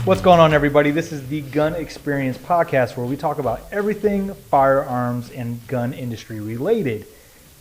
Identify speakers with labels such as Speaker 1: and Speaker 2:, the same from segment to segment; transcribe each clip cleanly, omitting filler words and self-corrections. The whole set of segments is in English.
Speaker 1: What's going on, everybody? This is the Gun Experience Podcast, where we talk about everything firearms and gun industry related.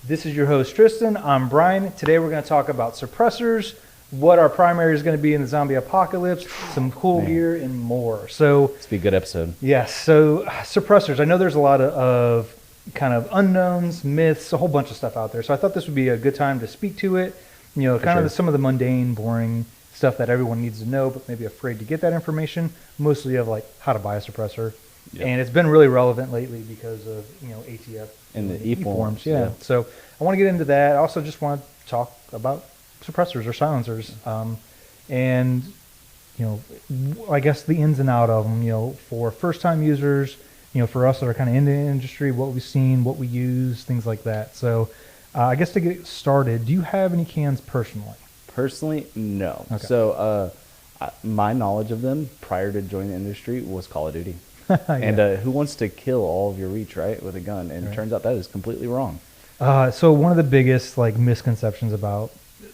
Speaker 1: This is your host, Tristan. I'm Brian. Today we're going to talk about suppressors, what our primary is going to be in the zombie apocalypse, some cool gear, and more. So
Speaker 2: it's be a good episode.
Speaker 1: Yes. So suppressors. I know there's a lot of kind of unknowns, myths, a whole bunch of stuff out there. So I thought this would be a good time to speak to it. You know, kind of some of the mundane, boring stuff that everyone needs to know, but maybe afraid to get that information. Mostly of like how to buy a suppressor, and it's been really relevant lately because of ATF
Speaker 2: and the e-forms.
Speaker 1: Yeah. So I want to get into that. I also just want to talk about suppressors or silencers, and I guess the ins and out of them. For first-time users, for us that are kind of in the industry, what we've seen, what we use, things like that. So I guess to get started, do you have any cans personally?
Speaker 2: Personally, no.
Speaker 1: Okay.
Speaker 2: So my knowledge of them prior to joining the industry was Call of Duty. And who wants to kill all of your reach, right, with a gun? And it turns out that is completely wrong.
Speaker 1: So one of the biggest misconceptions about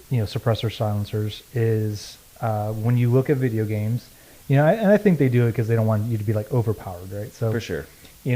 Speaker 1: suppressor silencers is when you look at video games, and I think they do it because they don't want you to be overpowered, right? So
Speaker 2: for sure.
Speaker 1: Do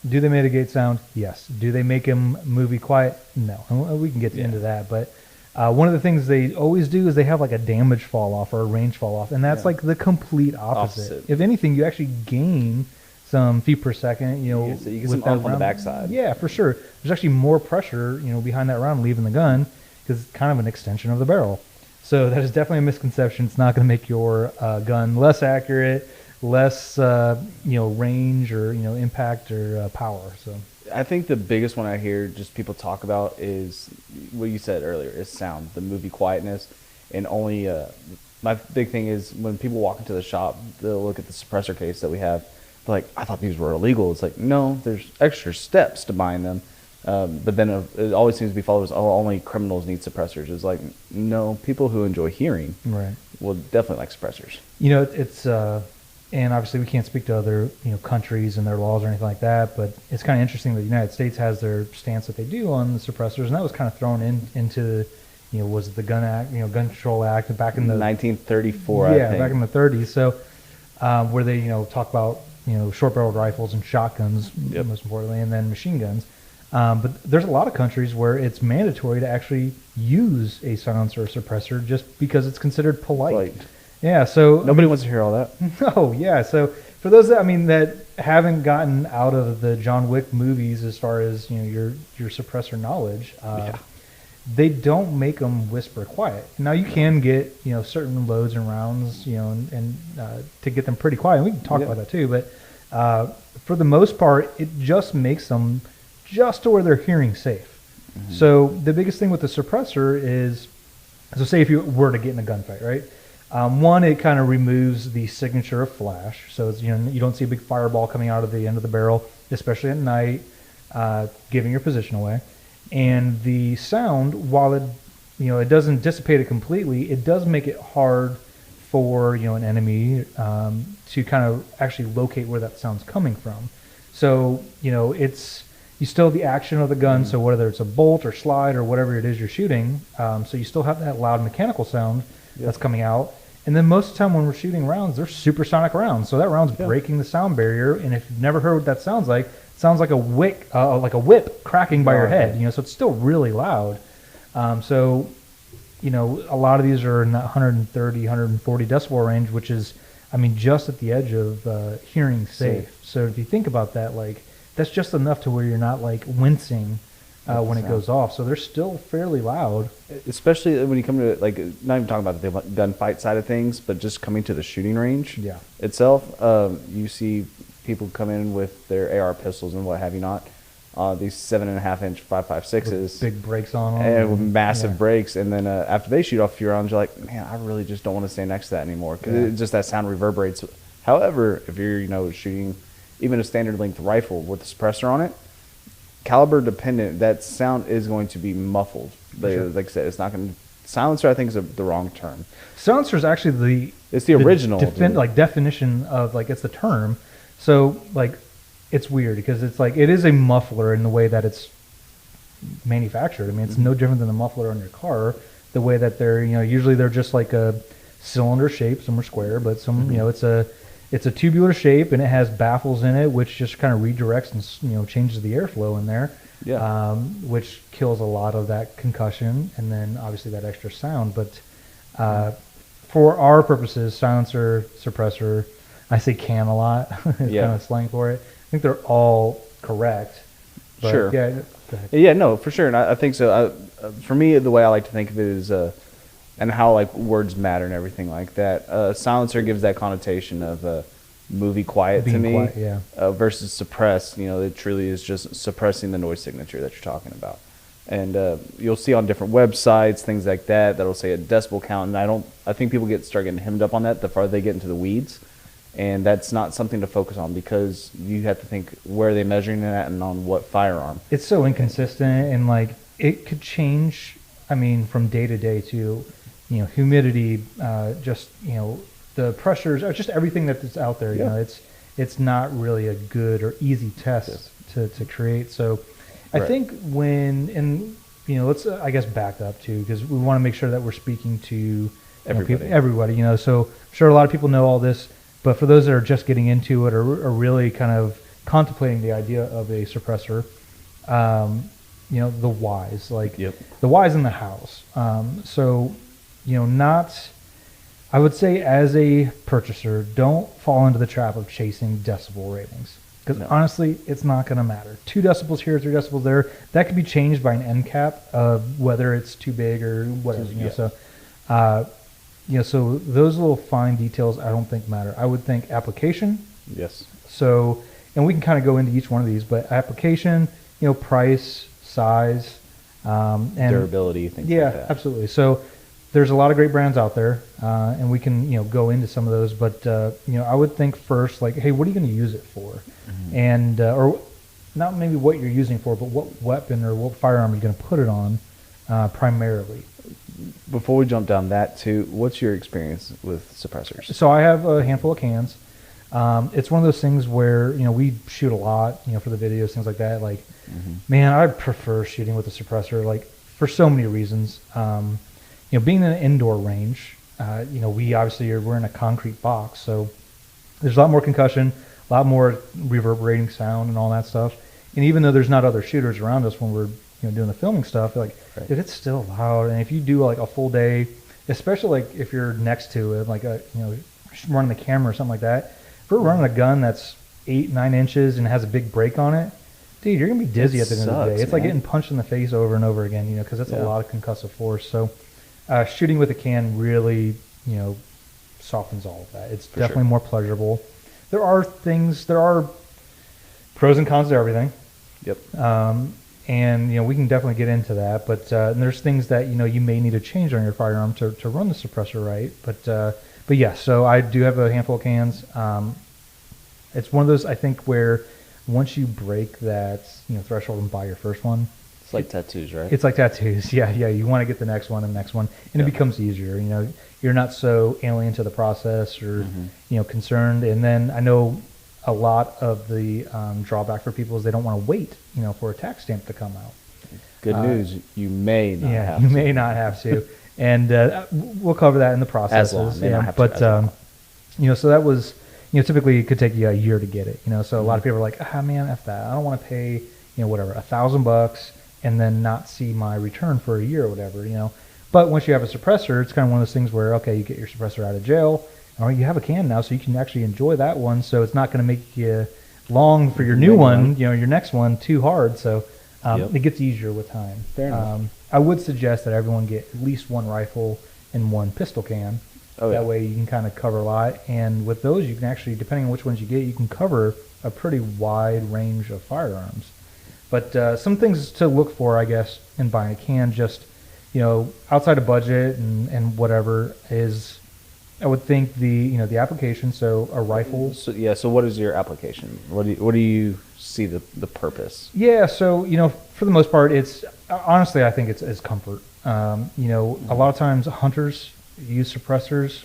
Speaker 1: they mitigate sound? Yes. Do they make them movie quiet? No. And we can get into that, but one of the things they always do is they have a damage fall off or a range fall off, and that's the complete opposite. If anything, you actually gain some feet per second. You
Speaker 2: get some oomph on the backside.
Speaker 1: Yeah, for sure. There's actually more pressure, behind that round leaving the gun because it's kind of an extension of the barrel. So that is definitely a misconception. It's not going to make your gun less accurate, less range or impact or power. So
Speaker 2: I think the biggest one I hear just people talk about is what you said earlier, is sound, the movie quietness. And only my big thing is when people walk into the shop, they'll look at the suppressor case that we have. They're like, I thought these were illegal. It's like, no, there's extra steps to buying them. But then it always seems to be followed as, only criminals need suppressors. It's like, no, people who enjoy hearing will definitely like suppressors.
Speaker 1: It's and obviously we can't speak to other countries and their laws or anything like that, but it's kind of interesting that the United States has their stance that they do on the suppressors, and that was kind of thrown into was it the Gun Act, Gun Control Act back in the
Speaker 2: 1934, I think.
Speaker 1: Back in the 30s. So where they talk about short-barreled rifles and shotguns, most importantly, and then machine guns. But there's a lot of countries where it's mandatory to actually use a silencer or suppressor just because it's considered polite. Yeah, so
Speaker 2: nobody wants to hear all that.
Speaker 1: No, yeah. So for those that haven't gotten out of the John Wick movies as far as your suppressor knowledge, they don't make them whisper quiet. Now you can get certain loads and rounds and to get them pretty quiet. And we can talk about that too, but for the most part, it just makes them just to where they're hearing safe. Mm-hmm. So the biggest thing with the suppressor is, so say if you were to get in a gunfight, right? One, it kind of removes the signature of flash, so it's, you don't see a big fireball coming out of the end of the barrel, especially at night, giving your position away. And the sound, while it doesn't dissipate it completely, it does make it hard for an enemy to kind of actually locate where that sound's coming from. So you still have the action of the gun, so whether it's a bolt or slide or whatever it is you're shooting, so you still have that loud mechanical sound that's coming out. And then most of the time when we're shooting rounds, they're supersonic rounds. So that round's breaking the sound barrier. And if you've never heard what that sounds like, it sounds like a whip cracking by your head. So it's still really loud. So a lot of these are in that 130, 140 decibel range, which is, just at the edge of hearing safe. So if you think about that, that's just enough to where you're not wincing when it goes off. So they're still fairly loud. Especially when you come to not even talking about the gunfight side of things, but just coming to the shooting range itself. You see people come in with their AR pistols and what have you not. These 7.5-inch 5.56s. With big brakes on them.
Speaker 2: And with massive brakes. And then after they shoot off a few rounds, you're like, man, I really just don't want to stand next to that anymore. Because just that sound reverberates. However, if you're shooting even a standard length rifle with a suppressor on it, caliber dependent, that sound is going to be muffled. Like I said, it's not going to... Silencer, I think, is the wrong term.
Speaker 1: Silencer is actually
Speaker 2: it's the original
Speaker 1: definition of it's the term. So it's weird because it's it is a muffler in the way that it's manufactured. It's no different than the muffler on your car. The way that they're usually they're just a cylinder shape, some are square, but some it's a tubular shape, and it has baffles in it, which just kind of redirects and changes the airflow in there, which kills a lot of that concussion, and then obviously that extra sound. But for our purposes, silencer, suppressor, I say can a lot. It's kind of slang for it. I think they're all correct. But
Speaker 2: sure.
Speaker 1: Yeah. Go ahead.
Speaker 2: Yeah. No, for sure. And I think so. For me, the way I like to think of it is, and how like words matter and everything like that. Silencer gives that connotation of movie quiet
Speaker 1: Being
Speaker 2: to me,
Speaker 1: quiet,
Speaker 2: versus suppress. It truly is just suppressing the noise signature that you're talking about. And you'll see on different websites things like that'll say a decibel count, and I think people start getting hemmed up on that the farther they get into the weeds, and that's not something to focus on, because you have to think, where are they measuring it at and on what firearm.
Speaker 1: It's so inconsistent, and like it could change. I mean, from day to day too. Humidity, just the pressures, or just everything that's out there. It's not really a good or easy test to create. So I think let's I guess back up too, because we want to make sure that we're speaking to everybody. So I'm sure a lot of people know all this, but for those that are just getting into it, or really kind of contemplating the idea of a suppressor, the whys, the whys in the house. I would say as a purchaser, don't fall into the trap of chasing decibel ratings. Because honestly, it's not going to matter. 2 decibels here, 3 decibels there. That could be changed by an end cap of whether it's too big or whatever. So those little fine details I don't think matter. I would think application.
Speaker 2: Yes.
Speaker 1: So, and we can kind of go into each one of these, but application, price, size, and
Speaker 2: durability, things like that. Yeah,
Speaker 1: absolutely. So there's a lot of great brands out there, and we can go into some of those. But I would think first, like, hey, what are you going to use it for? Mm-hmm. And or not maybe what you're using for, but what weapon or what firearm are you going to put it on primarily.
Speaker 2: Before we jump down that too, what's your experience with suppressors?
Speaker 1: So I have a handful of cans. It's one of those things where we shoot a lot, for the videos, things like that. Like, man, I prefer shooting with a suppressor, like for so many reasons. Being in an indoor range, we're in a concrete box, so there's a lot more concussion, a lot more reverberating sound, and all that stuff. And even though there's not other shooters around us when we're doing the filming stuff, like, dude, it's still loud. And if you do like a full day, especially like if you're next to it, like running the camera or something like that. If we're running a gun that's 8-9 inches and has a big break on it, dude, you're gonna be dizzy at the end of the day. It's like getting punched in the face over and over again, because that's a lot of concussive force. So shooting with a can really, softens all of that. It's definitely more pleasurable. There are pros and cons to everything.
Speaker 2: Yep.
Speaker 1: And we can definitely get into that, but there's things that you may need to change on your firearm to run the suppressor right. But yeah, so I do have a handful of cans. It's one of those, I think, where once you break that threshold and buy your first one,
Speaker 2: it's like tattoos, right?
Speaker 1: It's like tattoos. Yeah. You want to get the next one and the next one, and it becomes easier. You're not so alien to the process or concerned. And then I know a lot of the drawback for people is they don't want to wait, for a tax stamp to come out.
Speaker 2: Good news, you may not have to.
Speaker 1: Yeah, you may not have to. And we'll cover that in the process. So that was, typically it could take you a year to get it. So a lot of people are like, man, F that. I don't want to pay, whatever, $1,000 and then not see my return for a year or whatever, But once you have a suppressor, it's kind of one of those things where, okay, you get your suppressor out of jail, or you have a can now, so you can actually enjoy that one. So it's not going to make you long for your new one, your next one too hard. So it gets easier with time.
Speaker 2: Fair enough.
Speaker 1: I would suggest that everyone get at least one rifle and one pistol can. That way you can kind of cover a lot. And with those, you can actually, depending on which ones you get, you can cover a pretty wide range of firearms. But some things to look for, I guess, in buying a can, just, outside of budget and whatever, is, I would think the application. So a rifle.
Speaker 2: So what is your application? What do you see the purpose?
Speaker 1: Yeah. So for the most part, it's honestly, I think it's comfort. A lot of times hunters use suppressors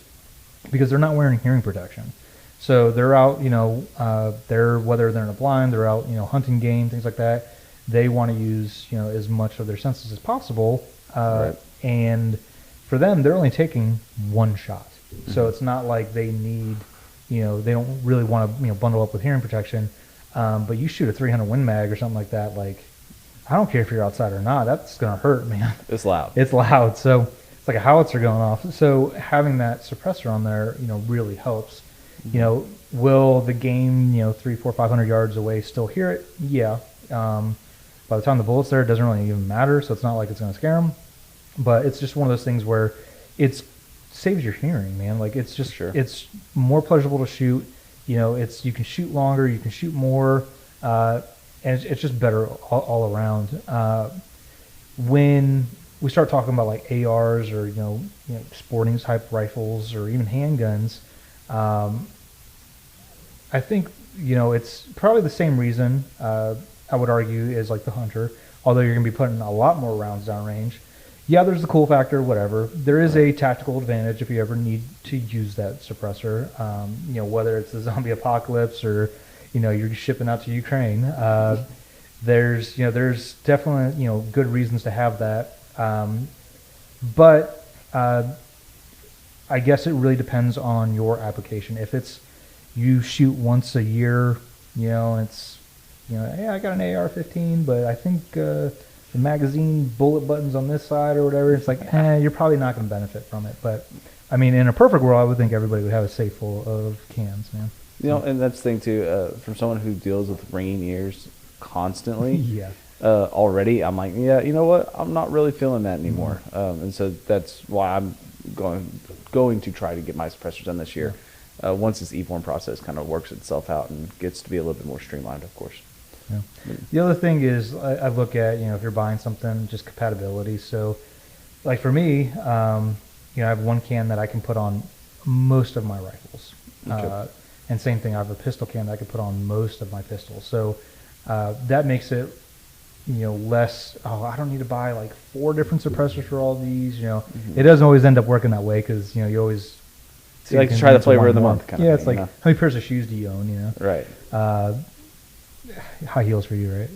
Speaker 1: because they're not wearing hearing protection. So they're out, whether they're in a blind, they're out, hunting game, things like that. They want to use, as much of their senses as possible. And for them, they're only taking one shot. So it's not like they need, they don't really want to, bundle up with hearing protection. But you shoot a 300 Win Mag or something like that, like, I don't care if you're outside or not, that's going to hurt, man.
Speaker 2: It's loud.
Speaker 1: It's loud. So it's like a howitzer going off. So having that suppressor on there, really helps. Will the game, 300, 400, 500 yards away still hear it? Yeah. By the time the bullet's there, it doesn't really even matter. So it's not like it's going to scare them. But it's just one of those things where it saves your hearing, man. Like it's just, it's more pleasurable to shoot. You can shoot longer, you can shoot more, and it's just better all around. When we start talking about like ARs or sporting type rifles or even handguns, I think it's probably the same reason I would argue is like the hunter, although you're going to be putting a lot more rounds downrange. Yeah, there's the cool factor, whatever. There is a tactical advantage if you ever need to use that suppressor. Whether it's a zombie apocalypse or you're shipping out to Ukraine. There's definitely good reasons to have that. But I guess it really depends on your application. If it's you shoot once a year, it's hey, I got an AR-15, but I think the magazine bullet buttons on this side or whatever, it's like, you're probably not going to benefit from it. But I mean, in a perfect world, I would think everybody would have a safe full of cans, man.
Speaker 2: And that's the thing too. From someone who deals with ringing ears constantly,
Speaker 1: yeah.
Speaker 2: Already, I'm like, yeah, you know what? I'm not really feeling that anymore. And so that's why I'm going to try to get my suppressors done this year. Once this E-form process kind of works itself out and gets to be a little bit more streamlined, of course.
Speaker 1: Yeah. The other thing is I look at, if you're buying something, just compatibility. So like for me, I have one can that I can put on most of my rifles. Okay. And same thing, I have a pistol can that I can put on most of my pistols. So that makes it, less, I don't need to buy like 4 different suppressors for all these, It doesn't always end up working that way because, you always...
Speaker 2: You like to try the flavor of the month kind of thing.
Speaker 1: Yeah, it's like, how many pairs of shoes do you own,
Speaker 2: Right.
Speaker 1: High heels for you,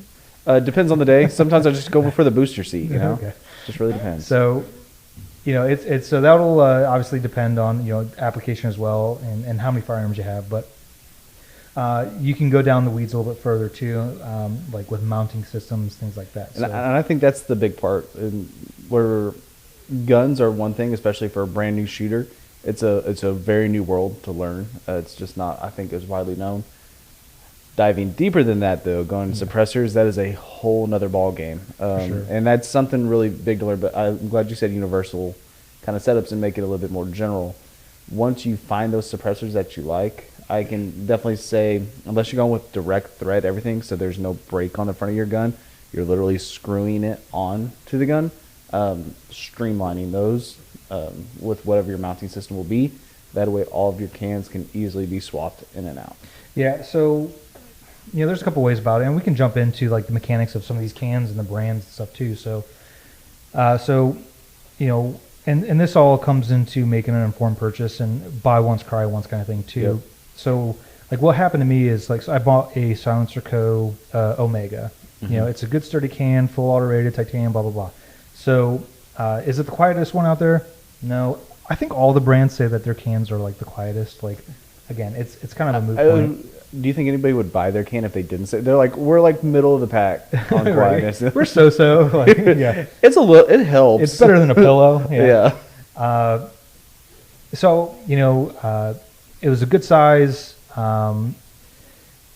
Speaker 1: right?
Speaker 2: Depends on the day. Sometimes I just go for the booster seat,
Speaker 1: Okay.
Speaker 2: Just really depends.
Speaker 1: So, it's so that'll obviously depend on, application as well and how many firearms you have. But you can go down the weeds a little bit further too, like with mounting systems, things like that.
Speaker 2: And I think that's the big part. Where guns are one thing, especially for a brand new shooter. It's a very new world to learn. It's just not, I think, as widely known. Diving deeper than that, though, going to suppressors, that is a whole nother ball game.
Speaker 1: Sure.
Speaker 2: And that's something really big to learn. But I'm glad you said universal kind of setups and make it a little bit more general. Once you find those suppressors that you like, I can definitely say, unless you're going with direct thread everything, so there's no break on the front of your gun, you're literally screwing it on to the gun, streamlining those with whatever your mounting system will be. That way all of your cans can easily be swapped in and out.
Speaker 1: Yeah, so there's a couple ways about it, and we can jump into like the mechanics of some of these cans and the brands and stuff too. So and this all comes into making an informed purchase and buy once, cry once kind of thing too. Yep. So like what happened to me is like, so I bought a Silencer Co. Omega. Mm-hmm. It's a good sturdy can, full auto rated, titanium, blah blah blah. So is it the quietest one out there? No, I think all the brands say that their cans are like the quietest. Like, again, it's kind of a moot point.
Speaker 2: Do you think anybody would buy their can if they didn't say? They're like, we're like middle of the pack on quietness.
Speaker 1: We're so. Like, yeah,
Speaker 2: it's a little. It helps.
Speaker 1: It's better than a pillow.
Speaker 2: Yeah.
Speaker 1: So it was a good size.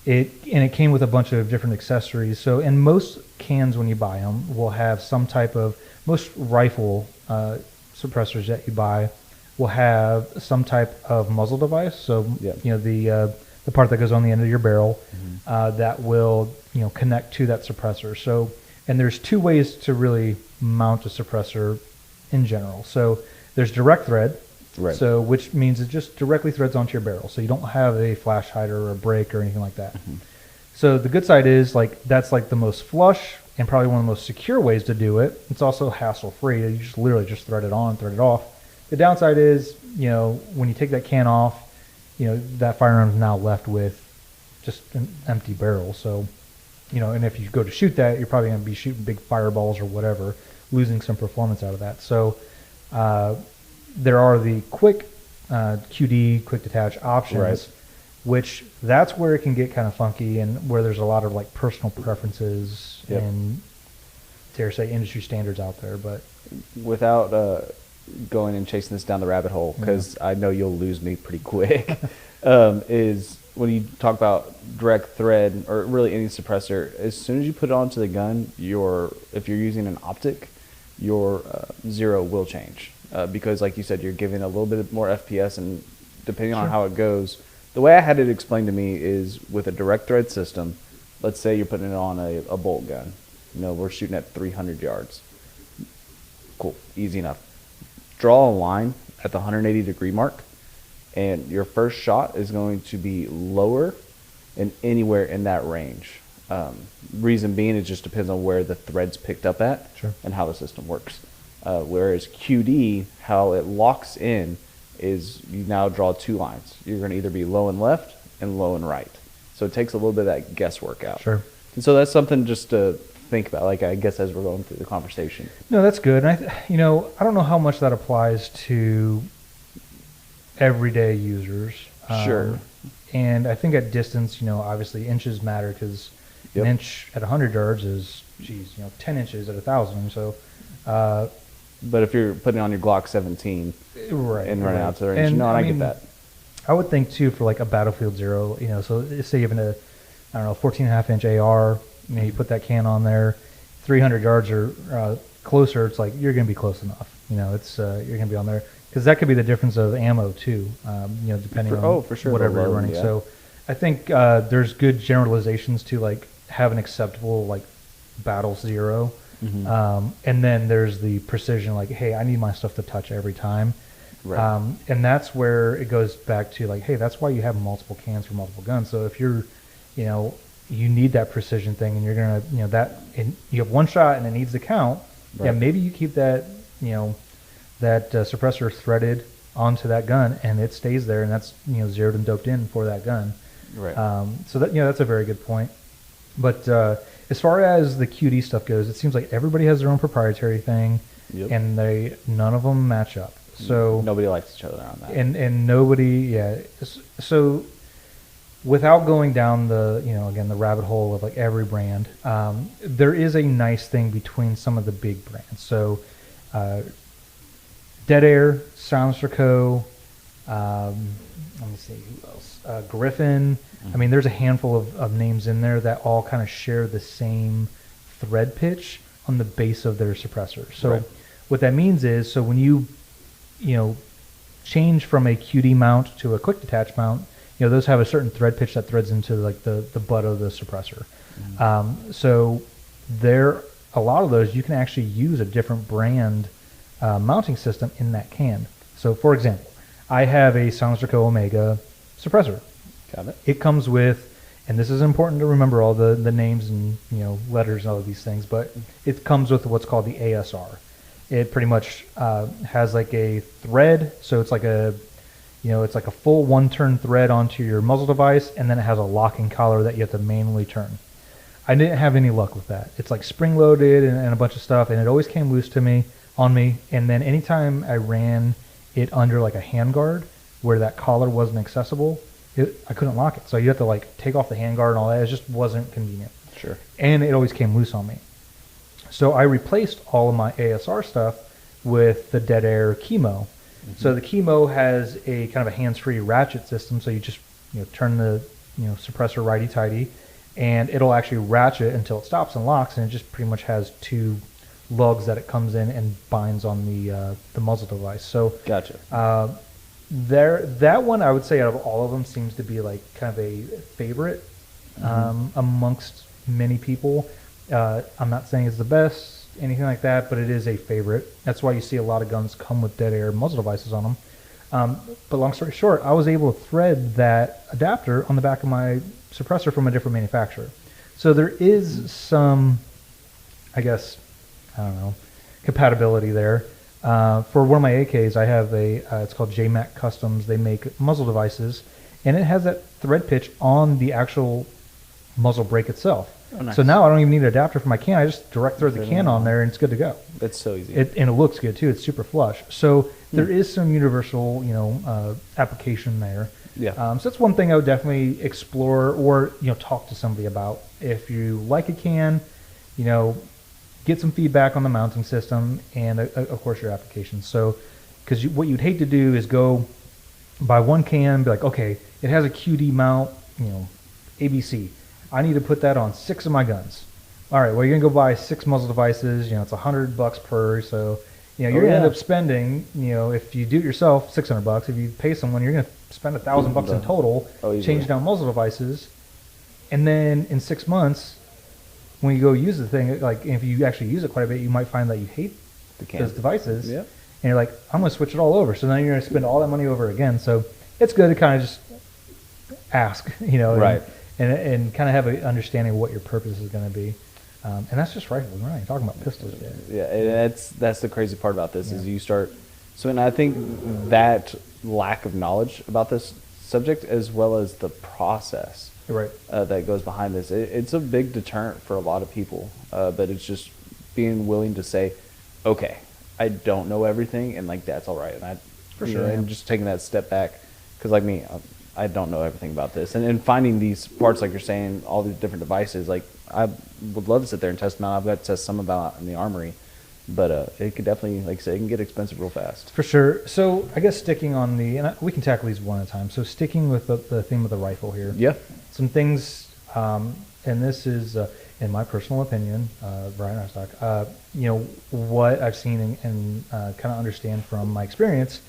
Speaker 1: It came with a bunch of different accessories. So in most cans, when you buy them, will have some type of, most rifle suppressors that you buy will have some type of muzzle device. So the part that goes on the end of your barrel, that will connect to that suppressor. So, and there's 2 ways to really mount a suppressor in general. So there's direct thread. Right. So, which means it just directly threads onto your barrel. So you don't have a flash hider or a break or anything like that. Mm-hmm. So the good side is like that's like the most flush and probably one of the most secure ways to do it. It's also hassle free. You just literally just thread it on, thread it off. The downside is, when you take that can off, that firearm is now left with just an empty barrel. So, and if you go to shoot that, you're probably going to be shooting big fireballs or whatever, losing some performance out of that. So, there are the quick QD quick detach options,
Speaker 2: Right.
Speaker 1: which that's where it can get kind of funky and where there's a lot of like personal preferences
Speaker 2: Yep.
Speaker 1: and dare say industry standards out there. But
Speaker 2: Without going and chasing this down the rabbit hole, because I know you'll lose me pretty quick, is when you talk about direct thread or really any suppressor, as soon as you put it onto the gun, if you're using an optic, your zero will change. Because like you said, you're giving a little bit more FPS, and depending on how it goes, the way I had it explained to me is with a direct thread system, let's say you're putting it on a bolt gun. We're shooting at 300 yards. Cool, easy enough. Draw a line at the 180 degree mark, and your first shot is going to be lower and anywhere in that range. Reason being, it just depends on where the thread's picked up at and how the system works. Whereas QD, how it locks in is you now draw two lines. You're going to either be low and left and low and right. So it takes a little bit of that guesswork out.
Speaker 1: Sure.
Speaker 2: And so that's something just to think about, like I guess as we're going through the conversation.
Speaker 1: No, that's good. And I don't know how much that applies to everyday users.
Speaker 2: Sure.
Speaker 1: And I think at distance, obviously inches matter because an inch at 100 yards is, 10 inches at 1,000. So,
Speaker 2: but if you're putting on your Glock 17 and running out to the range, I get that.
Speaker 1: I would think too for like a Battlefield Zero, so say you have a 14.5 inch AR, you put that can on there, 300 yards or closer, it's like you're going to be close enough. It's you're going to be on there because that could be the difference of ammo too. Depending on
Speaker 2: for sure,
Speaker 1: whatever you're running. Yeah. So I think there's good generalizations to like have an acceptable like Battle Zero, and then there's the precision. Like, hey, I need my stuff to touch every time. Right. And that's where it goes back to like, hey, that's why you have multiple cans for multiple guns. So if you're, you need that precision thing, and you're gonna, and you have one shot and it needs to count. Right. Yeah, maybe you keep that, that suppressor threaded onto that gun, and it stays there, and that's zeroed and doped in for that gun.
Speaker 2: Right.
Speaker 1: So that that's a very good point. But as far as the QD stuff goes, it seems like everybody has their own proprietary thing, and none of them match up. So
Speaker 2: nobody likes each other on that.
Speaker 1: And nobody, So without going down the, again, the rabbit hole of like every brand, there is a nice thing between some of the big brands. So Dead Air, Silencer Co., let me see, who else? Griffin. I mean, there's a handful of names in there that all kind of share the same thread pitch on the base of their suppressor. So what that means is, so when you change from a QD mount to a quick detach mount, those have a certain thread pitch that threads into like the butt of the suppressor. So a lot of those you can actually use a different brand mounting system in that can. So for example, I have a Silencer Co. Omega suppressor.
Speaker 2: Got it.
Speaker 1: It comes with, and this is important to remember all the names and letters and all of these things, but it comes with what's called the ASR. It pretty much has like a thread, so it's like it's like a full one-turn thread onto your muzzle device, and then it has a locking collar that you have to manually turn. I didn't have any luck with that. It's like spring-loaded and a bunch of stuff, and it always came loose on me. And then anytime I ran it under like a handguard where that collar wasn't accessible, I couldn't lock it. So you have to like take off the handguard and all that. It just wasn't convenient.
Speaker 2: Sure. And
Speaker 1: it always came loose on me. So I replaced all of my ASR stuff with the Dead Air Chemo. So the Chemo has a kind of a hands-free ratchet system. So you just turn the suppressor righty-tighty, and it'll actually ratchet until it stops and locks, and it just pretty much has two lugs that it comes in and binds on the muzzle device. So
Speaker 2: gotcha.
Speaker 1: That one, I would say, out of all of them, seems to be like kind of a favorite amongst many people. I'm not saying it's the best, anything like that, but it is a favorite. That's why you see a lot of guns come with Dead Air muzzle devices on them. But long story short, I was able to thread that adapter on the back of my suppressor from a different manufacturer. So there is some, I guess, compatibility there. For one of my AKs, I have it's called JMac Customs. They make muzzle devices, and it has that thread pitch on the actual muzzle brake itself.
Speaker 2: Oh, nice.
Speaker 1: So now I don't even need an adapter for my can. I just direct throw the can on there and it's good to go.
Speaker 2: That's so easy.
Speaker 1: And it looks good too. It's super flush. So there is some universal, application there.
Speaker 2: Yeah.
Speaker 1: So that's one thing I would definitely explore or, talk to somebody about. If you like a can, get some feedback on the mounting system and, of course, your application. So, because what you'd hate to do is go buy one can, be like, okay, it has a QD mount, ABC. I need to put that on 6 of my guns. All right, well, you're gonna go buy 6 muzzle devices. It's $100 per. So, you're gonna end up spending, if you do it yourself, $600. If you pay someone, you're gonna spend $1,000 in total changing out muzzle devices. And then in 6 months, when you go use the thing, like if you actually use it quite a bit, you might find that you hate those devices.
Speaker 2: Yeah.
Speaker 1: And you're like, I'm going to switch it all over. So then you're going to spend all that money over again. So it's good to kind of just ask,
Speaker 2: right.
Speaker 1: and kind of have an understanding of what your purpose is going to be. And that's just rifles. We're not even talking about pistols yet.
Speaker 2: Yeah, and that's the crazy part about this is you start. So, and I think that lack of knowledge about this subject, as well as the process that goes behind this, it's a big deterrent for a lot of people. But it's just being willing to say, okay, I don't know everything, and like that's all right. And and just taking that step back, because like me, I don't know everything about this, and finding these parts, like you're saying, all these different devices. Like I would love to sit there and test them out. I've got to test some about in the armory, but it could definitely, like I say, it can get expensive real fast. For sure.
Speaker 1: So I guess sticking on we can tackle these one at a time. So sticking with the theme of the rifle here.
Speaker 2: Yeah.
Speaker 1: Some things, and this is, in my personal opinion, Brian Rostock, what I've seen and kind of understand from my experience,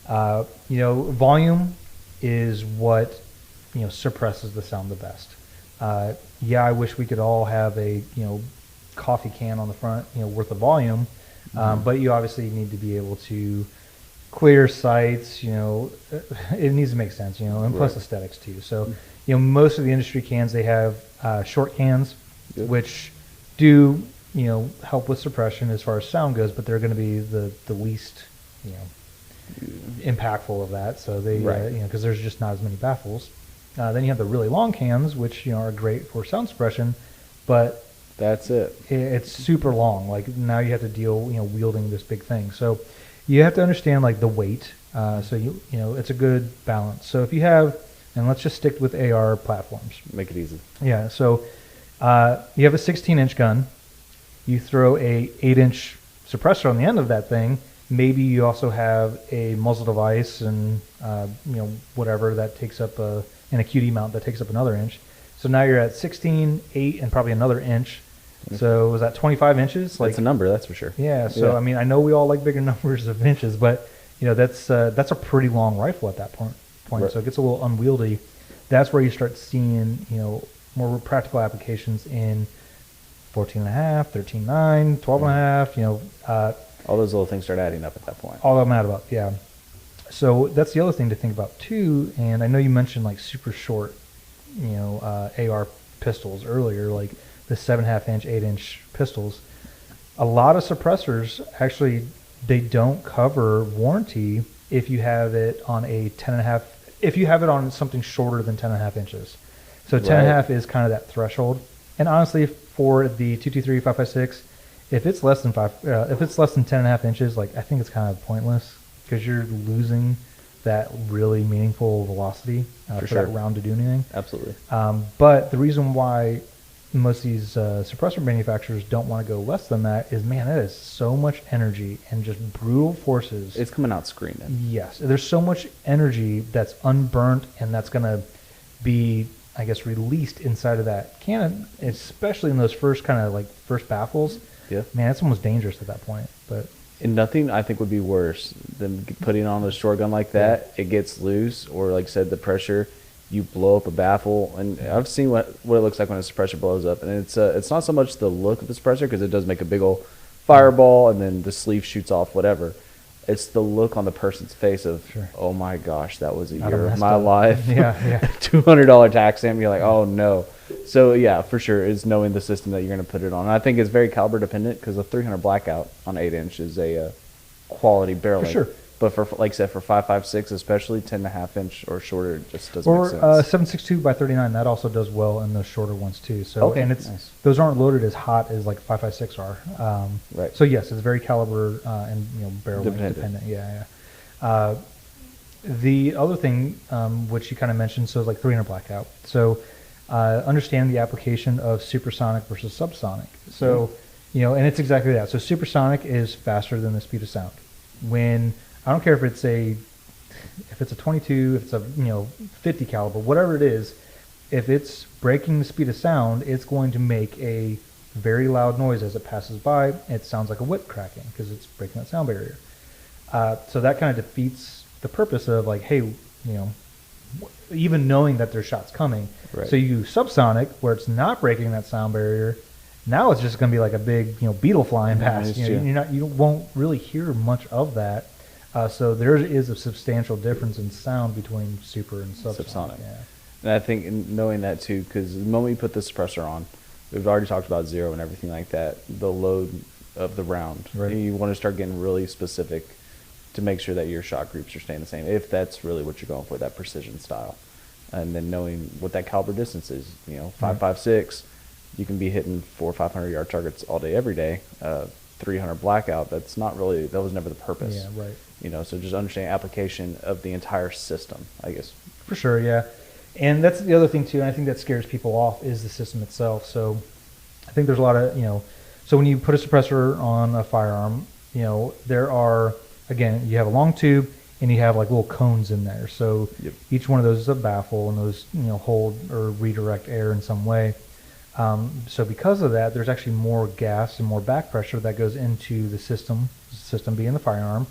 Speaker 1: volume is what, suppresses the sound the best. I wish we could all have a, coffee can on the front, worth of volume, but you obviously need to be able to clear sights, it needs to make sense, and plus aesthetics too. So, most of the industry cans, they have short cans, which do, help with suppression as far as sound goes, but they're going to be the least, impactful of that. So they, because there's just not as many baffles. Then you have the really long cans, which, are great for sound suppression, but
Speaker 2: that's it.
Speaker 1: It's super long. Like now you have to deal, wielding this big thing. So you have to understand like the weight. So it's a good balance. So if you have, and let's just stick with AR platforms.
Speaker 2: Make it easy.
Speaker 1: Yeah. So you have a 16-inch gun. You throw a 8-inch suppressor on the end of that thing. Maybe you also have a muzzle device and whatever that takes up and a QD mount that takes up another inch. So now you're at 16, 8, and probably another inch. So was that 25 inches?
Speaker 2: That's a number, that's for sure.
Speaker 1: Yeah. So I mean, I know we all like bigger numbers of inches, but that's a pretty long rifle at that point. Right. So it gets a little unwieldy. That's where you start seeing more practical applications in 14.5, 13.9, 12.5.
Speaker 2: All those little things start adding up at that point.
Speaker 1: All I'm mad about, yeah. So that's the other thing to think about too. And I know you mentioned like super short, AR pistols earlier, like the 7.5 inch, 8-inch pistols. A lot of suppressors actually, they don't cover warranty if you have it on a 10.5. If you have it on something shorter than 10.5 inches. So 10.5 is kind of that threshold. And honestly, for the 223 5.56, if it's less than 10.5 inches, like I think it's kind of pointless because you're losing that really meaningful velocity for that round to do anything.
Speaker 2: Absolutely.
Speaker 1: But the reason why most of these suppressor manufacturers don't want to go less than that is, man, that is so much energy and just brutal forces.
Speaker 2: It's coming out screaming.
Speaker 1: Yes. There's so much energy that's unburnt and that's going to be, I guess, released inside of that cannon, especially in those first baffles.
Speaker 2: Yeah.
Speaker 1: Man, it's almost dangerous at that point.
Speaker 2: And nothing I think would be worse than putting on a short gun like that. It gets loose, or like I said, the pressure, you blow up a baffle. And I've seen what it looks like when a suppressor blows up. And it's not so much the look of the suppressor, because it does make a big old fireball and then the sleeve shoots off, whatever. It's the look on the person's face of, oh my gosh, that was a year of my life.
Speaker 1: Yeah.
Speaker 2: $200 tax stamp. You're like, oh no. So yeah, for sure, is knowing the system that you're going to put it on. And I think it's very caliber dependent, because a 300 blackout on 8-inch is a quality barrel.
Speaker 1: For sure.
Speaker 2: But for, like I said, for 5.56, especially 10.5 inch or shorter, it just doesn't
Speaker 1: Or
Speaker 2: make sense.
Speaker 1: 7.62 by 39, that also does well in the shorter ones too. So
Speaker 2: Okay,
Speaker 1: and it's
Speaker 2: nice.
Speaker 1: those aren't loaded as hot as like 5.56 are.
Speaker 2: Right.
Speaker 1: So yes, it's very caliber and barrel length
Speaker 2: Dependent.
Speaker 1: dependent. Yeah, yeah. The other thing, which you kind of mentioned, so it's like 300 blackout. So understand the application of supersonic versus subsonic. So and it's exactly that. So supersonic is faster than the speed of sound. When I don't care if it's a 22, if it's a 50 caliber, whatever it is, if it's breaking the speed of sound, it's going to make a very loud noise as it passes by. It sounds like a whip cracking because it's breaking that sound barrier. So that kind of defeats the purpose of like, hey, even knowing that there's shots coming.
Speaker 2: Right.
Speaker 1: So you use subsonic where it's not breaking that sound barrier. Now it's just going to be like a big beetle flying past. You won't really hear much of that. So there is a substantial difference in sound between super and subsonic. Yeah.
Speaker 2: And I think knowing that too, because the moment you put the suppressor on, we've already talked about zero and everything like that, the load of the round.
Speaker 1: Right.
Speaker 2: You want to start getting really specific to make sure that your shot groups are staying the same, if that's really what you're going for, that precision style. And then knowing what that caliber distance is, 5.56, you can be hitting 400 or 500 yard targets all day, every day. 300 blackout, that was never the purpose.
Speaker 1: Yeah, right.
Speaker 2: So just understanding application of the entire system, I guess.
Speaker 1: For sure, yeah. And that's the other thing too, and I think that scares people off, is the system itself. So I think there's a lot of, so when you put a suppressor on a firearm, there are, again, you have a long tube and you have like little cones in there. So each one of those is a baffle, and those, hold or redirect air in some way. So because of that, there's actually more gas and more back pressure that goes into the system being the firearm.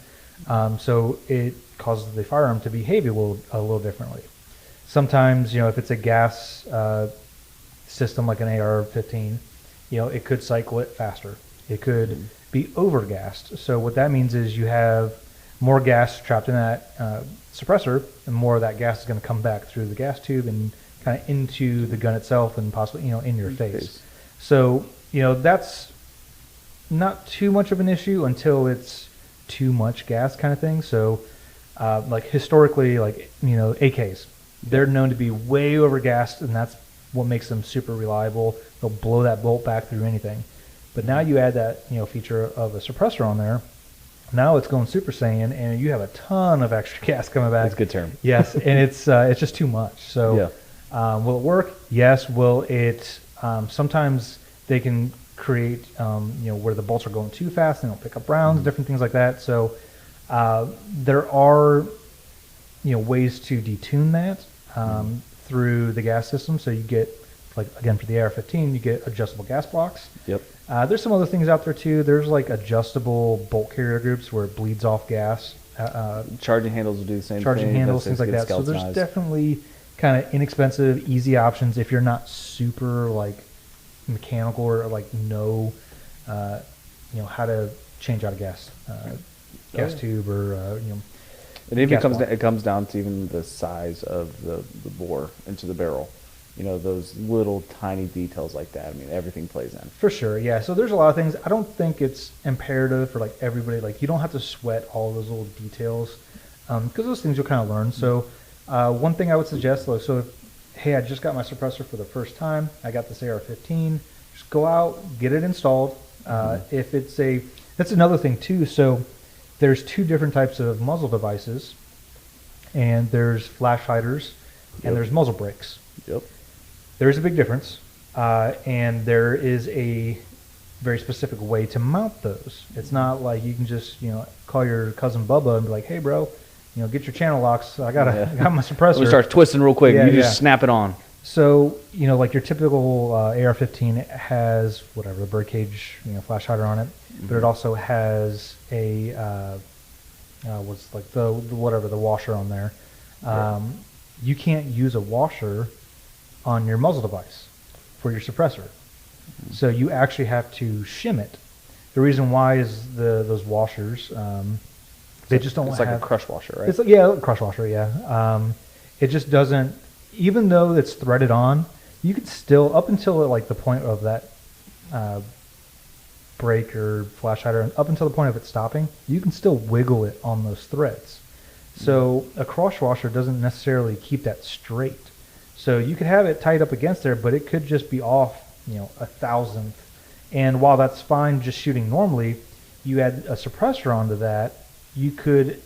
Speaker 1: So it causes the firearm to behave a little differently. Sometimes, if it's a gas system like an AR-15, it could cycle it faster. It could be overgassed. So what that means is you have more gas trapped in that suppressor, and more of that gas is going to come back through the gas tube and kind of into the gun itself, and possibly in your face. So that's not too much of an issue until it's too much gas, kind of thing. So like historically, like AKs, they're known to be way overgassed, and that's what makes them super reliable. They'll blow that bolt back through anything. But now you add that feature of a suppressor on there. Now it's going Super Saiyan, and you have a ton of extra gas coming back.
Speaker 2: That's a good term.
Speaker 1: Yes, and it's just too much. So will it work? Yes. Will it? Sometimes they can create where the bolts are going too fast and they'll pick up rounds, different things like that. So there are ways to detune that through the gas system. So you get, like, again, for the AR-15, you get adjustable gas blocks.
Speaker 2: Yep.
Speaker 1: There's some other things out there too. There's like adjustable bolt carrier groups where it bleeds off gas.
Speaker 2: Charging handles will do the same thing.
Speaker 1: Charging handles, things like that. So there's definitely kind of inexpensive, easy options if you're not super like mechanical or like know how to change out a gas tube or
Speaker 2: it comes down to even the size of the bore into the barrel. Those little tiny details like that. I mean, everything plays in. For
Speaker 1: sure, yeah. So there's a lot of things. I don't think it's imperative for like everybody. Like, you don't have to sweat all those little details because those things you'll kind of learn. So one thing I would suggest, though, so hey, I just got my suppressor for the first time. I got this AR-15. Just go out, get it installed. If it's that's another thing too. So there's two different types of muzzle devices, and there's flash hiders and there's muzzle brakes.
Speaker 2: Yep.
Speaker 1: There is a big difference, and there is a very specific way to mount those. It's not like you can just call your cousin Bubba and be like, "Hey, bro, get your channel locks. I got my suppressor."
Speaker 2: We start twisting real quick. You just snap it on.
Speaker 1: So like your typical AR-15 has whatever the birdcage flash hider on it, but it also has a what's like the washer on there. You can't use a washer on your muzzle device for your suppressor. So you actually have to shim it. The reason why is those washers, they just don't have...
Speaker 2: It's like a crush washer, right?
Speaker 1: It's a crush washer, yeah. It just doesn't, even though it's threaded on, you could still, up until like the point of that brake or flash hider, and up until the point of it stopping, you can still wiggle it on those threads. So a cross washer doesn't necessarily keep that straight. So you could have it tied up against there, but it could just be off, a thousandth. And while that's fine just shooting normally, you add a suppressor onto that, you could,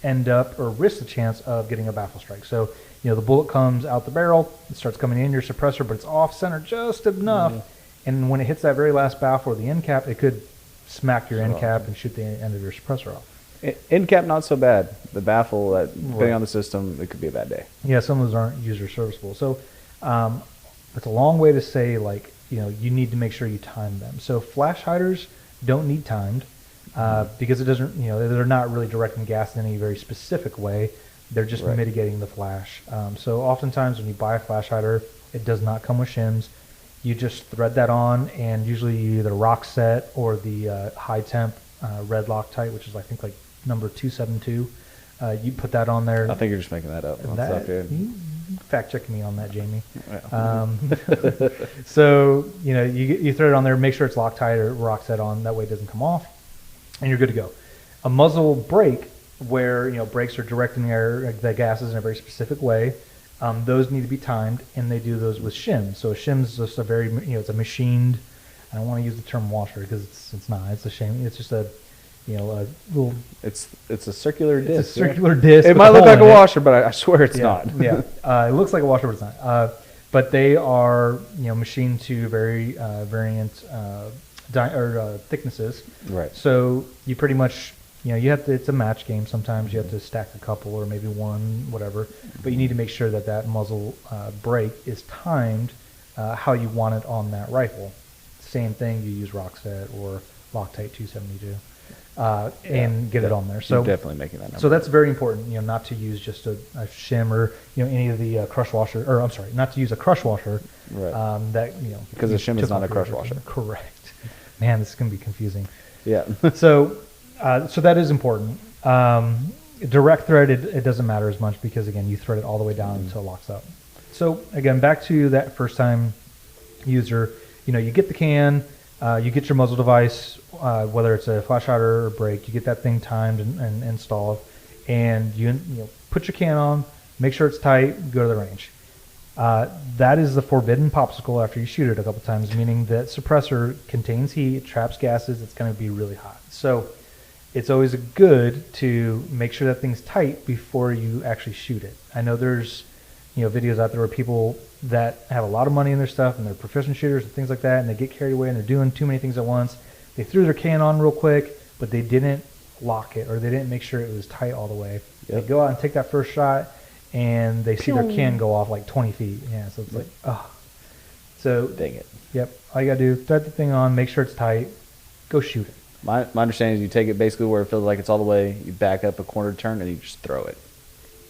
Speaker 1: end up or risk the chance of getting a baffle strike. So, the bullet comes out the barrel, it starts coming in your suppressor, but it's off center just enough. And when it hits that very last baffle or the end cap, it could smack your end cap and shoot the end of your suppressor off.
Speaker 2: End cap, not so bad. The baffle, depending on the system, it could be a bad day.
Speaker 1: Yeah, some of those aren't user serviceable. So it's a long way to say, you need to make sure you time them. So flash hiders don't need timed because it doesn't, they're not really directing gas in any very specific way. They're just mitigating the flash. So oftentimes when you buy a flash hider, it does not come with shims. You just thread that on, and usually you either rock set or the high temp red Loctite, which is I think like number 272. You put that on there.
Speaker 2: I think you're just making that up.
Speaker 1: Fact check me on that, Jamie. So you throw it on there, make sure it's Loctite or rock set on. That way it doesn't come off, and you're good to go. A muzzle brake, where brakes are directing the gases in a very specific way. Those need to be timed, and they do those with shims. So a shim's just a very it's a machined. I don't want to use the term washer because it's not. It's a shame. It's just a a little.
Speaker 2: It's a circular disc.
Speaker 1: It's a circular disc.
Speaker 2: It might look like a washer, but I swear it's not.
Speaker 1: It looks like a washer, but it's not. But they are machined to very variant thicknesses.
Speaker 2: Right.
Speaker 1: So you pretty much you have to. It's a match game. Sometimes you have to stack a couple or maybe one, whatever. But you need to make sure that muzzle brake is timed how you want it on that rifle. Same thing. You use Rockset or Loctite 272. And get it on there. So
Speaker 2: you're definitely making that number.
Speaker 1: So that's very important, not to use just a shim or any of the crush washer, or I'm sorry, not to use a crush washer.
Speaker 2: Right. Because a shim is not a crush washer.
Speaker 1: Correct. Man, this is going to be confusing.
Speaker 2: Yeah.
Speaker 1: So that is important. Direct thread, it doesn't matter as much because again, you thread it all the way down until it locks up. So again, back to that first time user, you get the can. You get your muzzle device, whether it's a flash hider or brake, you get that thing timed and installed, and you put your can on, make sure it's tight, go to the range. That is the forbidden popsicle after you shoot it a couple times, meaning that suppressor contains heat, it traps gases, it's going to be really hot. So it's always good to make sure that thing's tight before you actually shoot it. I know there's videos out there where people that have a lot of money in their stuff and they're proficient shooters and things like that, and they get carried away and they're doing too many things at once. They threw their can on real quick, but they didn't lock it or they didn't make sure it was tight all the way. They go out and take that first shot and they see their can go off like 20 feet. Yeah, so it's like, oh. So
Speaker 2: dang it.
Speaker 1: Yep. All you got to do, thread the thing on, make sure it's tight, go shoot it.
Speaker 2: My understanding is you take it basically where it feels like it's all the way, you back up a corner turn, and you just throw it.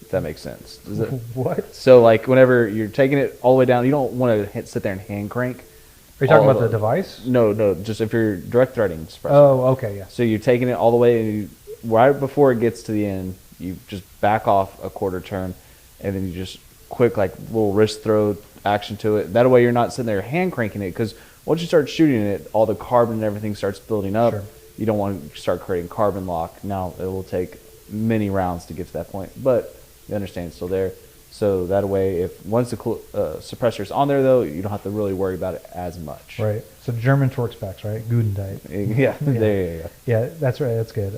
Speaker 2: If that makes sense. Does it?
Speaker 1: What?
Speaker 2: So, whenever you're taking it all the way down, you don't want to sit there and hand crank.
Speaker 1: Are you talking about the device?
Speaker 2: No, just if you're direct threading suppressor.
Speaker 1: Oh, okay, yeah.
Speaker 2: So you're taking it all the way, and right before it gets to the end, you just back off a quarter turn, and then you just quick, little wrist throw action to it. That way you're not sitting there hand cranking it, because once you start shooting it, all the carbon and everything starts building up.
Speaker 1: Sure.
Speaker 2: You don't want to start creating carbon lock. Now, it will take many rounds to get to that point, but you understand it's still there. So that way, if once the suppressor is on there, though, you don't have to really worry about it as much.
Speaker 1: Right. So German Torx specs, right? Guten Type.
Speaker 2: Yeah. There you go.
Speaker 1: Yeah, that's right. That's good.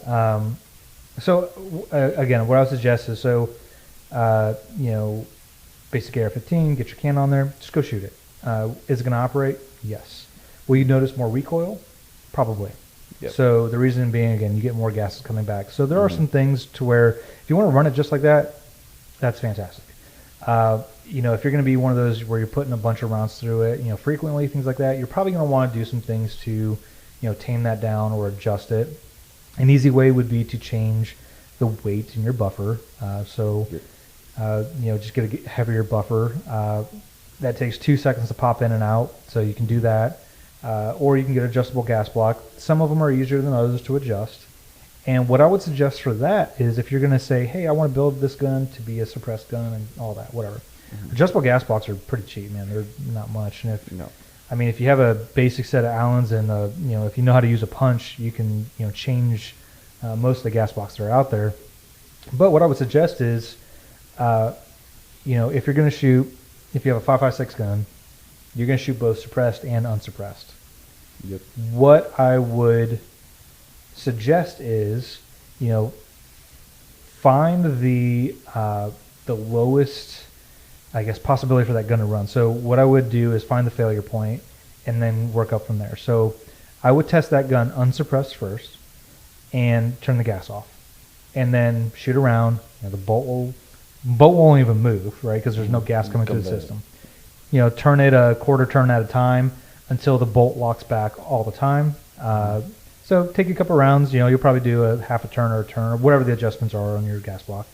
Speaker 1: Again, what I would suggest is basic AR-15, get your can on there, just go shoot it. Is it going to operate? Yes. Will you notice more recoil? Probably. Yep. So the reason being, again, you get more gases coming back. So there are some things to where if you want to run it just like that, that's fantastic. If you're going to be one of those where you're putting a bunch of rounds through it, frequently, things like that, you're probably going to want to do some things to, tame that down or adjust it. An easy way would be to change the weight in your buffer. Just get a heavier buffer. That takes 2 seconds to pop in and out, so you can do that. Or you can get adjustable gas block. Some of them are easier than others to adjust. And what I would suggest for that is if you're going to say, hey, I want to build this gun to be a suppressed gun and all that, whatever. Adjustable gas blocks are pretty cheap, man. They're not much. And I mean, if you have a basic set of Allens and if you know how to use a punch, you can change most of the gas blocks that are out there. But what I would suggest is, if you're going to shoot, if you have a 5.56 gun, you're going to shoot both suppressed and unsuppressed.
Speaker 2: Yep.
Speaker 1: What I would suggest is, find the lowest, I guess, possibility for that gun to run. So what I would do is find the failure point and then work up from there. So I would test that gun unsuppressed first and turn the gas off, and then shoot around. The bolt won't even move, right? Because there's no gas coming through the system. Turn it a quarter turn at a time until the bolt locks back all the time. So take a couple rounds. You'll probably do a half a turn or whatever the adjustments are on your gas block.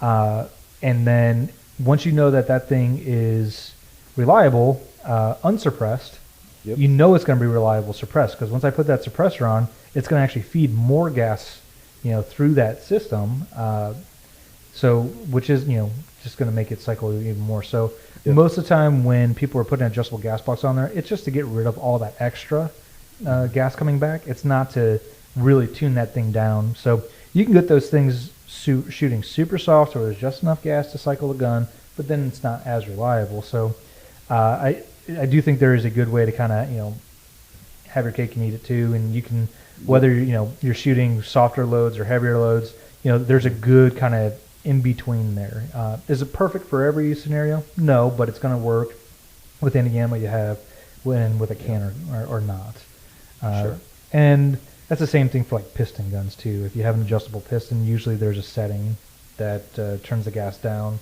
Speaker 1: And then once you know that thing is reliable, unsuppressed,
Speaker 2: yep.
Speaker 1: you know it's going to be reliable suppressed, because once I put that suppressor on, it's going to actually feed more gas, through that system. Which is, just going to make it cycle even more. So yep. Most of the time when people are putting adjustable gas blocks on there, it's just to get rid of all that extra gas coming back. It's not to really tune that thing down. So you can get those things shooting super soft, or there's just enough gas to cycle the gun, but then it's not as reliable. So I do think there is a good way to kind of have your cake and eat it too. And you can, whether you're shooting softer loads or heavier loads, there's a good kind of in between there. Is it perfect for every scenario? No, but it's going to work with any ammo you have, with a can or not.
Speaker 2: Sure.
Speaker 1: And that's the same thing for like piston guns too. If you have an adjustable piston, usually there's a setting that turns the gas down,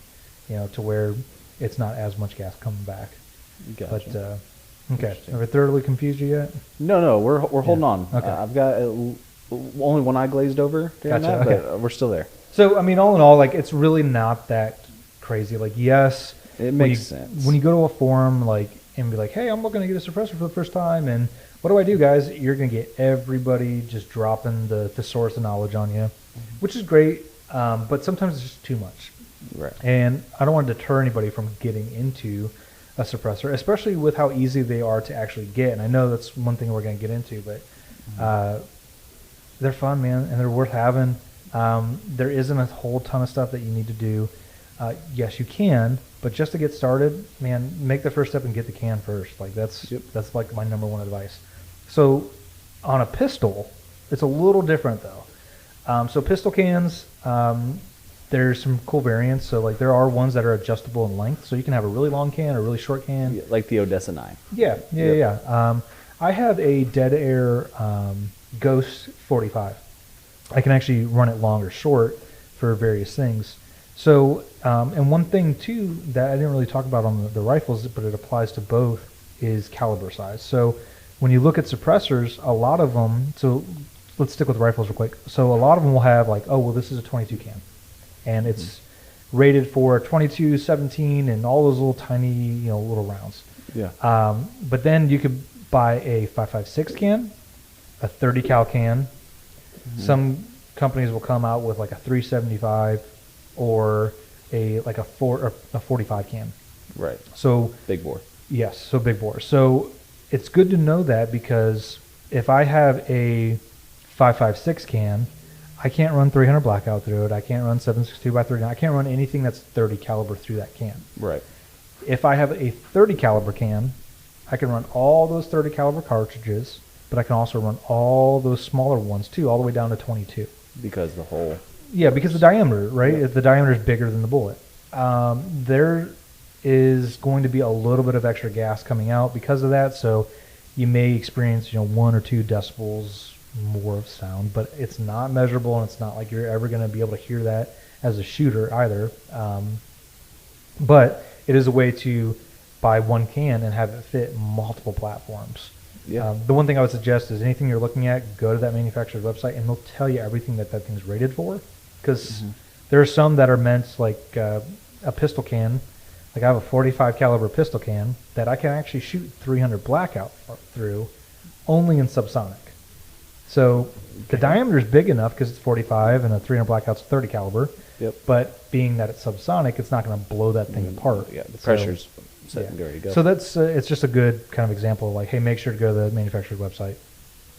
Speaker 1: to where it's not as much gas coming back.
Speaker 2: Gotcha.
Speaker 1: But okay, have I thoroughly confused you yet?
Speaker 2: No, we're holding on.
Speaker 1: Okay.
Speaker 2: I've got only one eye glazed over during
Speaker 1: Gotcha,
Speaker 2: that,
Speaker 1: okay.
Speaker 2: but we're still there.
Speaker 1: So I mean, all in all, like, it's really not that crazy. Like, yes,
Speaker 2: it makes sense
Speaker 1: when you go to a forum, like, and be like, hey, I'm looking to get a suppressor for the first time, and what do I do, guys? You're gonna get everybody just dropping the source of knowledge on you, which is great, but sometimes it's just too much.
Speaker 2: Right.
Speaker 1: And I don't want to deter anybody from getting into a suppressor, especially with how easy they are to actually get. And I know that's one thing we're going to get into, but they're fun, man, and they're worth having. There isn't a whole ton of stuff that you need to do. Yes, you can, but just to get started, man, make the first step and get the can first. Like, that's like my number one advice. So on a pistol, it's a little different though. So pistol cans, there's some cool variants. So like, there are ones that are adjustable in length, so you can have a really long can or a really short can.
Speaker 2: Yeah, like the Odessa 9.
Speaker 1: Yeah. I have a Dead Air Ghost 45. I can actually run it long or short for various things. So, and one thing too that I didn't really talk about on the rifles, but it applies to both, is caliber size. So when you look at suppressors, a lot of them, so let's stick with rifles real quick. So a lot of them will have like, oh, well, this is a 22 can, and it's rated for 22, 17, and all those little tiny, little rounds.
Speaker 2: Yeah.
Speaker 1: But then you could buy a 5.56 can, a 30 cal can. Mm-hmm. Some companies will come out with like a 375 or a 45 can.
Speaker 2: Right.
Speaker 1: So
Speaker 2: big bore.
Speaker 1: Yes, so big bore. So it's good to know that, because if I have a 5.56 can, I can't run 300 blackout through it. I can't run 7.62 by 39. I can't run anything that's 30 caliber through that can.
Speaker 2: Right.
Speaker 1: If I have a 30 caliber can, I can run all those 30 caliber cartridges, but I can also run all those smaller ones too, all the way down to 22.
Speaker 2: Because the whole...
Speaker 1: Yeah, because the diameter, right?
Speaker 2: Yeah.
Speaker 1: The diameter is bigger than the bullet. There is going to be a little bit of extra gas coming out because of that, so you may experience 1 or 2 decibels more of sound, but it's not measurable, and it's not like you're ever going to be able to hear that as a shooter either. But it is a way to buy one can and have it fit multiple platforms.
Speaker 2: Yeah.
Speaker 1: The one thing I would suggest is anything you're looking at, go to that manufacturer's website, and they'll tell you everything that thing's rated for. Because there are some that are meant, like a pistol can. Like, I have a 45 caliber pistol can that I can actually shoot 300 blackout through, only in subsonic. So the diameter is big enough because it's 45 and a 300 blackout's 30 caliber.
Speaker 2: Yep.
Speaker 1: But being that it's subsonic, it's not going to blow that thing apart.
Speaker 2: Yeah, the pressure's set and ready to go.
Speaker 1: So that's it's just a good kind of example of like, hey, make sure to go to the manufacturer's website,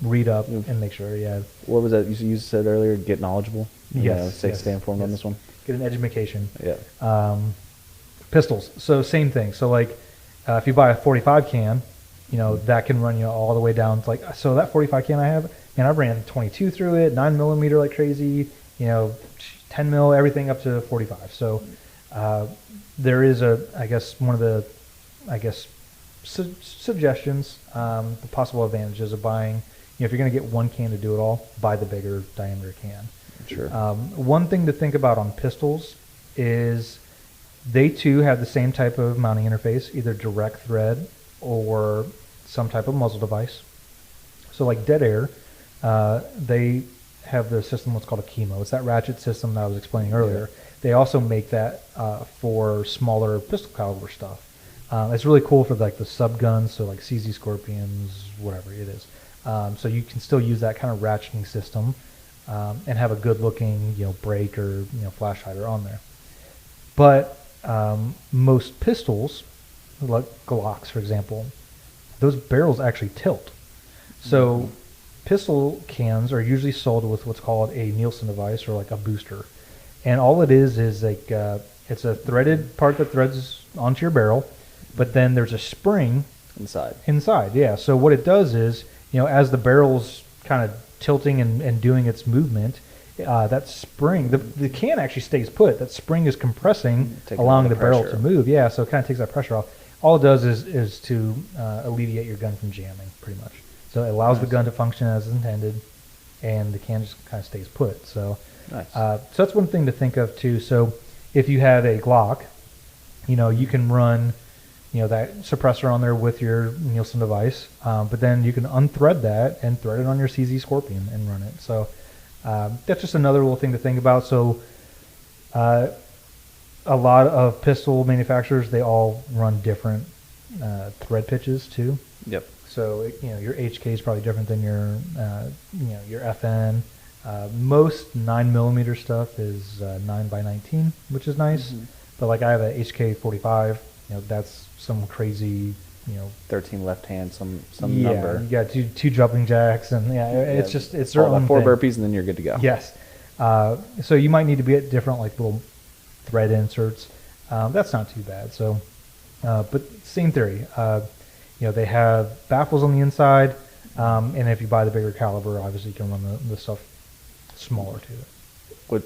Speaker 1: read up, and make sure. Yeah.
Speaker 2: What was that you said earlier? Get knowledgeable.
Speaker 1: Yes.
Speaker 2: Stay informed on this one.
Speaker 1: Get an education.
Speaker 2: Yeah.
Speaker 1: Pistols. So same thing. So like, if you buy a 45 can, that can run you all the way down to like, so that 45 can I have, and I ran 22 through it, 9mm like crazy, 10 mil, everything up to 45. So there is one of the suggestions, the possible advantages of buying, if you're going to get one can to do it all, buy the bigger diameter can.
Speaker 2: Sure.
Speaker 1: One thing to think about on pistols is they too have the same type of mounting interface, either direct thread or some type of muzzle device. So like Dead Air, they have the system what's called a chemo. It's that ratchet system that I was explaining earlier. Yeah. They also make that for smaller pistol caliber stuff. It's really cool for like the sub guns, so like CZ Scorpions, whatever it is. So you can still use that kind of ratcheting system and have a good looking brake or flash hider on there. But most pistols, like Glocks for example, those barrels actually tilt. So pistol cans are usually sold with what's called a Nielsen device or like a booster. And all it is like it's a threaded part that threads onto your barrel, but then there's a spring inside. Yeah. So what it does is, as the barrel's kind of tilting and doing its movement, that spring, the can actually stays put. That spring is compressing allowing the barrel to move. Yeah. So it kind of takes that pressure off. All it does is to alleviate your gun from jamming, pretty much. So it allows the gun to function as intended, and the can just kind of stays put. So, so that's one thing to think of too. So if you have a Glock, you can run, that suppressor on there with your Nielsen device, but then you can unthread that and thread it on your CZ Scorpion and run it. So that's just another little thing to think about. So a lot of pistol manufacturers, they all run different thread pitches too.
Speaker 2: Yep.
Speaker 1: So your HK is probably different than your your FN. Most 9mm stuff is 9x19, which is nice. Mm-hmm. But like I have a HK 45. That's some crazy
Speaker 2: 13 left hand, some number.
Speaker 1: You got two jumping jacks, and it's just it's their own
Speaker 2: 4
Speaker 1: thing.
Speaker 2: burpees, and then you're good to go.
Speaker 1: Yes. So you might need to be at different like little thread inserts. That's not too bad. So, but same theory. They have baffles on the inside, and if you buy the bigger caliber, obviously you can run the stuff smaller to it.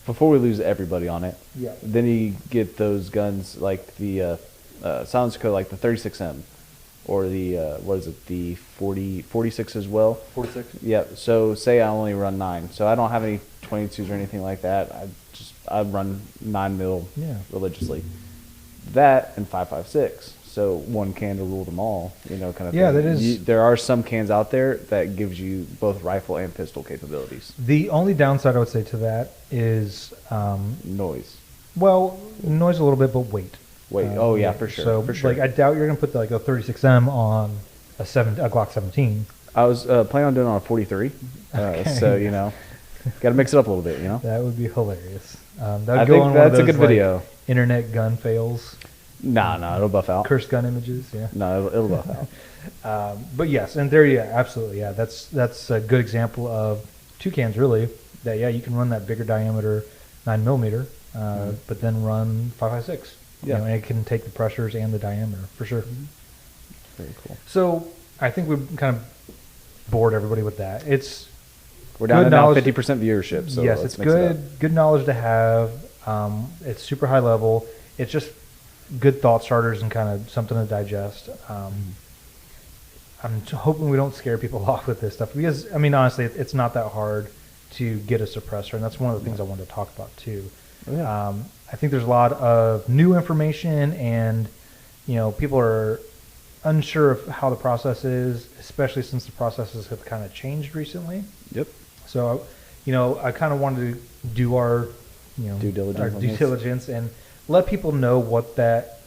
Speaker 2: Before we lose everybody on it,
Speaker 1: yeah.
Speaker 2: Then you get those guns like the silencer code, like the 36M, or the the 46 as well.
Speaker 1: 46.
Speaker 2: Yeah. So say I only run 9, so I don't have any 22s or anything like that. I run 9mm religiously. That and 5.56. So one can to rule them all, kind of thing.
Speaker 1: Yeah, that is.
Speaker 2: There are some cans out there that gives you both rifle and pistol capabilities.
Speaker 1: The only downside I would say to that is
Speaker 2: noise.
Speaker 1: Well, noise a little bit, but weight.
Speaker 2: For sure.
Speaker 1: So,
Speaker 2: for sure.
Speaker 1: Like, I doubt you're gonna put like a 36M on a Glock 17.
Speaker 2: I was planning on doing it on a 43.
Speaker 1: Okay.
Speaker 2: So got to mix it up a little bit.
Speaker 1: That would be hilarious.
Speaker 2: I think that's a good video.
Speaker 1: Internet gun fails.
Speaker 2: No, it'll buff out.
Speaker 1: Cursed gun images, yeah.
Speaker 2: No, it'll buff
Speaker 1: out. But yes, and there, absolutely, that's a good example of two cans really. That you can run that bigger diameter 9mm, but then run 5.56. Yeah, and it can take the pressures and the diameter for sure. Mm-hmm.
Speaker 2: Very cool.
Speaker 1: So I think we've kind of bored everybody with that.
Speaker 2: We're down to now 50% viewership. So
Speaker 1: yes, it's good knowledge to have. It's super high level. It's just good thought starters and kind of something to digest. I'm hoping we don't scare people off with this stuff because, honestly, it's not that hard to get a suppressor, and that's one of the things I wanted to talk about too. Yeah. I think there's a lot of new information, and people are unsure of how the process is, especially since the processes have kind of changed recently.
Speaker 2: Yep.
Speaker 1: So, I kind of wanted to do our due diligence and let people know what that,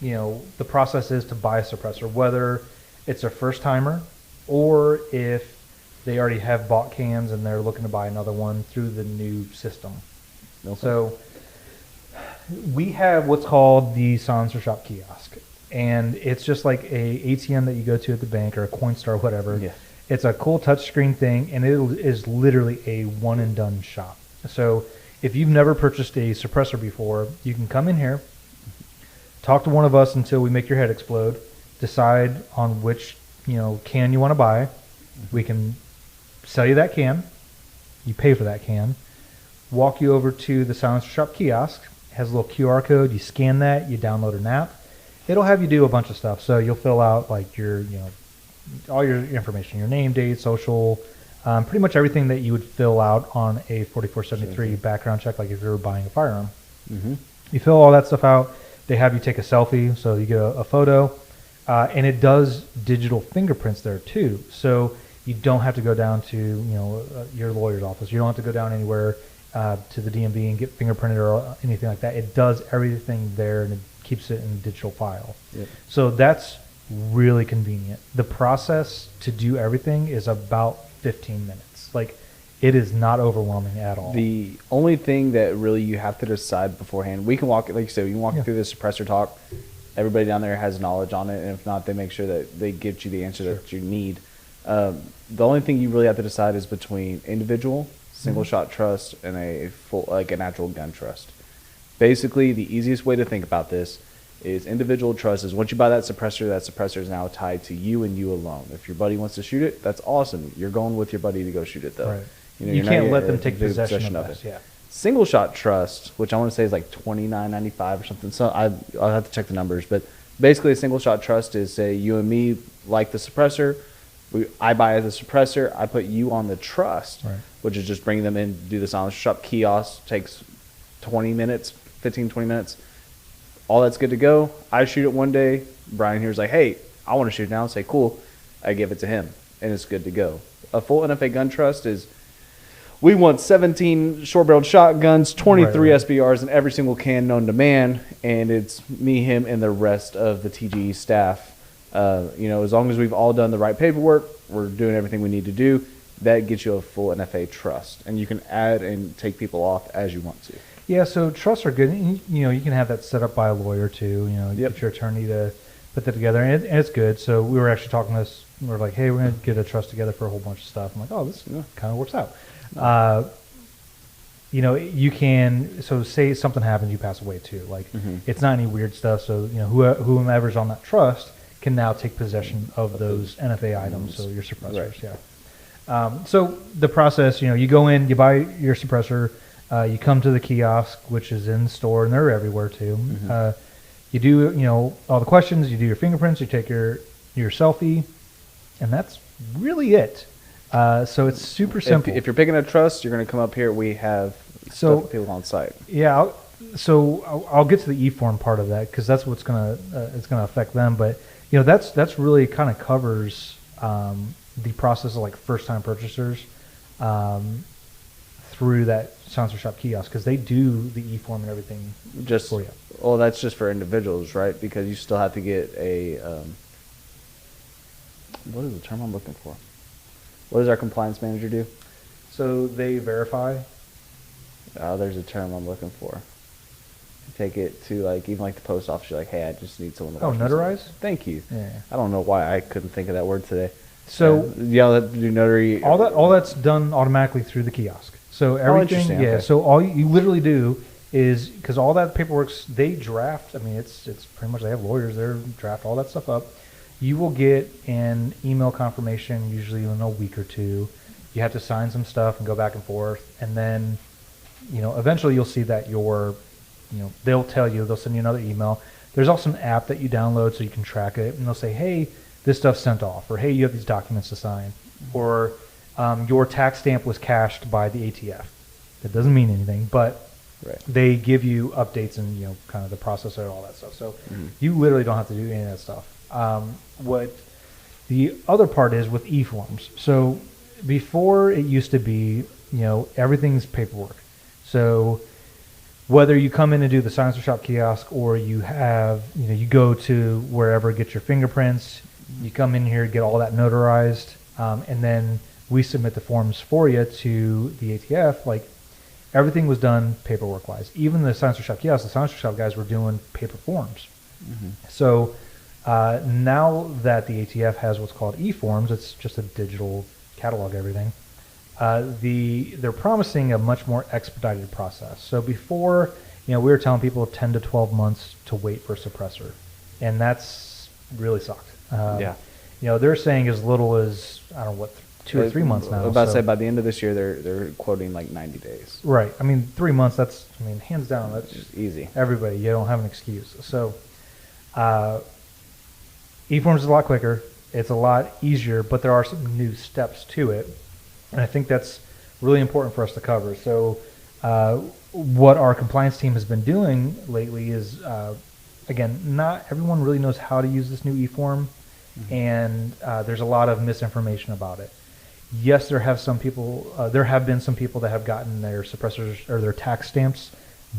Speaker 1: the process is to buy a suppressor, whether it's a first timer or if they already have bought cans and they're looking to buy another one through the new system. Okay. So We have what's called the Silencer Shop kiosk, and it's just like a ATM that you go to at the bank or a Coinstar or whatever.
Speaker 2: Yeah.
Speaker 1: It's a cool touchscreen thing, and it is literally a one and done shop. So if you've never purchased a suppressor before, you can come in here, talk to one of us until we make your head explode, decide on which can you want to buy. We can sell you that can. You pay for that can. Walk you over to the Silencer Shop kiosk. It has a little QR code. You scan that. You download an app. It'll have you do a bunch of stuff. So you'll fill out like your all your information, your name, date, social, pretty much everything that you would fill out on a 4473 background check, like if you were buying a firearm.
Speaker 2: Mm-hmm.
Speaker 1: You fill all that stuff out. They have you take a selfie, so you get a photo, and it does digital fingerprints there too. So you don't have to go down to your lawyer's office. You don't have to go down anywhere to the DMV and get fingerprinted or anything like that. It does everything there, and it keeps it in a digital file.
Speaker 2: Yep.
Speaker 1: So that's really convenient. The process to do everything is about 15 minutes. Like, it is not overwhelming at all.
Speaker 2: The only thing that really you have to decide beforehand, we can walk, like you said, we can walk through the suppressor talk. Everybody down there has knowledge on it, and if not, they make sure that they get you the answer that you need. The only thing you really have to decide is between individual, single shot trust, and a full, like an actual gun trust. Basically, the easiest way to think about this is individual trust is once you buy that suppressor is now tied to you and you alone. If your buddy wants to shoot it, that's awesome. You're going with your buddy to go shoot it, though.
Speaker 1: Right.
Speaker 2: You
Speaker 1: can't let them take possession of it. Yeah.
Speaker 2: Single shot trust, which I want to say is like $29.95 or something. So I'll have to check the numbers, but basically a single shot trust is, say you and me like the suppressor. I buy the suppressor. I put you on the trust, which is just bringing them in, do the Silencer Shop kiosk. Takes 20 minutes, 15, 20 minutes. All that's good to go. I shoot it one day. Brian here's like, hey, I want to shoot it now. Say, cool. I give it to him, and it's good to go. A full NFA gun trust is, we want 17 short-barreled shotguns, 23 SBRs, and every single can known to man, and it's me, him, and the rest of the TGE staff. As long as we've all done the right paperwork, we're doing everything we need to do, that gets you a full NFA trust. And you can add and take people off as you want to. Yeah, so trusts are good. You can have that set up by a lawyer too. Get your attorney to put that together, and it's good. So we were actually talking this. We're like, hey, we're going to get a trust together for a whole bunch of stuff. I'm like, oh, this kind of works out. You can. So say something happens, you pass away too. Like it's not any weird stuff. So whomever's on that trust can now take possession of those NFA items. So your suppressors, so the process, you go in, you buy your suppressor. You come to the kiosk, which is in store, and they're everywhere too. You do, all the questions. You do your fingerprints. You take your selfie, and that's really it. So it's super simple. If you're picking a trust, you're going to come up here. We have people on site.
Speaker 1: Yeah. I'll get to the e-form part of that because that's what's gonna affect them. But that's really kind of covers the process of like first time purchasers. Through that Silencer Shop kiosk because they do the e-form and everything just for you.
Speaker 2: Well, that's just for individuals, right? Because you still have to get a what is the term I'm looking for? What does our compliance manager do?
Speaker 1: So they verify.
Speaker 2: There's a term I'm looking for. You take it to even the post office. You're like, hey, I just need someone to watch
Speaker 1: notarize?
Speaker 2: Thank you.
Speaker 1: Yeah.
Speaker 2: I don't know why I couldn't think of that word today.
Speaker 1: So
Speaker 2: do notary.
Speaker 1: All that's done automatically through the kiosk. So everything,
Speaker 2: Okay.
Speaker 1: So all you literally do is because all that paperwork's they draft. I mean, it's pretty much they have lawyers there draft all that stuff up. You will get an email confirmation usually in a week or two. You have to sign some stuff and go back and forth, and then eventually you'll see that they'll tell you, they'll send you another email. There's also an app that you download so you can track it, and they'll say, hey, this stuff's sent off, or hey, you have these documents to sign, or your tax stamp was cashed by the ATF. That doesn't mean anything, but they give you updates and kind of the processor and all that stuff. So you literally don't have to do any of that stuff. What the other part is with e-forms. So before it used to be, everything's paperwork. So whether you come in and do the Silencer Shop kiosk or you have, you go to wherever, get your fingerprints, you come in here, get all that notarized, and then we submit the forms for you to the ATF. everything was done paperwork wise. Even the Silencer Shop kiosks, the Silencer Shop guys were doing paper forms. So now that the ATF has what's called e-forms, it's just a digital catalog of everything. They're promising a much more expedited process. So before, we were telling people 10 to 12 months to wait for a suppressor, and that's really sucked. They're saying as little as, I don't know what, 2 or 3 months now.
Speaker 2: I was about to say by the end of this year, they're quoting like 90 days.
Speaker 1: Right. 3 months, that's, hands down, that's
Speaker 2: just easy.
Speaker 1: Everybody, you don't have an excuse. So e-forms is a lot quicker. It's a lot easier, but there are some new steps to it. And I think that's really important for us to cover. So what our compliance team has been doing lately is, again, not everyone really knows how to use this new e-form, and there's a lot of misinformation about it. Yes, there have been some people that have gotten their suppressors or their tax stamps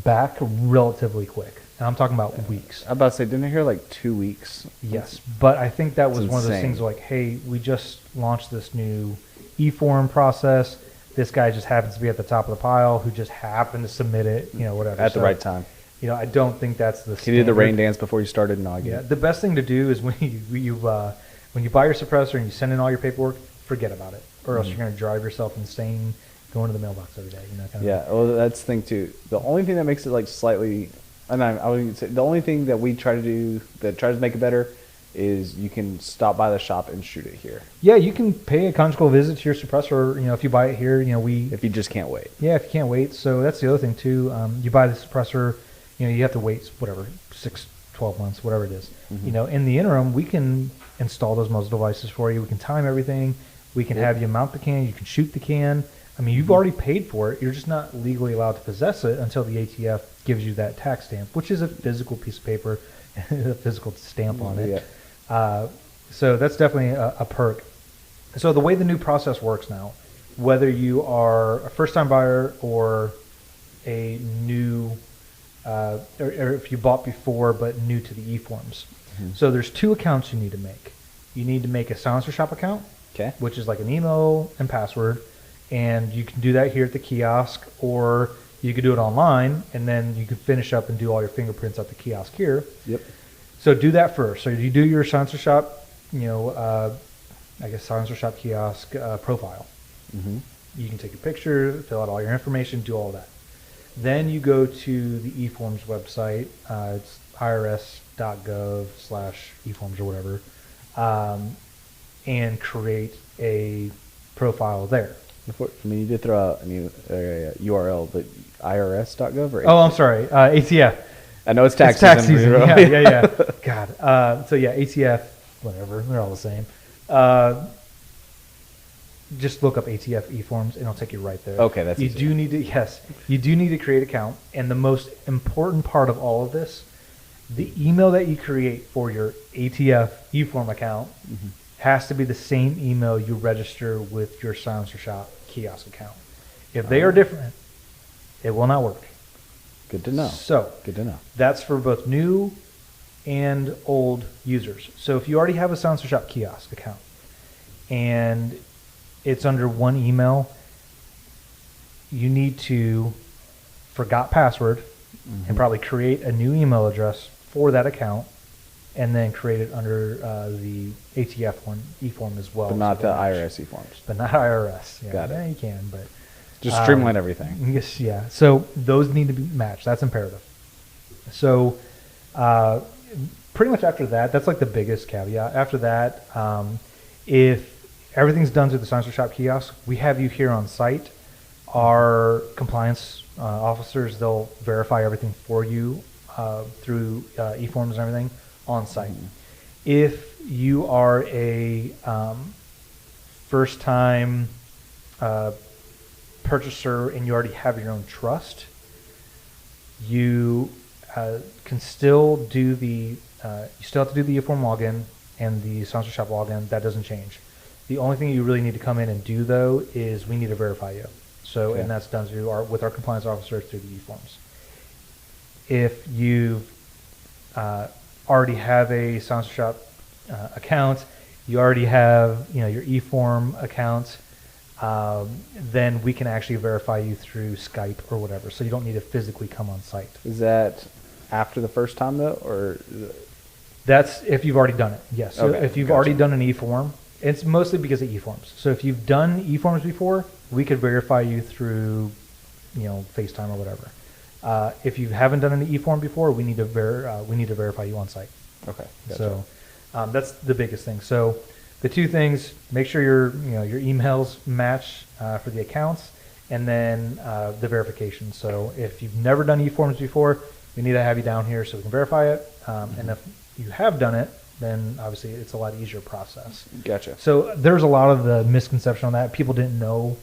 Speaker 1: back relatively quick. And I'm talking about weeks.
Speaker 2: I'm about to say, didn't I hear like 2 weeks?
Speaker 1: Yes, but I think that was
Speaker 2: It's
Speaker 1: one of those
Speaker 2: insane.
Speaker 1: things like, hey, we just launched this new e-form process. This guy just happens to be at the top of the pile who just happened to submit it, whatever.
Speaker 2: At the right time.
Speaker 1: I don't think that's the
Speaker 2: He did the
Speaker 1: standard.
Speaker 2: rain dance before you started? No, I get it.
Speaker 1: The best thing to do is when you buy your suppressor and you send in all your paperwork, forget about it, or else you're going to drive yourself insane going to the mailbox every day.
Speaker 2: Well, that's the thing too. The only thing that makes it like slightly, and I would say the only thing that we try to do that tries to make it better is you can stop by the shop and shoot it here.
Speaker 1: Yeah, you can pay a conjugal visit to your suppressor. If you buy it here,
Speaker 2: if you just can't wait.
Speaker 1: Yeah, if you can't wait. So that's the other thing too. You buy the suppressor, you have to wait whatever 6, 12 months, whatever it is. In the interim, we can install those muzzle devices for you. We can time everything. We can have you mount the can. You can shoot the can. You've already paid for it. You're just not legally allowed to possess it until the ATF gives you that tax stamp, which is a physical piece of paper, a physical stamp on it. So that's definitely a perk. So the way the new process works now, whether you are a first-time buyer or a new, or if you bought before but new to the e-forms. So there's 2 accounts you need to make. You need to make a Silencer Shop account, which is like an email and password, and you can do that here at the kiosk, or you could do it online, and then you can finish up and do all your fingerprints at the kiosk here. So do that first. So you do your Silencer Shop, Silencer Shop kiosk profile. You can take a picture, fill out all your information, do all that. Then you go to the eForms website. It's irs.gov/eForms or whatever, and create a profile there.
Speaker 2: You did throw out a new URL, but irs.gov or
Speaker 1: Oh, I'm sorry, ATF.
Speaker 2: I know it's tax
Speaker 1: season. Yeah. God. ATF, whatever. They're all the same. Just look up ATF eForms, and it'll take you right there.
Speaker 2: Okay, that's easy.
Speaker 1: You do need to create an account, and the most important part of all of this, the email that you create for your ATF eForm account has to be the same email you register with your Silencer Shop kiosk account. If they are different, it will not work.
Speaker 2: Good to know. Good to know.
Speaker 1: That's for both new and old users. So if you already have a Silencer Shop kiosk account and it's under one email, you need to forgot password and probably create a new email address for that account, and then create it under the ATF one eForm as well.
Speaker 2: But not the IRS eForms.
Speaker 1: But not IRS. Yeah,
Speaker 2: Got it.
Speaker 1: Yeah, you can, but
Speaker 2: just streamline everything.
Speaker 1: Yes, yeah. So those need to be matched. That's imperative. So pretty much after that, that's like the biggest caveat. After that, if everything's done through the Silencer Shop kiosk, we have you here on site. Our compliance officers, they'll verify everything for you through eForms and everything on site. If you are a first-time purchaser and you already have your own trust, you can still do you still have to do the eForm login and the Silencer Shop login. That doesn't change. The only thing you really need to come in and do, though, is we need to verify you. So, and that's done with our compliance officer through the eForms. If you already have a Silencer Shop account, you already have your eForm account, then we can actually verify you through Skype or whatever. So you don't need to physically come on site.
Speaker 2: Is that after the first time though, or?
Speaker 1: That's if you've already done it. Yes. So
Speaker 2: Okay,
Speaker 1: if you've
Speaker 2: gotcha.
Speaker 1: already done an e-form, it's mostly because of e-forms. So if you've done e-forms before, we could verify you through, FaceTime or whatever. If you haven't done an e-form before, we need to verify you on site.
Speaker 2: Okay. Gotcha.
Speaker 1: So that's the biggest thing. So the two things: make sure your emails match for the accounts, and then the verification. So if you've never done e-forms before, we need to have you down here so we can verify it. And if you have done it, then obviously it's a lot easier process.
Speaker 2: Gotcha.
Speaker 1: So there's a lot of the misconception on that. People didn't know,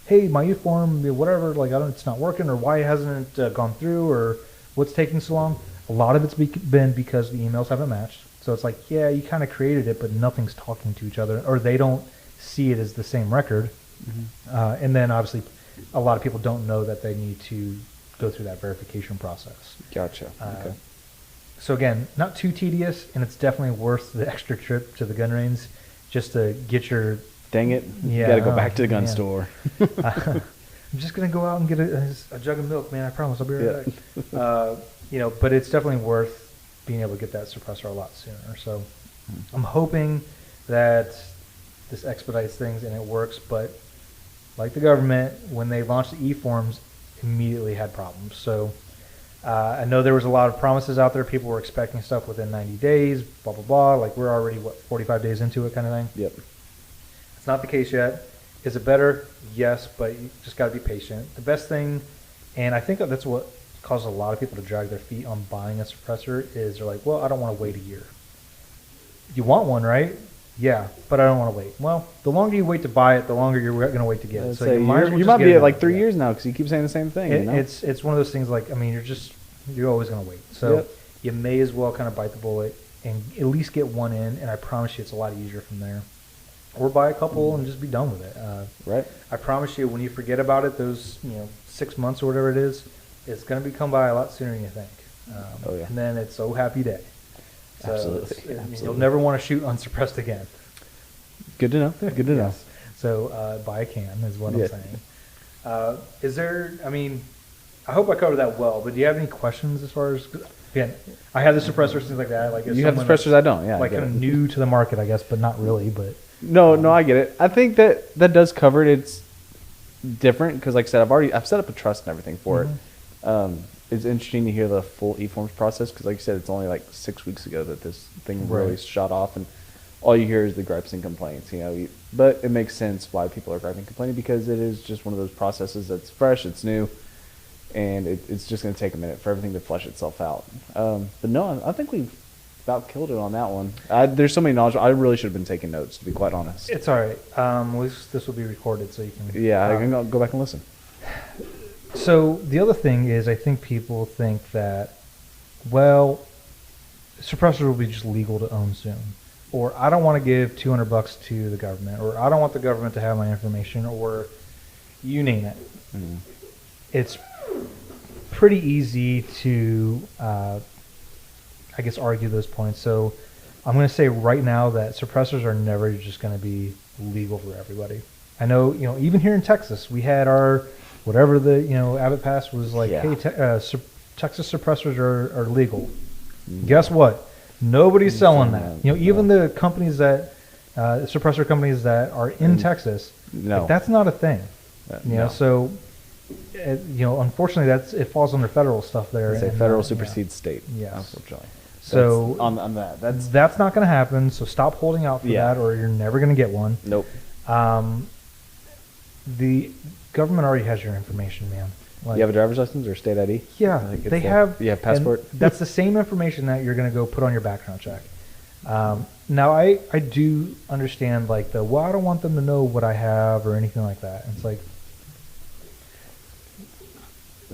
Speaker 1: hey, my e-form, whatever, it's not working, or why hasn't it gone through, or what's taking so long. A lot of it's been because the emails haven't matched. So it's like, yeah, you kind of created it, but nothing's talking to each other, or they don't see it as the same record. Mm-hmm. And then obviously a lot of people don't know that they need to go through that verification process.
Speaker 2: Gotcha. Okay.
Speaker 1: So again, not too tedious, and it's definitely worth the extra trip to the gun range just to get your...
Speaker 2: Dang it.
Speaker 1: Yeah,
Speaker 2: You got to go back to the gun
Speaker 1: man.
Speaker 2: store.
Speaker 1: I'm just going to go out and get a jug of milk, man. I promise I'll be right back. But it's definitely worth being able to get that suppressor a lot sooner. So I'm hoping that this expedites things and it works, but like the government, when they launched the e-forms, immediately had problems. So I know there was a lot of promises out there. People were expecting stuff within 90 days, blah, blah, blah. Like we're already, 45 days into it kind of thing?
Speaker 2: Yep.
Speaker 1: It's not the case yet. Is it better? Yes, but you just got to be patient. The best thing, and I think that's what causes a lot of people to drag their feet on buying a suppressor, is they're like, well, I don't want to wait a year. You want one, right? Yeah, but I don't want to wait. Well, the longer you wait to buy it, the longer you're going to wait to get it. So you might,
Speaker 2: you might be at like 3 years now because you keep saying the same thing.
Speaker 1: It's one of those things like, you're always going to wait. So you may as well kind of bite the bullet and at least get one in, and I promise you it's a lot easier from there. Or buy a couple and just be done with it.
Speaker 2: Right.
Speaker 1: I promise you, when you forget about it, those 6 months or whatever it is, it's going to be come by a lot sooner than you think. And then it's so happy day. So
Speaker 2: Absolutely.
Speaker 1: You'll never want to shoot unsuppressed again.
Speaker 2: Good to know. Good to know.
Speaker 1: So buy a can is what I'm saying. Is there? I hope I covered that well. But do you have any questions as far as? Again, I have the suppressors, things like that. Like
Speaker 2: you have the suppressors, I don't. Yeah,
Speaker 1: like kind of new to the market, I guess, but not really. But
Speaker 2: no, I get it. I think that does cover it. It's different because, like I said, I've set up a trust and everything for it. It's interesting to hear the full e-forms process because, like you said, it's only like 6 weeks ago that this thing really shot off, and all you hear is the gripes and complaints. But it makes sense why people are griping and complaining because it is just one of those processes that's fresh, it's new, and it's just going to take a minute for everything to flesh itself out. But no, I think we've about killed it on that one. There's so many knowledge. I really should have been taking notes, to be quite honest.
Speaker 1: It's all right. This will be recorded, so you can.
Speaker 2: Yeah, I can go back and listen.
Speaker 1: So the other thing is, I think people think that, well, suppressors will be just legal to own soon, or I don't want to give $200 to the government, or I don't want the government to have my information, or you name it. It's pretty easy to, I guess, argue those points. So I'm going to say right now that suppressors are never just going to be legal for everybody. I know, even here in Texas, we had our whatever the Abbott passed was like, hey, Texas suppressors are legal. Guess what? Nobody's selling that. Even the companies that suppressor companies that are in Texas, that's not a thing. So unfortunately, it falls under federal stuff there.
Speaker 2: It's federal supersedes state.
Speaker 1: Yes.
Speaker 2: Unfortunately.
Speaker 1: So
Speaker 2: on that's
Speaker 1: not going to happen. So stop holding out for that, or you're never going to get one.
Speaker 2: Nope.
Speaker 1: The government already has your information, man.
Speaker 2: Like, you have a driver's license or state ID?
Speaker 1: Yeah, they have.
Speaker 2: You have passport?
Speaker 1: That's the same information that you're going to go put on your background check. Now, I do understand, I don't want them to know what I have or anything like that. It's like,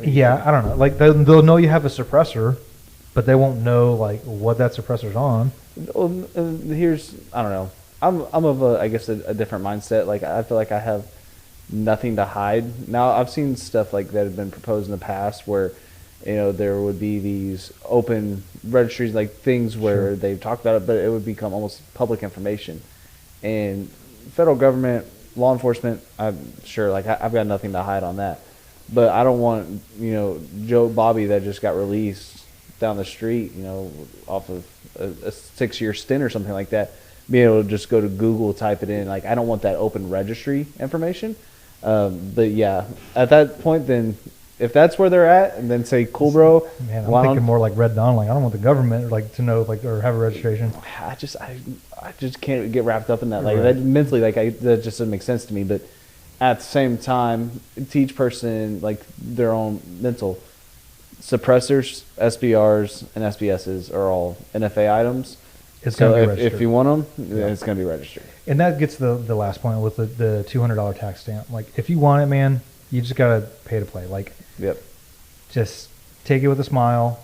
Speaker 1: yeah, I don't know. Like, they'll know you have a suppressor, but they won't know, what that suppressor's on.
Speaker 2: Well, I don't know. I'm of I guess a different mindset. Like, I feel like I have nothing to hide. Now, I've seen stuff like that have been proposed in the past where, there would be these open registries, like things where they've talked about it, but it would become almost public information. And federal government, law enforcement, I'm sure, like I've got nothing to hide on that. But I don't want, Joe Bobby that just got released down the street, off of a 6-year stint or something like that, be able to just go to Google, type it in. Like, I don't want that open registry information. But yeah, at that point, then if that's where they're at, and then say, cool, bro.
Speaker 1: Man, I'm thinking more like Red Dawn. Like, I don't want the government to know or have a registration.
Speaker 2: I just can't get wrapped up in that. Like,
Speaker 1: Right.
Speaker 2: that mentally, that just doesn't make sense to me. But at the same time, to each person, like, their own mental. Suppressors, SBRs, and SBSs are all NFA items.
Speaker 1: It's
Speaker 2: So
Speaker 1: going to be
Speaker 2: if
Speaker 1: registered.
Speaker 2: you want them, then it's going to be registered.
Speaker 1: And that gets the last point with the $200 tax stamp. Like, if you want it, man, you just got to pay to play. Like,
Speaker 2: Yep.
Speaker 1: just take it with a smile,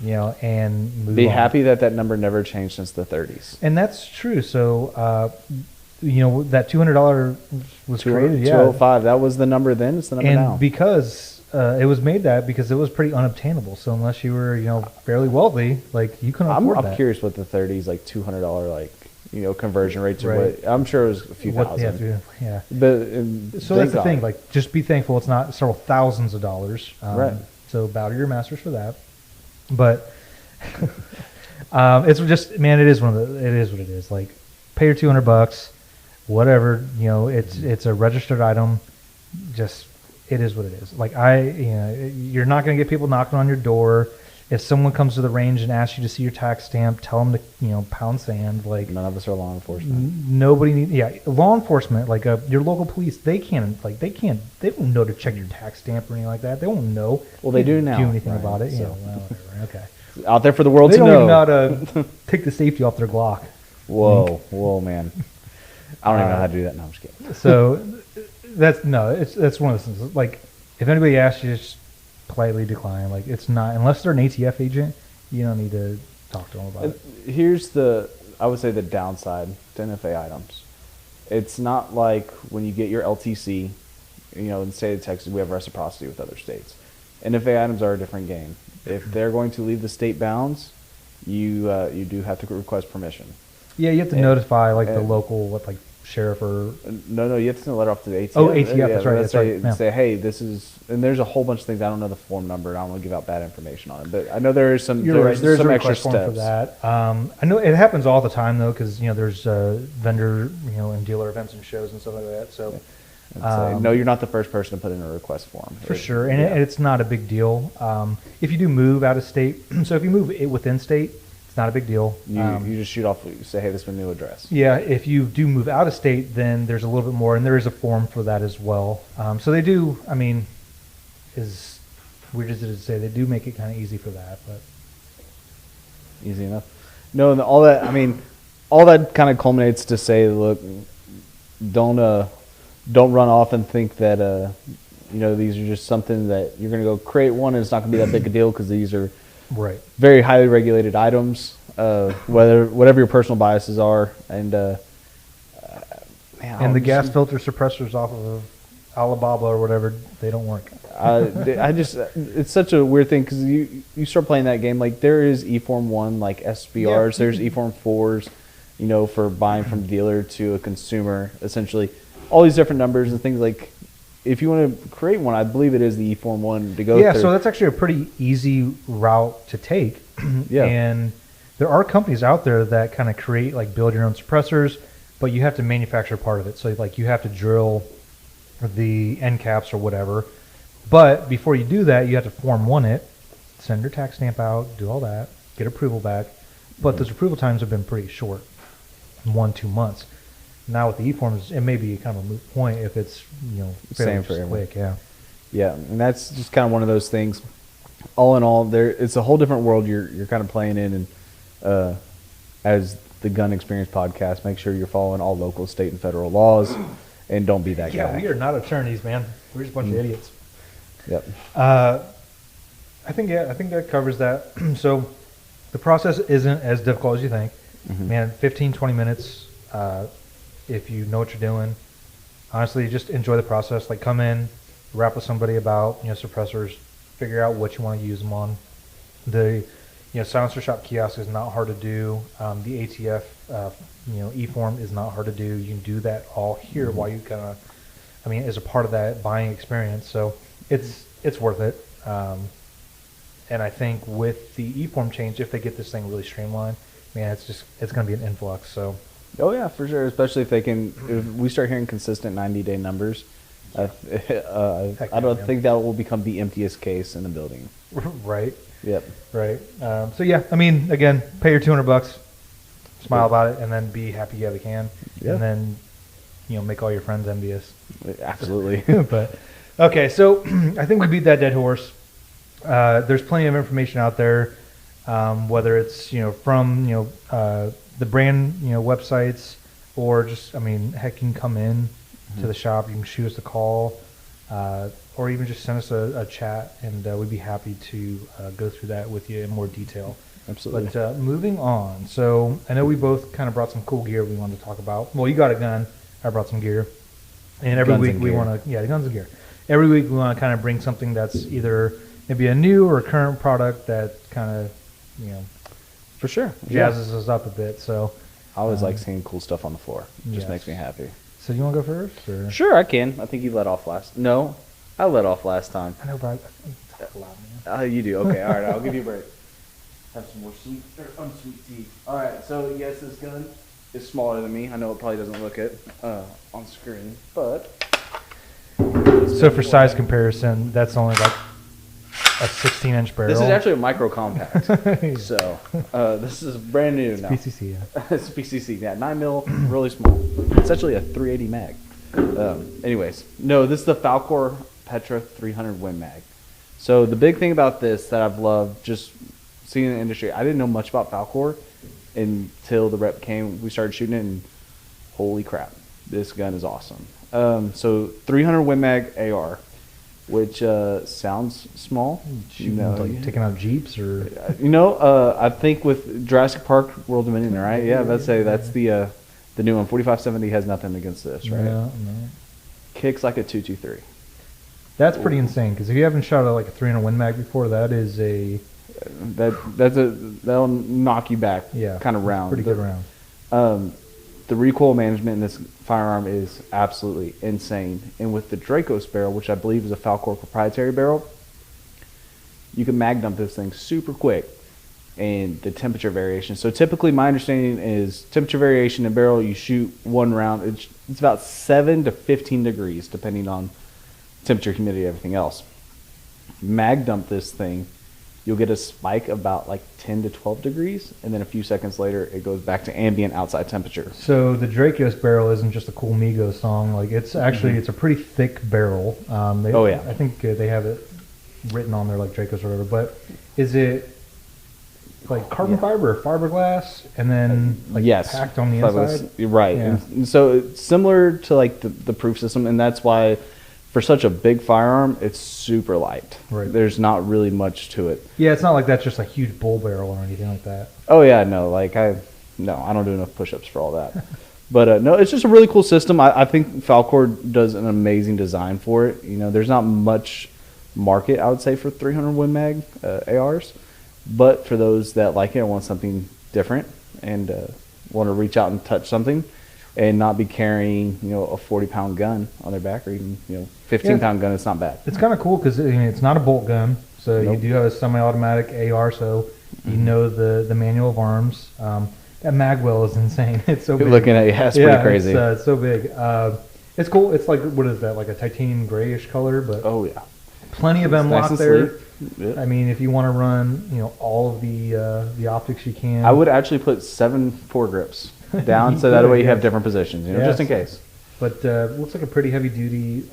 Speaker 1: and move
Speaker 2: Be
Speaker 1: on.
Speaker 2: happy that number never changed since the 30s.
Speaker 1: And that's true. So, that $200 was created, yeah.
Speaker 2: 205, that was the number then, it's the number
Speaker 1: And
Speaker 2: now.
Speaker 1: because it was made that because it was pretty unobtainable. So unless you were, fairly wealthy, like, you couldn't afford
Speaker 2: I'm
Speaker 1: that.
Speaker 2: curious what the 30s, like $200, like, conversion rates are.
Speaker 1: Right.
Speaker 2: What, I'm sure it was a few thousand.
Speaker 1: Yeah.
Speaker 2: But
Speaker 1: So that's the thing. Like, just be thankful it's not several thousands of dollars.
Speaker 2: Right.
Speaker 1: So bow to your masters for that. But it's just, man, it is it is what it is. Like, pay your $200, whatever. It's a registered item. Just, it is what it is. Like, you're not going to get people knocking on your door. If someone comes to the range and asks you to see your tax stamp, tell them to, pound sand. Like,
Speaker 2: None of us are law enforcement.
Speaker 1: nobody needs. Yeah, law enforcement, like your local police, they don't know to check your tax stamp or anything like that. They won't know.
Speaker 2: Well, they do now.
Speaker 1: Do anything
Speaker 2: Right,
Speaker 1: about it?
Speaker 2: so.
Speaker 1: Yeah, well, whatever. Okay.
Speaker 2: Out there for the world
Speaker 1: They
Speaker 2: to
Speaker 1: don't
Speaker 2: know.
Speaker 1: even know how to take the safety off their Glock.
Speaker 2: Whoa, man. I don't even know how to do that. No, I'm just kidding.
Speaker 1: So that's one of those things. Like, if anybody asks you, just politely decline. Like, it's not, unless they're an ATF agent, you don't need to talk to them about it.
Speaker 2: Here's I would say the downside to NFA items. It's not like when you get your LTC, in the state of Texas, we have reciprocity with other states. NFA items are a different game. If they're going to leave the state bounds, you do have to request permission.
Speaker 1: Yeah, you have to notify the local sheriff or
Speaker 2: No, you have to send a letter off to the ATF.
Speaker 1: Oh, ATF, that's right. Yeah.
Speaker 2: Say, hey, this is, and there's a whole bunch of things. I don't know the form number, and I don't want to give out bad information on it. But I know there is some.
Speaker 1: You're right. There's
Speaker 2: some
Speaker 1: a
Speaker 2: extra
Speaker 1: request form
Speaker 2: steps
Speaker 1: for that. I know it happens all the time though, because there's vendor and dealer events and shows and stuff like that. So
Speaker 2: no, you're not the first person to put in a request form
Speaker 1: for sure, and it's not a big deal. If you do move out of state, so if you move it within state, it's not a big deal.
Speaker 2: You just shoot off. You say, hey, this is my new address.
Speaker 1: Yeah, if you do move out of state, then there's a little bit more, and there is a form for that as well. So they do. I mean, as weird as it is to say, they do make it kind of easy for that, but
Speaker 2: Easy enough. No, and all that. I mean, all that kind of culminates to say, look, don't run off and think that these are just something that you're going to go create one, and it's not going to be that big a deal because these are
Speaker 1: right.
Speaker 2: very highly regulated items. Whatever your personal biases are, and
Speaker 1: And the gas filter suppressors off of Alibaba or whatever, they don't work.
Speaker 2: it's such a weird thing because you start playing that game, like there is eForm 1, like SBRs, there's eForm 4s, for buying from dealer to a consumer, essentially. All these different numbers and things like, if you want to create one, I believe it is the eForm 1 to go through.
Speaker 1: Yeah, so that's actually a pretty easy route to take.
Speaker 2: Yeah.
Speaker 1: And there are companies out there that kind of create, build your own suppressors, but you have to manufacture part of it. So, you have to drill the end caps or whatever. But before you do that, you have to Form 1 it, send your tax stamp out, do all that, get approval back. But those approval times have been pretty short, 1-2 months. Now with the e-forms, it may be kind of a moot point if it's
Speaker 2: Same
Speaker 1: fairly
Speaker 2: for everyone.
Speaker 1: quick. Yeah.
Speaker 2: Yeah, and that's just kind of one of those things. All in all, it's a whole different world you're kind of playing in, and as the Gun Experience podcast, make sure you're following all local, state, and federal laws, and don't be that guy.
Speaker 1: Yeah, we are not attorneys, man. We're just a bunch of idiots.
Speaker 2: Yep.
Speaker 1: I think that covers that. So the process isn't as difficult as you think.
Speaker 2: Mm-hmm.
Speaker 1: Man, 15, 20 minutes. If you know what you're doing, honestly, just enjoy the process. Come in, rap with somebody about suppressors, figure out what you want to use them on. silencer shop kiosk is not hard to do. The ATF, e-form is not hard to do. You can do that all here while you kind of, as a part of that buying experience. So it's worth it. And I think with the e-form change, if they get this thing really streamlined, man, it's going to be an influx. So.
Speaker 2: Oh yeah, for sure. Especially if we start hearing consistent 90-day numbers, I don't think that will become the emptiest case in the building.
Speaker 1: Right.
Speaker 2: Yep.
Speaker 1: Right. So yeah, again, pay your $200, smile about it, and then be happy you have a can, and then make all your friends envious.
Speaker 2: Absolutely.
Speaker 1: But okay, so I think we beat that dead horse. There's plenty of information out there, whether it's from the brand websites, or just heck, you can come in to the shop. You can shoot us a call, or even just send us a chat, and we'd be happy to go through that with you in more detail.
Speaker 2: Absolutely.
Speaker 1: But moving on, so I know we both kind of brought some cool gear we wanted to talk about. Well, you got a gun. I brought some gear, and every week we want to the guns and gear. Every week we want to kind of bring something that's either maybe a new or a current product that kind of
Speaker 2: for sure
Speaker 1: jazzes us up a bit. So
Speaker 2: I always like seeing cool stuff on the floor. Just makes me happy.
Speaker 1: So you want to go first? Or?
Speaker 2: Sure, I can. I think you let off last. No, I let off last time.
Speaker 1: I know, but I talk loud, man.
Speaker 2: You do. Okay, all right. I'll give you a break. Have some more sweet or unsweet tea. All right. So yes, this gun is smaller than me. I know it probably doesn't look it on screen, but
Speaker 1: so for size comparison, that's only like a 16-inch barrel.
Speaker 2: This is actually a micro compact. So this is brand new now.
Speaker 1: PCC, yeah.
Speaker 2: It's PCC, yeah. 9mm, really small. It's actually a 380 mag. Anyways, no, this is the Falcor Petra 300 Win Mag. So the big thing about this that I've loved, just seeing in the industry, I didn't know much about Falcor until the rep came. We started shooting it, and holy crap, this gun is awesome. So 300 Win Mag AR. Which sounds small.
Speaker 1: Like taking out Jeeps or
Speaker 2: I think with Jurassic Park World Dominion, right? Yeah, that's the new one. 4570 has nothing against this, right?
Speaker 1: No.
Speaker 2: Kicks like a 223.
Speaker 1: That's pretty insane, because if you haven't shot like a 300 Win Mag before, that is
Speaker 2: that'll knock you back.
Speaker 1: Yeah,
Speaker 2: kind of round.
Speaker 1: Pretty good round.
Speaker 2: The recoil management in this firearm is absolutely insane. And with the Dracos barrel, which I believe is a Falcor proprietary barrel, you can mag dump this thing super quick. And the temperature variation. So typically my understanding is temperature variation in barrel, you shoot one round. It's about 7 to 15 degrees, depending on temperature, humidity, everything else. Mag dump this thing, you'll get a spike of about like 10 to 12 degrees, and then a few seconds later, it goes back to ambient outside temperature.
Speaker 1: So the Dracos barrel isn't just a cool Migos song. Like it's actually it's a pretty thick barrel. I think they have it written on there like Dracos or whatever. But is it like carbon fiber or fiberglass, and then packed on the inside?
Speaker 2: Right.
Speaker 1: Yeah.
Speaker 2: And so it's similar to like the proof system, and that's why for such a big firearm, it's super light.
Speaker 1: Right.
Speaker 2: There's not really much to it.
Speaker 1: Yeah, it's not like that's just a huge bull barrel or anything like that.
Speaker 2: Oh yeah, no. I don't do enough push-ups for all that. But no, it's just a really cool system. I think Falcor does an amazing design for it. There's not much market, I would say, for 300 Win Mag ARs. But for those that like it and want something different and want to reach out and touch something, and not be carrying, a 40-pound gun on their back, or even, 15-pound gun, it's not bad.
Speaker 1: It's kind of cool because it's not a bolt gun, so you do have a semi-automatic AR, so you know the manual of arms. That mag well is insane. It's so big.
Speaker 2: Looking at it, it's pretty crazy.
Speaker 1: It's so big. It's cool. It's like, what is that, like a titanium grayish color? But
Speaker 2: oh yeah,
Speaker 1: plenty of M-LOK
Speaker 2: nice
Speaker 1: there.
Speaker 2: Yep.
Speaker 1: If you want to run, all of the optics you can.
Speaker 2: I would actually put 7 foregrips down, so that way you have different positions, just in case.
Speaker 1: But looks like a pretty heavy duty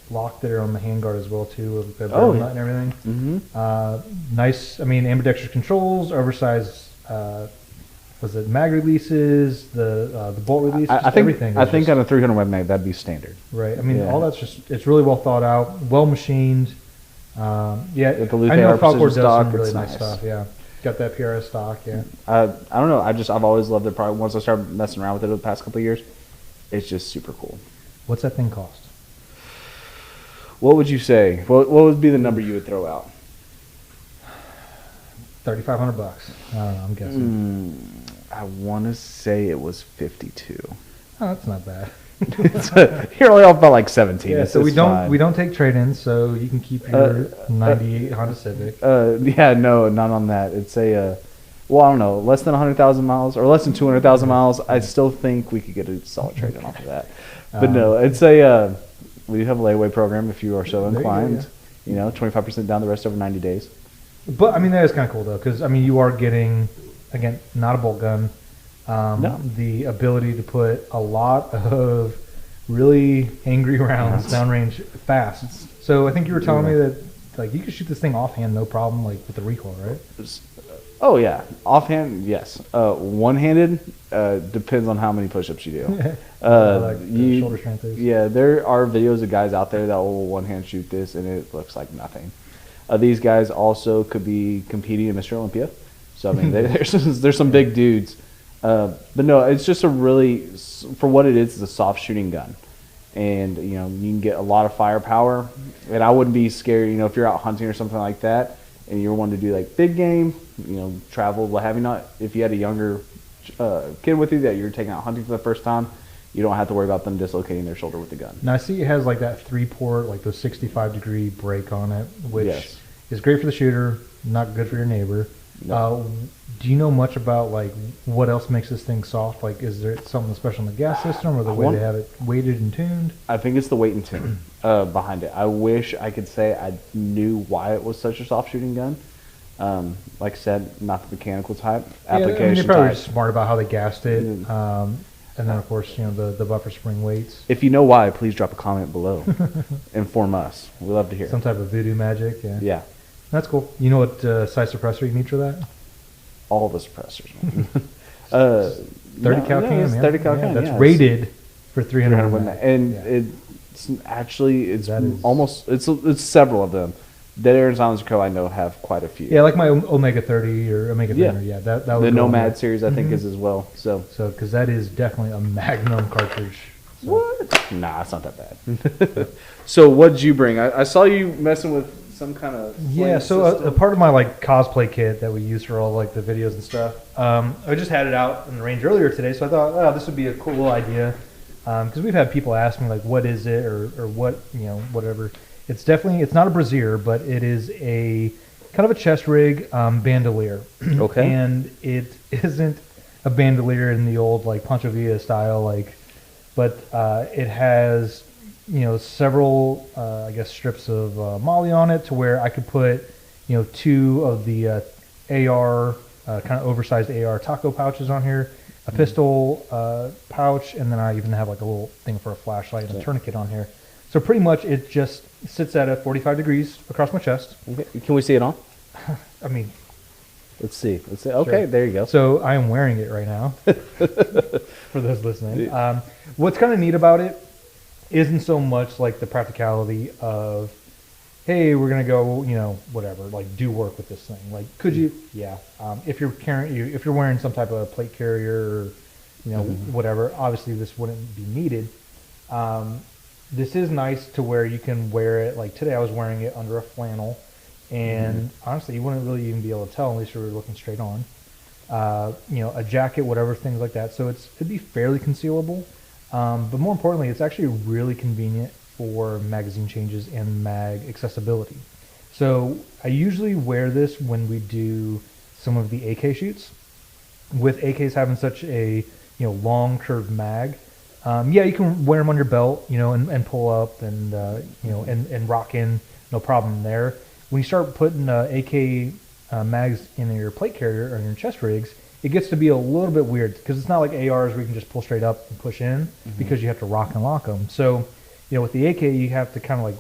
Speaker 1: lock there on the handguard as well too, with the barrel nut and everything. Mm-hmm. Nice. Ambidextrous controls, oversized. Was it mag releases, the bolt releases, everything?
Speaker 2: I think on a 300 Win Mag that'd be standard.
Speaker 1: Right. All that's it's really well thought out, well machined. I know Falcor does some really nice stuff. Yeah. Got that PRS stock, yeah.
Speaker 2: I don't know. I've always loved the product. Once I started messing around with it over the past couple of years, it's just super cool.
Speaker 1: What's that thing cost?
Speaker 2: What would you say? What would be the number you would throw out?
Speaker 1: $3,500. I don't know. I'm guessing.
Speaker 2: I want to say it was 52.
Speaker 1: Oh, that's not bad.
Speaker 2: You're only off by like 17.
Speaker 1: Yeah,
Speaker 2: It's,
Speaker 1: so
Speaker 2: it's fine.
Speaker 1: we don't take trade-ins, so you can keep your '98 Honda Civic.
Speaker 2: Yeah, no, not on that. It's a, well, I don't know, less than 100,000 miles or less than 200,000 miles. I still think we could get a solid trade-in off of that. But no, it's a, we have a layaway program if you are so inclined. You know, 25% down, the rest over 90 days.
Speaker 1: But I mean, that is kind of cool though, because I mean, you are getting, again, not a bolt gun.
Speaker 2: No.
Speaker 1: The ability to put a lot of really angry rounds downrange fast. So I think you were telling me that like you could shoot this thing offhand, no problem, like with the recoil, right?
Speaker 2: Oh yeah, offhand, yes. One-handed depends on how many push-ups you do.
Speaker 1: Like the shoulder strength is.
Speaker 2: Yeah, there are videos of guys out there that will one-hand shoot this, and it looks like nothing. These guys also could be competing in Mr. Olympia, so I mean, there's some big dudes. But no, it's just a really, for what it is, it's a soft shooting gun. And, you know, you can get a lot of firepower. And I wouldn't be scared, you know, if you're out hunting or something like that, and you're wanting to do like big game, you know, travel, what have you not. If you had a younger kid with you that you're taking out hunting for the first time, you don't have to worry about them dislocating their shoulder with the gun.
Speaker 1: Now I see it has like that 3-port, like the 65-degree brake on it, which
Speaker 2: Yes.
Speaker 1: is great for the shooter, not good for your neighbor.
Speaker 2: No.
Speaker 1: Do you know much about like what else makes this thing soft? Like, is there something special in the gas system, or the way they have it weighted and tuned?
Speaker 2: I think it's the weight and tune behind it. I wish I could say I knew why it was such a soft shooting gun. Like I said, not the mechanical type. Application
Speaker 1: I mean, they're probably
Speaker 2: type.
Speaker 1: smart about how they gassed it, and then of course, you know, the buffer spring weights.
Speaker 2: If you know why, please drop a comment below. Inform us. We love to hear.
Speaker 1: Some type of voodoo magic. Yeah.
Speaker 2: Yeah.
Speaker 1: That's cool. You know what size suppressor you need for that?
Speaker 2: All the suppressors.
Speaker 1: 30 cal cam.
Speaker 2: It's
Speaker 1: Yeah.
Speaker 2: 30 cal
Speaker 1: Yeah,
Speaker 2: cam.
Speaker 1: that's
Speaker 2: yeah,
Speaker 1: rated for 300
Speaker 2: 300
Speaker 1: watt.
Speaker 2: watt. And
Speaker 1: Yeah.
Speaker 2: it's actually, it's
Speaker 1: That is-
Speaker 2: almost, it's several of them. Dead Air and Silencer Co. I know have quite a few.
Speaker 1: Yeah, like my Omega 30 or Omega 30.
Speaker 2: Yeah.
Speaker 1: Yeah, that would
Speaker 2: The
Speaker 1: go on
Speaker 2: Nomad
Speaker 1: there.
Speaker 2: series, I think, is as well. So
Speaker 1: because that is definitely a Magnum cartridge. So.
Speaker 2: what? Nah, it's not that bad. So what did you bring? I saw you messing with some kind of
Speaker 1: Yeah,
Speaker 2: flame
Speaker 1: so a
Speaker 2: system.
Speaker 1: part of my like cosplay kit that we use for all like the videos and stuff. I just had it out in the range earlier today, so I thought, oh, this would be a cool little idea. Because we've had people ask me like, what is it or what, you know, whatever. It's definitely, it's not a brassiere, but it is a kind of a chest rig bandolier.
Speaker 2: Okay.
Speaker 1: And it isn't a bandolier in the old like Pancho Villa style, like, but it has, you know, several, I guess, strips of molly on it to where I could put, you know, 2 of the AR, kind of oversized AR taco pouches on here, a pistol pouch, and then I even have like a little thing for a flashlight and a tourniquet on here. So pretty much it just sits at a 45 degrees across my chest.
Speaker 2: Okay. Can we see it on?
Speaker 1: I mean,
Speaker 2: Let's see. Okay,
Speaker 1: Sure.
Speaker 2: there you go.
Speaker 1: so I am wearing it right now for those listening. What's kind of neat about it isn't so much like the practicality of, hey, we're gonna go, you know, whatever, like do work with this thing. Like, could you? Yeah. If you're carrying, if you're wearing some type of plate carrier or, you know, whatever, obviously this wouldn't be needed. This is nice to where you can wear it. Like today, I was wearing it under a flannel, and honestly, you wouldn't really even be able to tell unless you were looking straight on. You know, a jacket, whatever, things like that. So it'd be fairly concealable. But more importantly, it's actually really convenient for magazine changes and mag accessibility. So I usually wear this when we do some of the AK shoots. With AKs having such a, you know, long curved mag, yeah, you can wear them on your belt, you know, and pull up and, you know, and rock in, no problem there. When you start putting AK mags in your plate carrier or in your chest rigs, it gets to be a little bit weird because it's not like ARs where you can just pull straight up and push in because you have to rock and lock them. So, you know, with the AK, you have to kind of like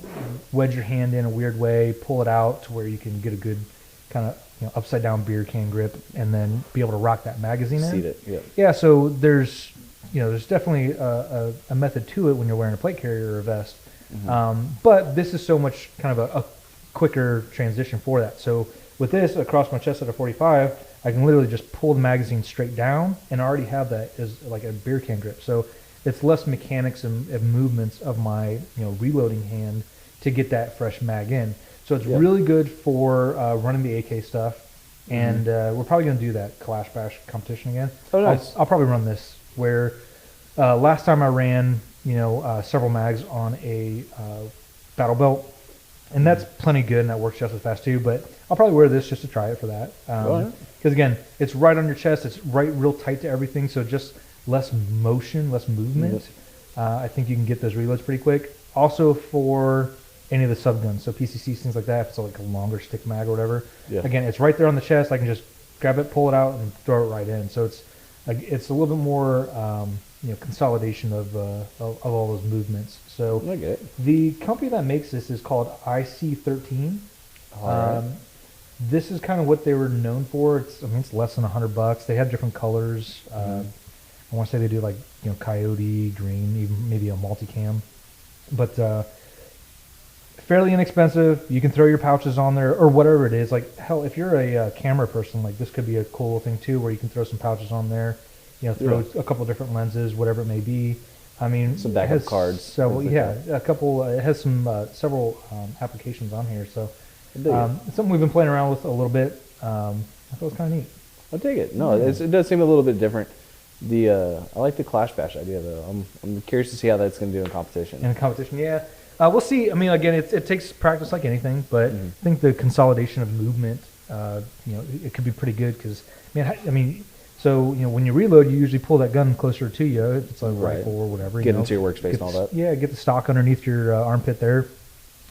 Speaker 1: wedge your hand in a weird way, pull it out to where you can get a good kind of, you know, upside down beer can grip and then be able to rock that magazine in.
Speaker 2: Seat it. Yeah.
Speaker 1: Yeah, so there's definitely a method to it when you're wearing a plate carrier or a vest. But this is so much kind of a quicker transition for that. So with this across my chest at a 45, I can literally just pull the magazine straight down and I already have that as like a beer can grip. So it's less mechanics and movements of my, you know, reloading hand to get that fresh mag in. So it's really good for running the AK stuff. and we're probably going to do that Clash Bash competition again.
Speaker 2: Oh, nice.
Speaker 1: I'll probably run this where last time I ran, several mags on a battle belt, and that's plenty good, and that works just as fast too. But I'll probably wear this just to try it for that. Because again, it's right on your chest. It's right real tight to everything, so just less motion, less movement. I think you can get those reloads pretty quick. Also for any of the sub guns, so PCCs, things like that. If it's like a longer stick mag or whatever. Yeah. Again, it's right there on the chest. I can just grab it, pull it out, and throw it right in. So it's a little bit more consolidation of all those movements. So the company that makes this is called IC13. This is kind of what they were known for. It's less than $100. They have different colors. I want to say they do like coyote, green, even maybe a multicam, but fairly inexpensive. You can throw your pouches on there or whatever it is. Like hell, if you're a camera person, like this could be a cool thing too, where you can throw some pouches on there. Throw a couple different lenses, whatever it may be. I mean,
Speaker 2: some backup cards.
Speaker 1: Several, a couple. It has some several applications on here. So it's something we've been playing around with a little bit. I thought it was kind of neat.
Speaker 2: I'll take it. No, it does seem a little bit different. I like the Clash Bash idea though. I'm curious to see how that's going to do in competition.
Speaker 1: Yeah. We'll see. I mean, again, it takes practice like anything, but I think the consolidation of movement, it could be pretty good because, so when you reload, you usually pull that gun closer to you. If it's a rifle or whatever.
Speaker 2: Get into your workspace and all that.
Speaker 1: Yeah, get the stock underneath your armpit there,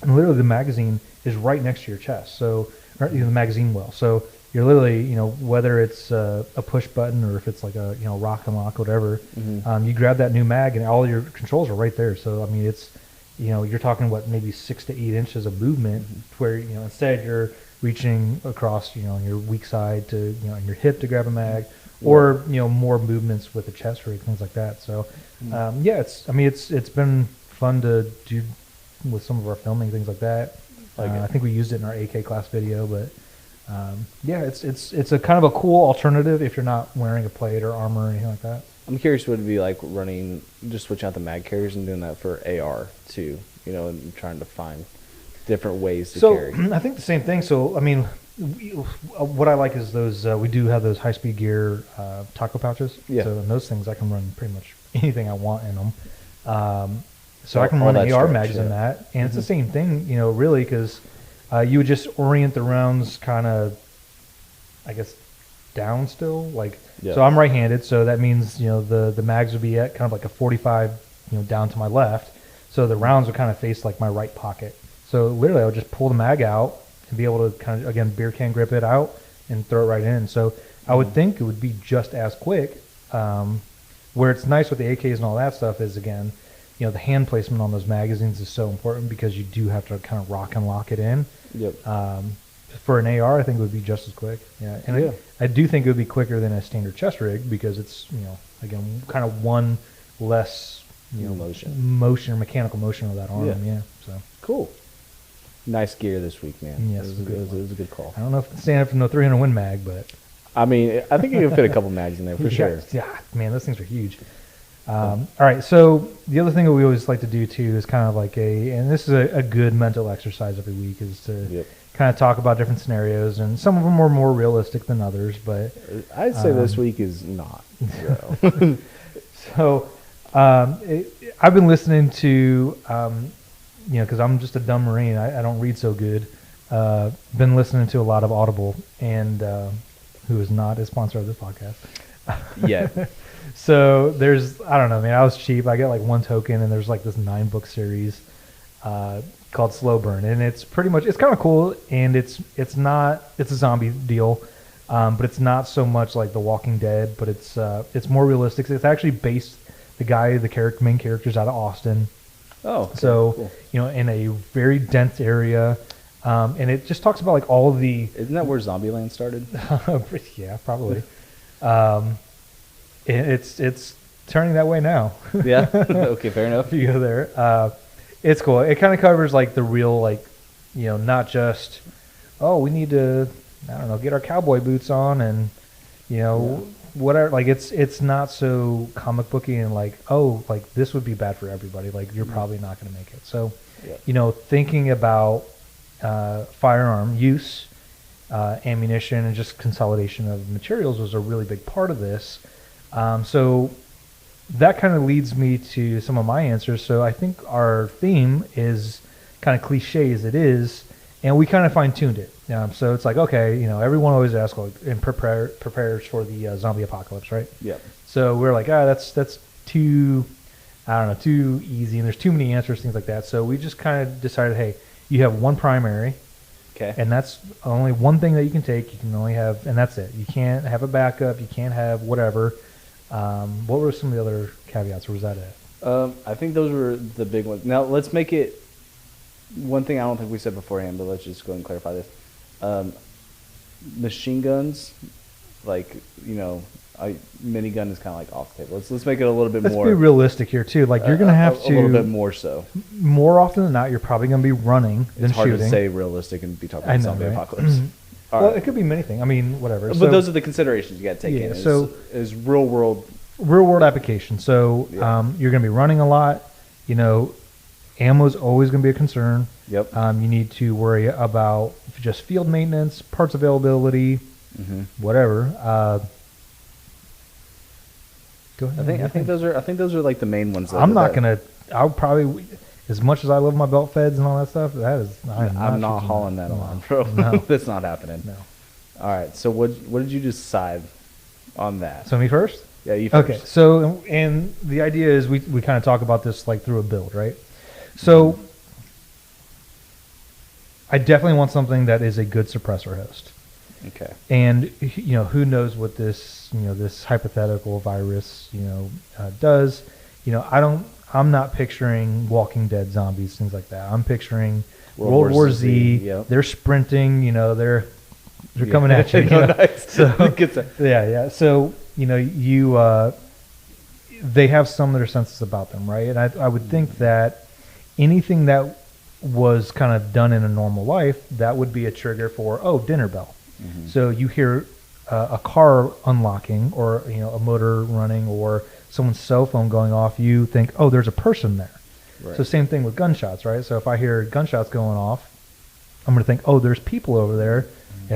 Speaker 1: and literally the magazine is right next to your chest. So the magazine well. So you're literally, whether it's a push button or if it's like a rock and lock, whatever, you grab that new mag and all your controls are right there. So I mean, it's you're talking maybe 6 to 8 inches of movement, where instead you're reaching across on your weak side to on your hip to grab a mag. Or more movements with the chest rig, things like that. So it's been fun to do with some of our filming, things like that. I think we used it in our AK class video, but it's a kind of a cool alternative if you're not wearing a plate or armor or anything like that.
Speaker 2: I'm curious what it'd be like just switching out the mag carriers and doing that for AR too. And trying to find different ways to carry.
Speaker 1: I think the same thing. So I mean. What I like is those. We do have those high-speed gear taco pouches. Yeah. So in those things, I can run pretty much anything I want in them. So I can run AR mags in that, and it's the same thing, really, because you would just orient the rounds kind of, I guess, down still. So I'm right-handed, so that means the mags would be at kind of like a 45, down to my left. So the rounds would kind of face like my right pocket. So literally, I would just pull the mag out and be able to kind of, again, beer can grip it out and throw it right in. So I would think it would be just as quick. Where it's nice with the AKs and all that stuff is, again, the hand placement on those magazines is so important because you do have to kind of rock and lock it in.
Speaker 2: Yep.
Speaker 1: For an AR, I think it would be just as quick. Yeah. And I do think it would be quicker than a standard chest rig because it's, again, kind of one less, motion or mechanical motion of that arm. Yeah. So
Speaker 2: cool. Nice gear this week, man.
Speaker 1: Yes,
Speaker 2: it was a good call.
Speaker 1: I don't know if it's standing up for no 300 Win mag, but
Speaker 2: I mean, I think you can fit a couple mags in there for sure.
Speaker 1: Yeah, man, those things are huge. All right, so the other thing that we always like to do too is kind of like and this is a good mental exercise every week, is to kind of talk about different scenarios, and some of them are more realistic than others, but
Speaker 2: I'd say this week is not.
Speaker 1: So I've been listening to. Because I'm just a dumb Marine, I don't read so good. Been listening to a lot of Audible, and who is not a sponsor of this podcast.
Speaker 2: Yeah.
Speaker 1: So there's, I don't know, man, I was cheap. I got like one token, and there's like this 9-book series called Slow Burn, and it's pretty much, it's kind of cool, and it's a zombie deal, but it's not so much like The Walking Dead, but it's more realistic. It's actually based, the main character's out of Austin.
Speaker 2: Oh, okay,
Speaker 1: so cool. In a very dense area, and it just talks about like all of the.
Speaker 2: Isn't that where Zombieland started?
Speaker 1: Yeah, probably. It's turning that way now.
Speaker 2: Yeah. Okay, fair enough.
Speaker 1: If you go there, it's cool. It kind of covers like the real not just we need to get our cowboy boots on and whatever, like it's not so comic booky and like this would be bad for everybody, like you're probably not going to make it. So thinking about firearm use ammunition, and just consolidation of materials was a really big part of this. So that kind of leads me to some of my answers. So I think our theme is kind of cliche as it is, and we kind of fine tuned it. So it's like, okay, everyone always asks, like, and prepares for the zombie apocalypse, right?
Speaker 2: Yep.
Speaker 1: So we're like, that's too, I don't know, too easy, and there's too many answers, things like that. So we just kind of decided, hey, you have one primary,
Speaker 2: Okay.
Speaker 1: and that's only one thing that you can take. You can only have, and that's it. You can't have a backup. You can't have whatever. What were some of the other caveats, or was that it?
Speaker 2: I think those were the big ones. Now let's make it one thing I don't think we said beforehand, but let's just go ahead and clarify this. Machine guns, like, minigun is kind of like off the table. Let's make it a little bit
Speaker 1: Let's
Speaker 2: more.
Speaker 1: be realistic here too. Like, you're going to have to
Speaker 2: a little bit more so.
Speaker 1: More often than not, you're probably going to be running than
Speaker 2: It's hard
Speaker 1: shooting.
Speaker 2: to say realistic and be talking
Speaker 1: I
Speaker 2: about
Speaker 1: know,
Speaker 2: zombie
Speaker 1: right?
Speaker 2: apocalypse. All
Speaker 1: Well,
Speaker 2: right.
Speaker 1: it could be many things. I mean, whatever.
Speaker 2: But
Speaker 1: So,
Speaker 2: those are the considerations you got to take in. Is real world.
Speaker 1: real world application. So you're going to be running a lot. Ammo's always going to be a concern.
Speaker 2: Yep.
Speaker 1: You need to worry about just field maintenance, parts availability, whatever. Go ahead.
Speaker 2: I think those are like the main ones.
Speaker 1: I'm not gonna. I'll probably, as much as I love my belt feds and all that stuff.
Speaker 2: I'm not hauling that on, bro.
Speaker 1: No.
Speaker 2: That's not happening.
Speaker 1: No.
Speaker 2: All right. So what did you decide on that?
Speaker 1: So me first.
Speaker 2: Yeah, you first.
Speaker 1: Okay. So and the idea is we kind of talk about this like through a build, right? So I definitely want something that is a good suppressor host.
Speaker 2: Okay.
Speaker 1: And who knows what this hypothetical virus does. I'm not picturing Walking Dead zombies, things like that. I'm picturing World War Z.
Speaker 2: Yep.
Speaker 1: They're sprinting. They're coming at you.
Speaker 2: Nice.
Speaker 1: So yeah. So they have some that are senses about them, right? And I would think that anything that was kind of done in a normal life, that would be a trigger for dinner bell. Mm-hmm. So you hear a car unlocking, or a motor running, or someone's cell phone going off. You think, there's a person there. Right. So same thing with gunshots, right? So if I hear gunshots going off, I'm going to think, there's people over there. Mm-hmm.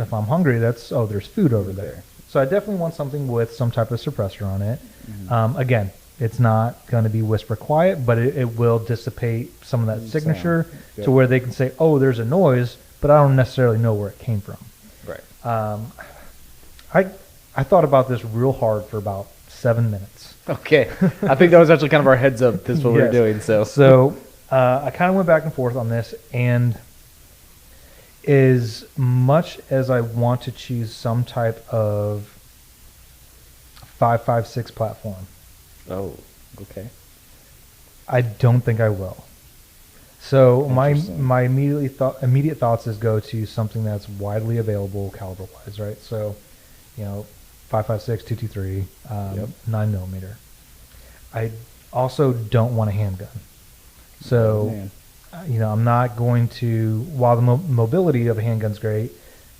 Speaker 1: If I'm hungry, there's food over there. So I definitely want something with some type of suppressor on it. Mm-hmm. Again, it's not going to be whisper quiet, but it will dissipate some of that signature to where they can say, there's a noise, but I don't necessarily know where it came from.
Speaker 2: Right.
Speaker 1: I thought about this real hard for about 7 minutes.
Speaker 2: Okay. I think that was actually kind of our heads up. This is what we were doing.
Speaker 1: So I kind of went back and forth on this, and as much as I want to choose some type of 5.56 platform.
Speaker 2: Oh, okay.
Speaker 1: I don't think I will. So my immediate thoughts is go to something that's widely available caliber wise, right? So, 5.56, 223, 9mm. I also don't want a handgun. So, I'm not going to. While the mobility of a handgun's great,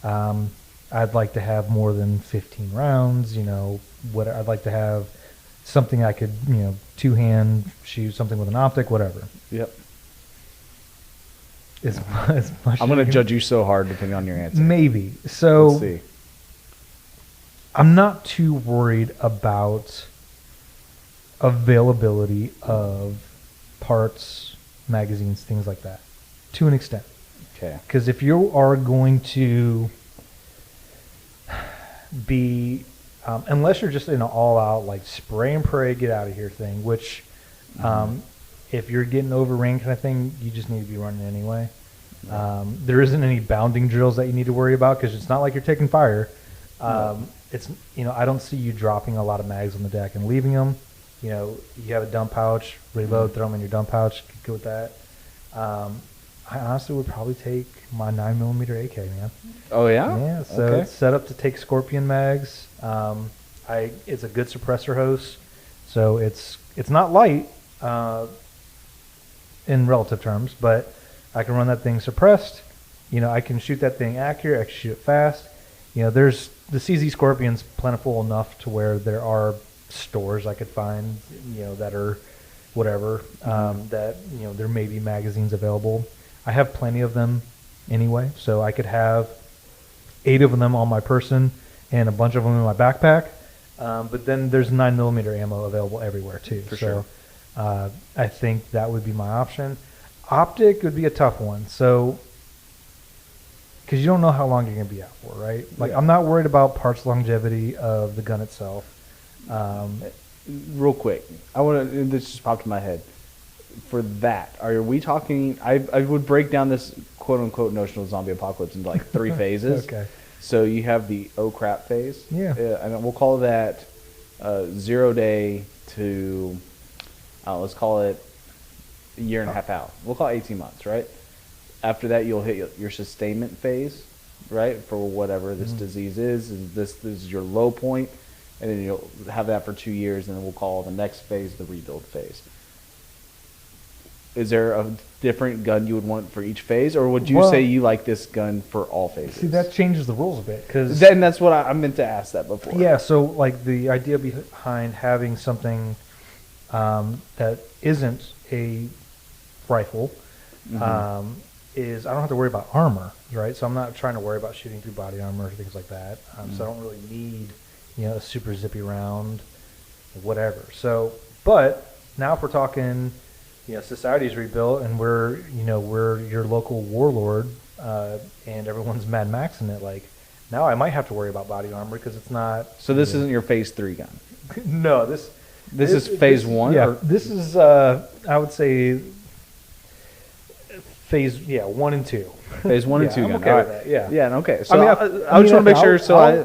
Speaker 1: I'd like to have more than 15 rounds. I'd like to have something I could, two-hand shoot, something with an optic, whatever.
Speaker 2: Yep.
Speaker 1: As much
Speaker 2: I'm going to judge you so hard depending on your answer.
Speaker 1: Maybe. So
Speaker 2: let's see.
Speaker 1: I'm not too worried about availability of parts, magazines, things like that, to an extent.
Speaker 2: Okay.
Speaker 1: Because if you are going to be, unless you're just in an all-out like spray and pray, get out of here thing, which if you're getting overran kind of thing, you just need to be running anyway. There isn't any bounding drills that you need to worry about because it's not like you're taking fire. It's I don't see you dropping a lot of mags on the deck and leaving them. You have a dump pouch, reload, throw them in your dump pouch, go with that. I honestly would probably take my 9mm AK, man.
Speaker 2: Oh yeah.
Speaker 1: Yeah. So it's set up to take Scorpion mags. It's a good suppressor hose, so it's not light. In relative terms, but I can run that thing suppressed. I can shoot that thing accurate. I can shoot it fast. There's the CZ Scorpion's plentiful enough to where there are stores I could find, that are whatever, that, there may be magazines available. I have plenty of them anyway, so I could have 8 of them on my person and a bunch of them in my backpack. But then there's 9mm ammo available everywhere too.
Speaker 2: For
Speaker 1: so
Speaker 2: sure.
Speaker 1: I think that would be my option. Optic would be a tough one. So because you don't know how long you're going to be out for, right? Like,
Speaker 2: Yeah.
Speaker 1: I'm not worried about parts longevity of the gun itself.
Speaker 2: Real quick, I want to. This just popped in my head. For that, are we talking? I would break down this quote unquote notional zombie apocalypse into like 3 phases.
Speaker 1: Okay.
Speaker 2: So you have the oh crap phase.
Speaker 1: Yeah.
Speaker 2: And we'll call that 0 day to let's call it a year and a half out. We'll call it 18 months, right? After that, you'll hit your sustainment phase, right? For whatever this disease is, and this is your low point, and then you'll have that for 2 years, and then we'll call the next phase the rebuild phase. Is there a different gun you would want for each phase, or would you say you like this gun for all phases?
Speaker 1: See, that changes the rules a bit, because
Speaker 2: then that's what I meant to ask that before.
Speaker 1: yeah. So like the idea behind having something that isn't a rifle is I don't have to worry about armor, right? So I'm not trying to worry about shooting through body armor or things like that. So I don't really need, a super zippy round, whatever. So, but now if we're talking, society's rebuilt and we're your local warlord, and everyone's Mad Maxing it, like, now I might have to worry about body armor because it's not.
Speaker 2: So this isn't your phase 3 gun.
Speaker 1: No,
Speaker 2: this is phase 1.
Speaker 1: Yeah, this is I would say phase 1 and 2.
Speaker 2: Phase 1 and 2
Speaker 1: I'm
Speaker 2: gun.
Speaker 1: okay
Speaker 2: All
Speaker 1: with
Speaker 2: right.
Speaker 1: that. Yeah.
Speaker 2: Yeah. Okay. So
Speaker 1: I
Speaker 2: just want to make sure.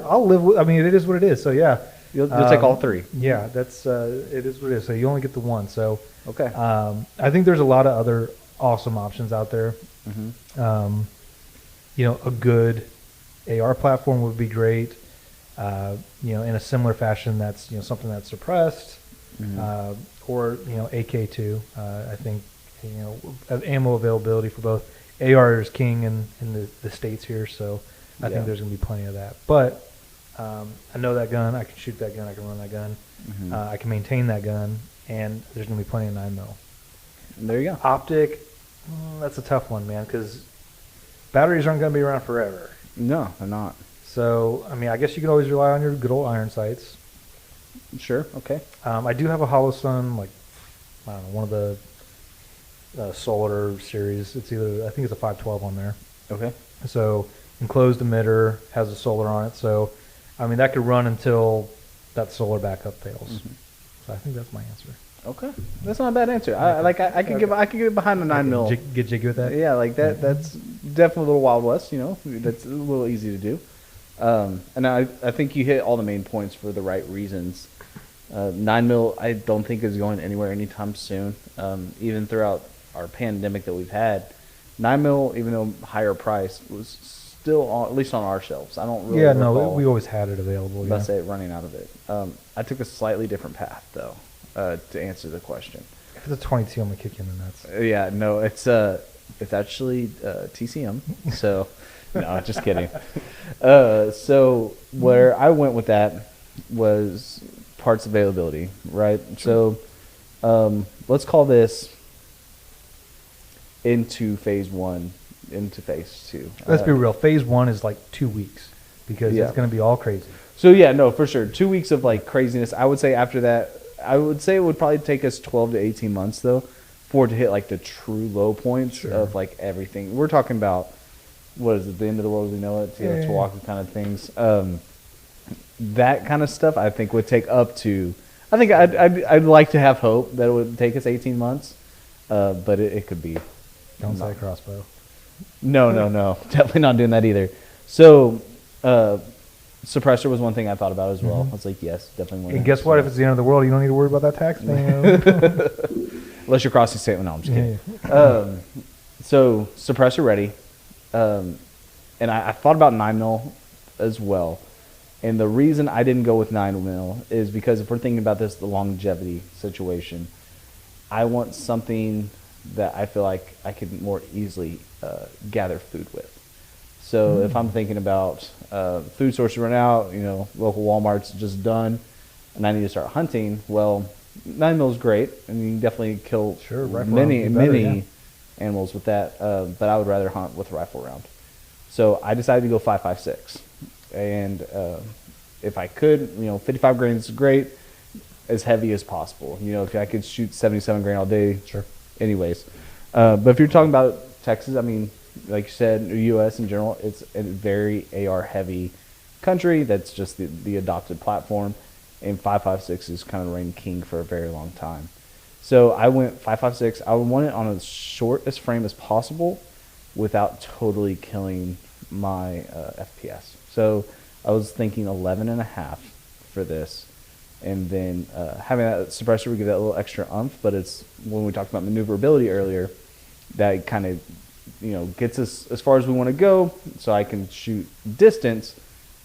Speaker 1: I'll live with. I mean, it is what it is. So yeah,
Speaker 2: you'll take all 3.
Speaker 1: Yeah, that's it is what it is. So you only get the one. So
Speaker 2: okay.
Speaker 1: I think there's a lot of other awesome options out there. A good AR platform would be great. In a similar fashion, that's something that's suppressed, or AK2. I think ammo availability for both. AR is king in the States here, so I think there's going to be plenty of that. But I know that gun. I can shoot that gun. I can run that gun. I can maintain that gun, and there's going to be plenty of 9mm.
Speaker 2: There you go.
Speaker 1: Optic, that's a tough one, man, because batteries aren't going to be around forever.
Speaker 2: No, they're not. So,
Speaker 1: I mean, I guess you could always rely on your good old iron sights.
Speaker 2: Sure, okay.
Speaker 1: I do have a Hollow Sun, like, I don't know, one of the Solar series. It's either, I think it's a 512 on there.
Speaker 2: Okay.
Speaker 1: So, enclosed emitter, has a solar on it. So, I mean, that could run until that solar backup fails. So, I think that's my answer.
Speaker 2: Okay, that's not a bad answer. I could get behind the 9mm.
Speaker 1: Get jiggy with that.
Speaker 2: Yeah, like that. That's definitely a little Wild West. That's a little easy to do. And I think you hit all the main points for the right reasons. 9mm, I don't think is going anywhere anytime soon. Even throughout our pandemic that we've had, 9mm, even though higher price, was still on, at least on our shelves. I don't really.
Speaker 1: Yeah, no, we always had it available.
Speaker 2: About to say running out of it. I took a slightly different path though. To answer the question.
Speaker 1: If it's a 22, I'm gonna kick you in the nuts.
Speaker 2: Yeah, no, it's actually TCM. So, no, just kidding. So where I went with that was parts availability, right? Sure. So let's call this into phase 1, into phase 2.
Speaker 1: Let's be real. Phase 1 is like 2 weeks because it's gonna be all crazy.
Speaker 2: So yeah, no, for sure, 2 weeks of like craziness. I would say after that. I would say it would probably take us 12 to 18 months, though, for it to hit, like, the true low points of, like, everything. We're talking about, what is it, the end of the world as we know it, Teotihuacan kind of things. That kind of stuff, I think, would take up to, I think I'd like to have hope that it would take us 18 months, but it could be.
Speaker 1: Don't say crossbow.
Speaker 2: No. Definitely not doing that either. So, suppressor was one thing I thought about as well. I was like, yes, definitely.
Speaker 1: And guess what? If it's the end of the world, you don't need to worry about that tax thing.
Speaker 2: Unless you're crossing state. No, I'm just kidding. Yeah. So suppressor ready. And I thought about 9mm as well. And the reason I didn't go with 9mm is because if we're thinking about this, the longevity situation, I want something that I feel like I could more easily gather food with. So if I'm thinking about food sources run out, local Walmart's just done, and I need to start hunting, well, 9mm is great, and you can definitely kill many animals with that, but I would rather hunt with a rifle round. So I decided to go 5.56, and if I could, 55 grain is great, as heavy as possible. If I could shoot 77 grain all day,
Speaker 1: Sure.
Speaker 2: anyways. But if you're talking about Texas, I mean, like you said, the U.S. in general, it's a very AR heavy country. That's just the adopted platform, and 5.56 is kind of reigned king for a very long time. So I went 5.56. I want it on as short as frame as possible, without totally killing my FPS. So I was thinking 11.5 for this, and then having that suppressor would give that a little extra oomph. But it's when we talked about maneuverability earlier, that kind of gets us as far as we want to go, so I can shoot distance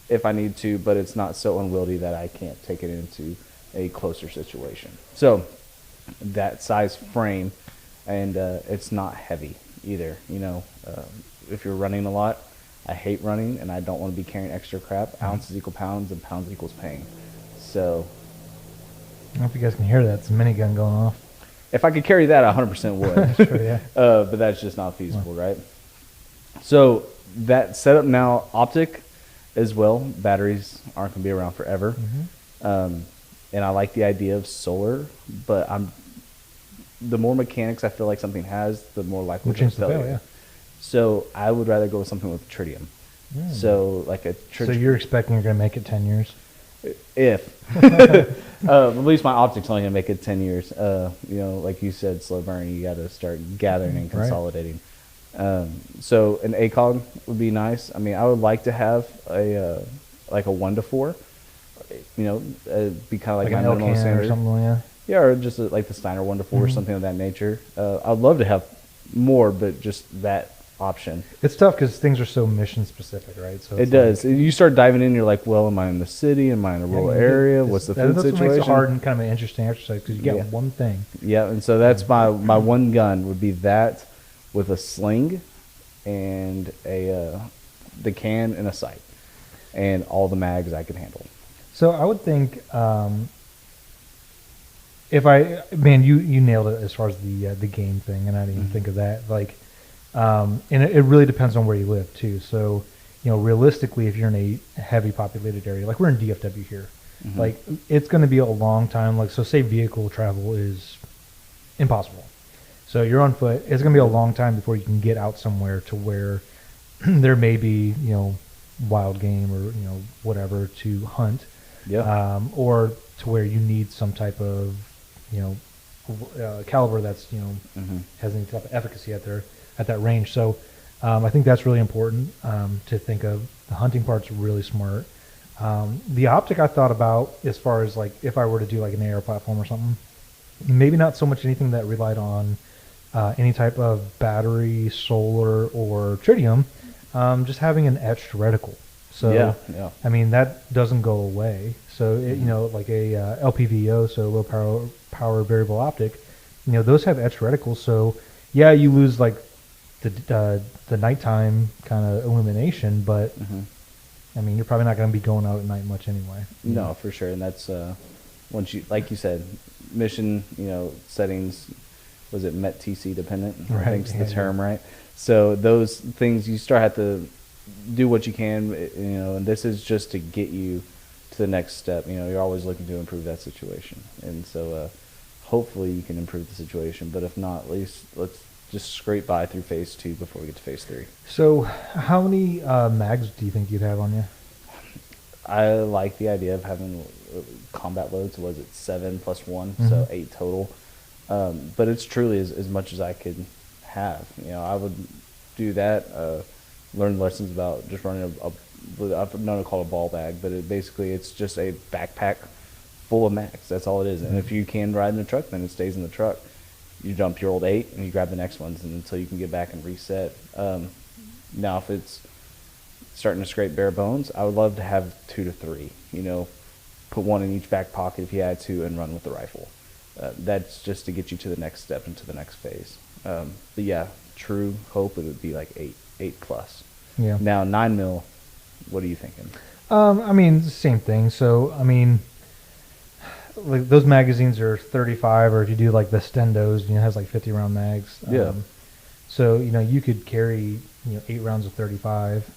Speaker 2: if I need to, but it's not so unwieldy that I can't take it into a closer situation. So that size frame, and it's not heavy either. If you're running a lot, I hate running, and I don't want to be carrying extra crap. Ounces equal pounds, and pounds equals pain. So
Speaker 1: I don't know if you guys can hear that. It's a minigun going off.
Speaker 2: if I could carry that, I 100% would.
Speaker 1: Sure, yeah.
Speaker 2: But that's just not feasible, right? So that setup now, optic as well. Batteries aren't going to be around forever. And I like the idea of solar, but the more mechanics I feel like something has, the more likely
Speaker 1: Which
Speaker 2: it's
Speaker 1: to fail, yeah.
Speaker 2: So I would rather go with something with tritium. So like a
Speaker 1: So you're expecting you're going to make it 10 years?
Speaker 2: if at least my optics only gonna make it 10 years. Like you said, slow burn, you got to start gathering and consolidating. So an ACOG would be nice. I mean, I would like to have a 1-4. Be kind of like
Speaker 1: an
Speaker 2: my minimal
Speaker 1: Elcan
Speaker 2: standard
Speaker 1: or something like that?
Speaker 2: Yeah, or just like the Steiner 1-4 or something of that nature. I'd love to have more, but just that option.
Speaker 1: It's tough because things are so mission specific, right? So
Speaker 2: It does. You start diving in, you're like, well, am I in the city? Am I in a rural area? What's the food
Speaker 1: that's
Speaker 2: situation?
Speaker 1: what makes it hard and kind of an interesting exercise because you get one thing.
Speaker 2: Yeah, and so that's my one gun would be that with a sling and the can and a sight and all the mags I can handle.
Speaker 1: So I would think you nailed it as far as the game thing, and I didn't even think of that. And it really depends on where you live too. So, realistically, if you're in a heavy populated area, like we're in DFW here, it's going to be a long time. So say vehicle travel is impossible. So you're on foot. It's going to be a long time before you can get out somewhere to where there may be, wild game or, whatever to hunt.
Speaker 2: Yeah.
Speaker 1: Or to where you need some type of, caliber that's, has any type of efficacy at that range. So I think that's really important to think of. The hunting part's really smart. The optic I thought about as far as like if I were to do like an AR platform or something, maybe not so much anything that relied on any type of battery, solar, or tritium, just having an etched reticle. So
Speaker 2: yeah.
Speaker 1: I mean that doesn't go away. So like a LPVO, so low power variable optic, those have etched reticles. So yeah, you lose like the nighttime kind of illumination, but I mean you're probably not going to be going out at night much anyway.
Speaker 2: No, for sure. And that's once you, like you said, mission settings. Was it Met TC dependent?
Speaker 1: Right,
Speaker 2: I think's the term, right? So those things you start have to do what you can, and this is just to get you to the next step. You're always looking to improve that situation, and so hopefully you can improve the situation. But if not, at least let's just scrape by through phase 2 before we get to phase 3.
Speaker 1: So how many mags do you think you'd have on you?
Speaker 2: I like the idea of having combat loads. Was it 7 plus 1, so 8 total? But it's truly as much as I could have. I would do that. Learn lessons about just running I've known it called a ball bag, but it's just a backpack full of mags. That's all it is. And if you can ride in the truck, then it stays in the truck. You dump your old 8 and you grab the next ones until you can get back and reset. Now, if it's starting to scrape bare bones, I would love to have 2 to 3. Put one in each back pocket if you had to, and run with the rifle. That's just to get you to the next step and to the next phase. But yeah, true hope it would be like 8 plus.
Speaker 1: Yeah.
Speaker 2: Now 9 mil, what are you thinking?
Speaker 1: I mean, same thing. So I mean, like those magazines are 35, or if you do like the Stendos, it has like 50 round mags.
Speaker 2: Yeah.
Speaker 1: So you could carry 8 rounds of 35.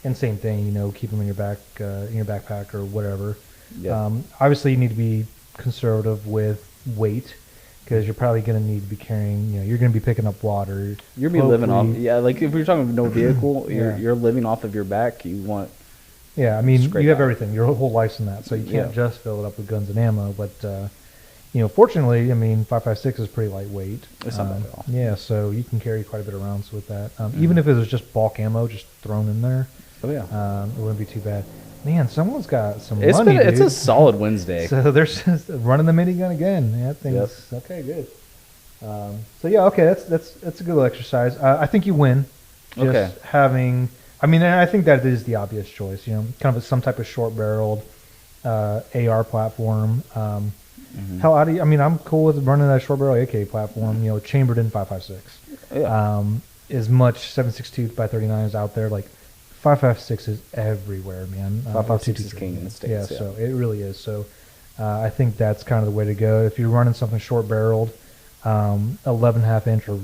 Speaker 1: And same thing, keep them in your backpack or whatever.
Speaker 2: Yeah.
Speaker 1: Obviously, you need to be conservative with weight because you're probably going to need to be carrying. You're going to be picking up water.
Speaker 2: You're be living off. Yeah, like if you're talking no vehicle,
Speaker 1: Yeah.
Speaker 2: you're living off of your back. You want.
Speaker 1: Yeah, I mean,
Speaker 2: Scrape
Speaker 1: you have
Speaker 2: out.
Speaker 1: everything. Your whole life's in that, so you can't
Speaker 2: Yeah.
Speaker 1: just fill it up with guns and ammo. But fortunately, I mean, 5.56 is pretty lightweight.
Speaker 2: It's not bad at all.
Speaker 1: Yeah, so you can carry quite a bit of rounds with that. Even if it was just bulk ammo, just thrown in there,
Speaker 2: Oh yeah.
Speaker 1: it wouldn't be too bad. Man, someone's got some
Speaker 2: It's
Speaker 1: money,
Speaker 2: it's a
Speaker 1: dude.
Speaker 2: solid Wednesday.
Speaker 1: So they're just running the minigun again. Yeah, that thing's okay, good. So yeah, okay, that's a good little exercise. I think you win. Just
Speaker 2: Okay.
Speaker 1: having, I mean, and I think that is the obvious choice. Kind of some type of short-barreled AR platform. Hell, I mean, I'm cool with running that short-barrel AK platform. Chambered in 5.56.
Speaker 2: Yeah.
Speaker 1: As much 7.62 by 39 is out there, like 5.56 is everywhere, man.
Speaker 2: 5.56 is king in the States,
Speaker 1: Yeah,
Speaker 2: yeah.
Speaker 1: so it really is. So I think that's kind of the way to go. If you're running something short-barreled, 11.5 inch, or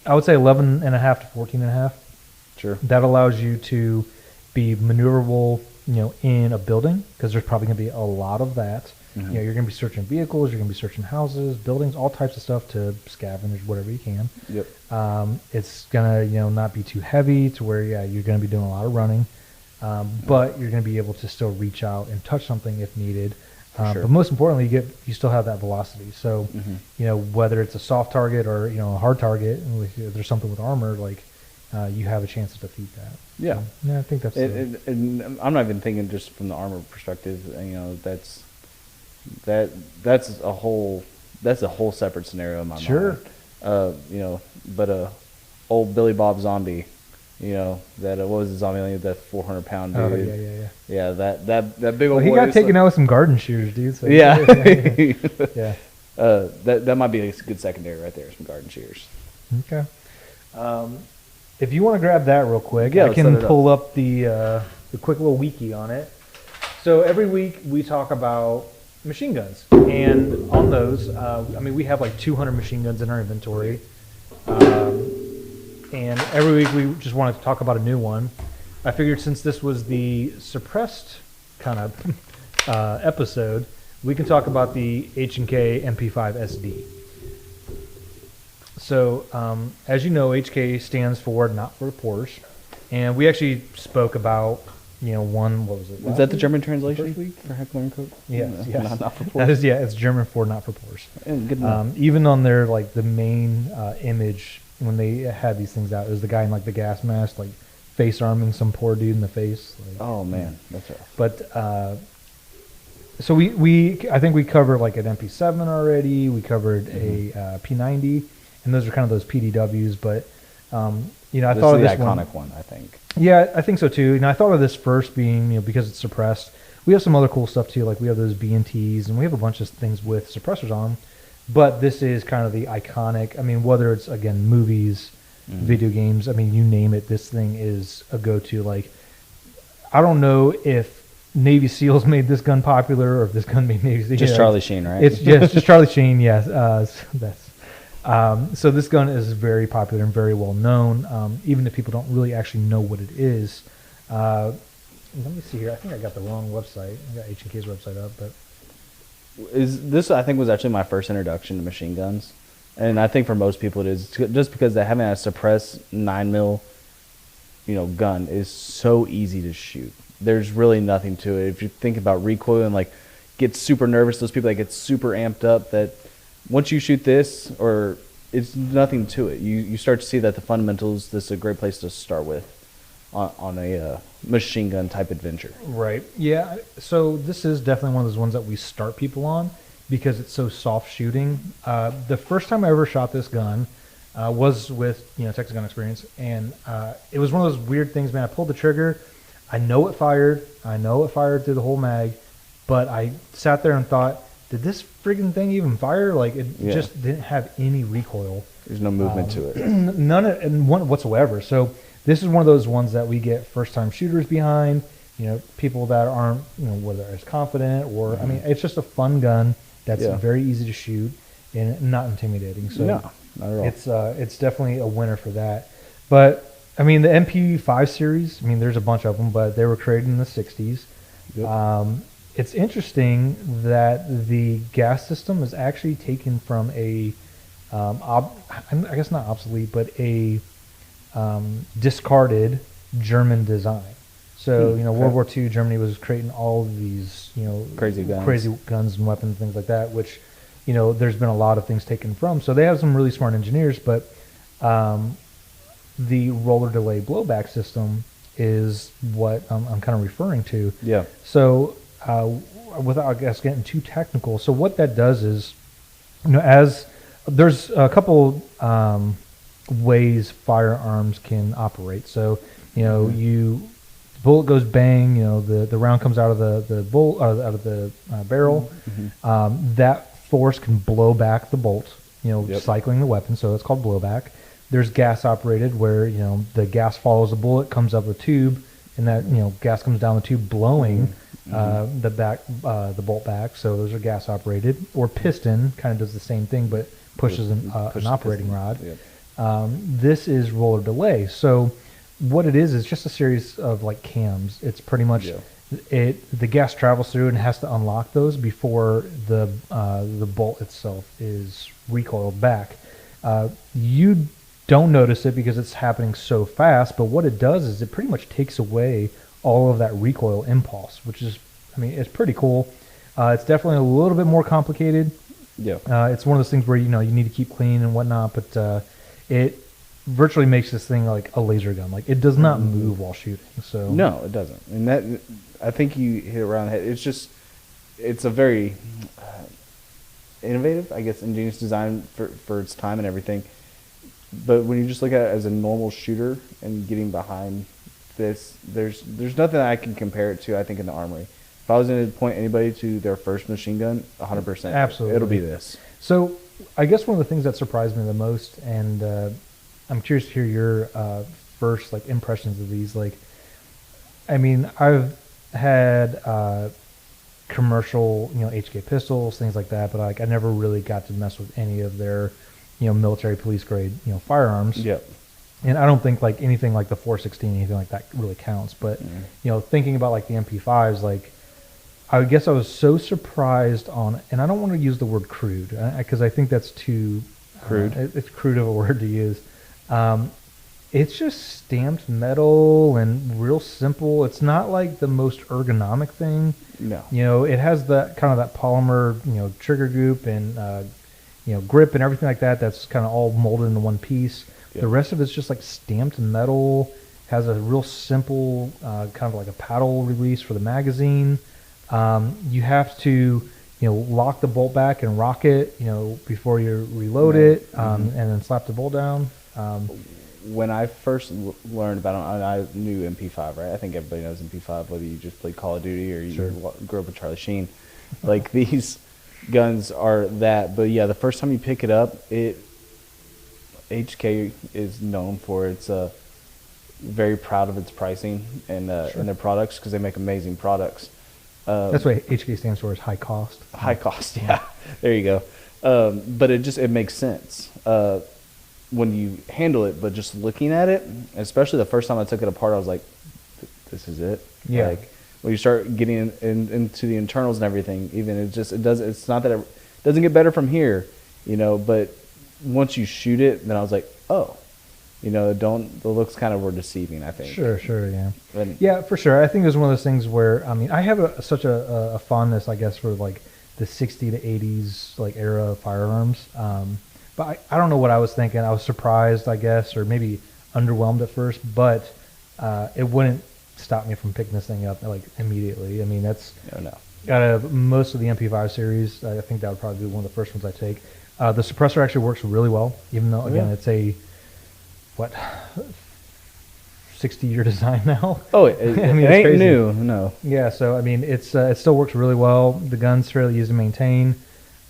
Speaker 1: I would say 11.5 to 14.5.
Speaker 2: Sure.
Speaker 1: That allows you to be maneuverable, in a building because there's probably going to be a lot of that. You're going to be searching vehicles, you're going to be searching houses, buildings, all types of stuff to scavenge whatever you can.
Speaker 2: Yep.
Speaker 1: It's going to, not be too heavy to where, you're going to be doing a lot of running, but you're going to be able to still reach out and touch something if needed.
Speaker 2: Sure.
Speaker 1: But most importantly, you still have that velocity. So, whether it's a soft target or, a hard target, if there's something with armor, like, you have a chance to defeat that.
Speaker 2: Yeah.
Speaker 1: So, yeah, I think that's
Speaker 2: And I'm not even thinking just from the armor perspective. That's a whole separate scenario in my
Speaker 1: Sure.
Speaker 2: mind. But old Billy Bob Zombie, that what was the zombie like, that 400-pound dude?
Speaker 1: Oh, yeah.
Speaker 2: Yeah, that big old.
Speaker 1: Well, he
Speaker 2: boy
Speaker 1: got
Speaker 2: is
Speaker 1: taken
Speaker 2: like-
Speaker 1: out with some garden shears, dude. So
Speaker 2: Yeah.
Speaker 1: yeah.
Speaker 2: That might be a good secondary right there. Some garden shears.
Speaker 1: Okay. If you want to grab that real quick,
Speaker 2: Yeah,
Speaker 1: I
Speaker 2: let's
Speaker 1: can
Speaker 2: set it up.
Speaker 1: pull up the quick little wiki on it. So every week we talk about machine guns, and on those, we have like 200 machine guns in our inventory, and every week we just want to talk about a new one. I figured since this was the suppressed kind of episode, we can talk about the H&K MP5 SD. So, as you know, HK stands for Not for Porsche, and we actually spoke about, one, what was it?
Speaker 2: Is that the German translation
Speaker 1: First week?
Speaker 2: for Heckler and Koch?
Speaker 1: Yes.
Speaker 2: Not for
Speaker 1: That
Speaker 2: Porsche.
Speaker 1: is, it's German for Not for Porsche.
Speaker 2: Good enough.
Speaker 1: Even on their, like, the main image, when they had these things out, it was the guy in, like, the gas mask, like, face arming some poor dude in the face. Like,
Speaker 2: Oh man, that's rough.
Speaker 1: But so I think we covered like an MP7 already. We covered a P90, and those are kind of those PDWs. But I
Speaker 2: This
Speaker 1: thought
Speaker 2: is
Speaker 1: of
Speaker 2: the
Speaker 1: this one.
Speaker 2: iconic one, I think.
Speaker 1: Yeah, I think so too. I thought of this first being because it's suppressed. We have some other cool stuff too, like we have those B&Ts, and we have a bunch of things with suppressors on them. But this is kind of the iconic. I mean, whether it's again movies, video games, you name it, this thing is a go-to. Like, I don't know if Navy SEALs made this gun popular or if this gun made Navy SEAls.
Speaker 2: Just Charlie Sheen, right?
Speaker 1: It's just Charlie Sheen, yes. So this gun is very popular and very well known, even if people don't really actually know what it is. Let me see here. I think I got the wrong website. I got H&K's website up, but
Speaker 2: This I think was actually my first introduction to machine guns, and I think for most people it is just because they having a suppressed 9mm, gun is so easy to shoot. There's really nothing to it. If you think about recoil and like get super nervous, those people that get super amped up, that once you shoot this, or it's nothing to it. You start to see that the fundamentals. This is a great place to start with on a machine gun type adventure.
Speaker 1: right, yeah. So this is definitely one of those ones that we start people on because it's so soft shooting. The first time I ever shot this gun was with Texas Gun Experience, and it was one of those weird things, man. I pulled the trigger, I know it fired through the whole mag, but I sat there and thought, did this friggin' thing even fire? Like, it just didn't have any recoil.
Speaker 2: There's no movement to it.
Speaker 1: None whatsoever. So this is one of those ones that we get first-time shooters behind. People that aren't whether as confident or it's just a fun gun that's very easy to shoot and not intimidating. So
Speaker 2: No, not at all.
Speaker 1: it's definitely a winner for that. But I mean, the MP5 series. I mean, there's a bunch of them, but they were created in the '60s.
Speaker 2: Yep.
Speaker 1: It's interesting that the gas system is actually taken from a, I guess not obsolete, but a discarded German design. So World War II, Germany was creating all of these
Speaker 2: Crazy
Speaker 1: guns and weapons, things like that, which there's been a lot of things taken from. So they have some really smart engineers, but the roller delay blowback system is what I'm kind of referring to.
Speaker 2: Yeah.
Speaker 1: So without, I guess, getting too technical, so what that does is, as there's a couple ways firearms can operate. So you bullet goes bang, the round comes out of the bolt, out of the barrel. That force can blow back the bolt, cycling the weapon. So it's called blowback. There's gas operated where the gas follows the bullet, comes up the tube, and that gas comes down the tube, blowing the bolt back. So those are gas operated. Or piston kind of does the same thing, but pushes an operating rod.
Speaker 2: Yep.
Speaker 1: This is roller delay. So what it is just a series of like cams. It's pretty much the gas travels through and has to unlock those before the bolt itself is recoiled back. You don't notice it because it's happening so fast, but what it does is it pretty much takes away all of that recoil impulse, which is, it's pretty cool. It's definitely a little bit more complicated.
Speaker 2: Yeah.
Speaker 1: It's one of those things where you need to keep clean and whatnot, but it virtually makes this thing like a laser gun. Like, it does not move while shooting. So
Speaker 2: no, it doesn't. And that, I think you hit it around the head. It's a very innovative, I guess, ingenious design for its time and everything. But when you just look at it as a normal shooter and getting behind this, there's nothing I can compare it to, I think, in the armory. If I was going to point anybody to their first machine gun, 100%.
Speaker 1: Absolutely.
Speaker 2: It'll be this.
Speaker 1: So I guess one of the things that surprised me the most, and I'm curious to hear your first impressions of these. I've had commercial, HK pistols, things like that, but I never really got to mess with any of their, military police grade, firearms.
Speaker 2: Yep.
Speaker 1: And I don't think anything like the 416, anything like that really counts. But thinking about the MP5s, I guess I was so surprised on, and I don't want to use the word crude because I think that's too
Speaker 2: crude.
Speaker 1: It's crude of a word to use. It's just stamped metal and real simple. It's not like the most ergonomic thing.
Speaker 2: No.
Speaker 1: It has that kind of that polymer, trigger group and grip and everything like that. That's kind of all molded into one piece. Yep. The rest of it's just stamped metal. Has a real simple kind of like a paddle release for the magazine. You have to lock the bolt back and rock it before you reload it, and then slap the bolt down.
Speaker 2: When I first learned about them, I knew MP5, right? I think everybody knows MP5, whether you just played Call of Duty or you grew up with Charlie Sheen. These guns are that, but yeah, the first time you pick it up, HK is known for its very proud of its pricing and their products because they make amazing products.
Speaker 1: That's what HK stands for, is high cost.
Speaker 2: High cost, yeah. There you go. But it makes sense when you handle it. But just looking at it, especially the first time I took it apart, I was like, "This is it."
Speaker 1: Yeah.
Speaker 2: When you start getting into the internals and everything, even it's not that it doesn't get better from here, But once you shoot it, then I was like, "Oh." The looks kind of were deceiving, I think.
Speaker 1: Sure, yeah.
Speaker 2: Yeah,
Speaker 1: for sure. I think it was one of those things where, I have such a fondness, I guess, for the 60 to 80s era of firearms. But I don't know what I was thinking. I was surprised, I guess, or maybe underwhelmed at first, but it wouldn't stop me from picking this thing up immediately. that's out of most of the MP5 series. I think that would probably be one of the first ones I take. The suppressor actually works really well, even though again it's a 60-year design now.
Speaker 2: Oh, it ain't crazy. New, no.
Speaker 1: Yeah, so it still works really well. The gun's fairly easy to maintain.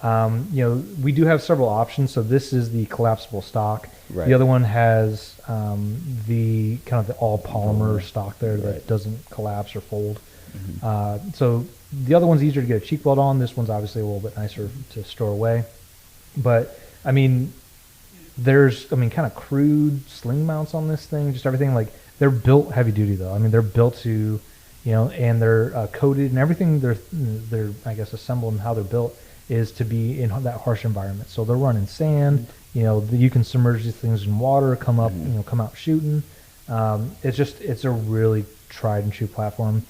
Speaker 1: We do have several options. So this is the collapsible stock.
Speaker 2: Right.
Speaker 1: The other one has the kind of the all polymer stock there that doesn't collapse or fold. Mm-hmm. So the other one's easier to get a cheek weld on. This one's obviously a little bit nicer to store away. But there's, I mean, kind of crude sling mounts on this thing, just everything. Like, they're built heavy duty, though. I mean, they're built to, and they're coated and everything. They're I guess assembled and how they're built is to be in that harsh environment. So they're running sand. You can submerge these things in water, come up, come out shooting. It's a really tried and true platform.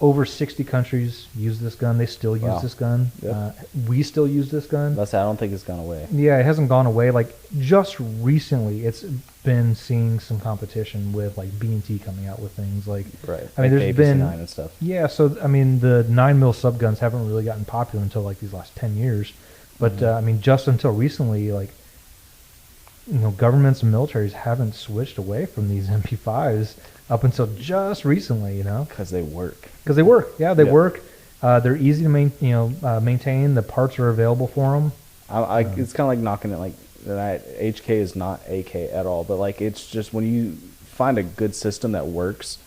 Speaker 1: Over 60 countries use this gun. They still use this gun. Yep. We still use this gun.
Speaker 2: I don't think it's gone away.
Speaker 1: Yeah, it hasn't gone away. Like, just recently, it's been seeing some competition with like B&T coming out with things like.
Speaker 2: Right.
Speaker 1: I mean,
Speaker 2: like
Speaker 1: there's been
Speaker 2: and stuff.
Speaker 1: Yeah, so I mean, the 9mm subguns haven't really gotten popular until like these last 10 years, but I mean, just until recently, like, governments and militaries haven't switched away from these MP5s. Up until just recently,
Speaker 2: because they work.
Speaker 1: Yeah, they work. They're easy to maintain. The parts are available for them.
Speaker 2: It's kind of like knocking it. Like that HK is not AK at all, but like it's just when you find a good system that works,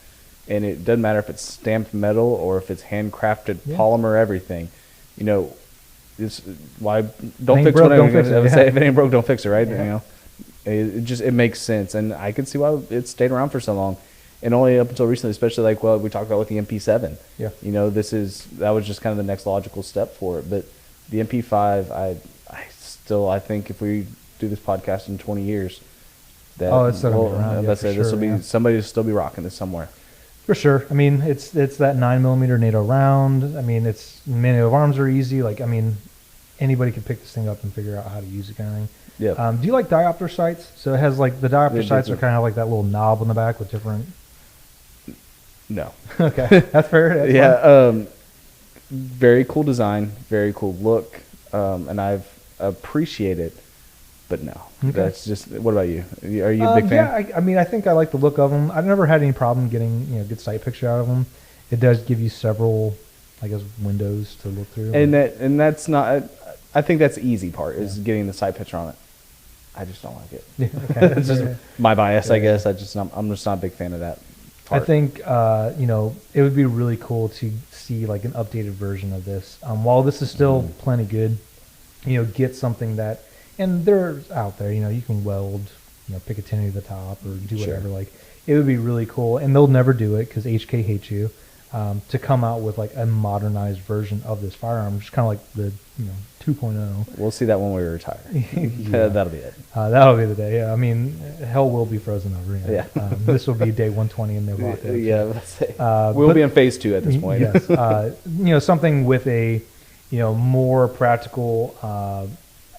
Speaker 2: and it doesn't matter if it's stamped metal or if it's handcrafted polymer, everything. It's why don't fix what I'm going to say. If it ain't broke, don't fix it. Right?
Speaker 1: Yeah.
Speaker 2: It makes sense, and I can see why it stayed around for so long. And only up until recently, especially like we talked about with the MP7.
Speaker 1: Yeah.
Speaker 2: That was just kind of the next logical step for it. But the MP5, I think if we do this podcast in 20 years,
Speaker 1: it's still gonna be around.
Speaker 2: This will be somebody will still be rocking this somewhere.
Speaker 1: For sure. I mean, it's that 9mm NATO round. I mean, it's manual of arms are easy. Like, I mean, anybody could pick this thing up and figure out how to use it, kind of thing.
Speaker 2: Yeah.
Speaker 1: Do you like diopter sights? So it has like the diopter sights are kind of like that little knob on the back with different.
Speaker 2: No.
Speaker 1: Okay, that's fair.
Speaker 2: That's very cool design, very cool look, and I've appreciated it, but no. Okay. That's just. What about you? Are you a big fan?
Speaker 1: Yeah, I mean, I think I like the look of them. I've never had any problem getting good sight picture out of them. It does give you several, I guess, windows to look through.
Speaker 2: And that's not. I think that's the easy part is getting the sight picture on it. I just don't like it.
Speaker 1: Okay.
Speaker 2: It's just my bias, I guess. I'm just not a big fan of that part.
Speaker 1: I think it would be really cool to see like an updated version of this. While this is still plenty good, get something that, and they're out there. You can weld, Picatinny to the top or do whatever. Like, it would be really cool, and they'll never do it because HK hates you. To come out with like a modernized version of this firearm, just kind of like the 2.0.
Speaker 2: We'll see that when we retire. That'll be it.
Speaker 1: That'll be the day. Yeah, I mean, hell will be frozen over.
Speaker 2: Yeah.
Speaker 1: This will be day 120 in the rocket.
Speaker 2: Yeah, let's say we'll be in phase 2 at this point.
Speaker 1: Yes. Something with a more practical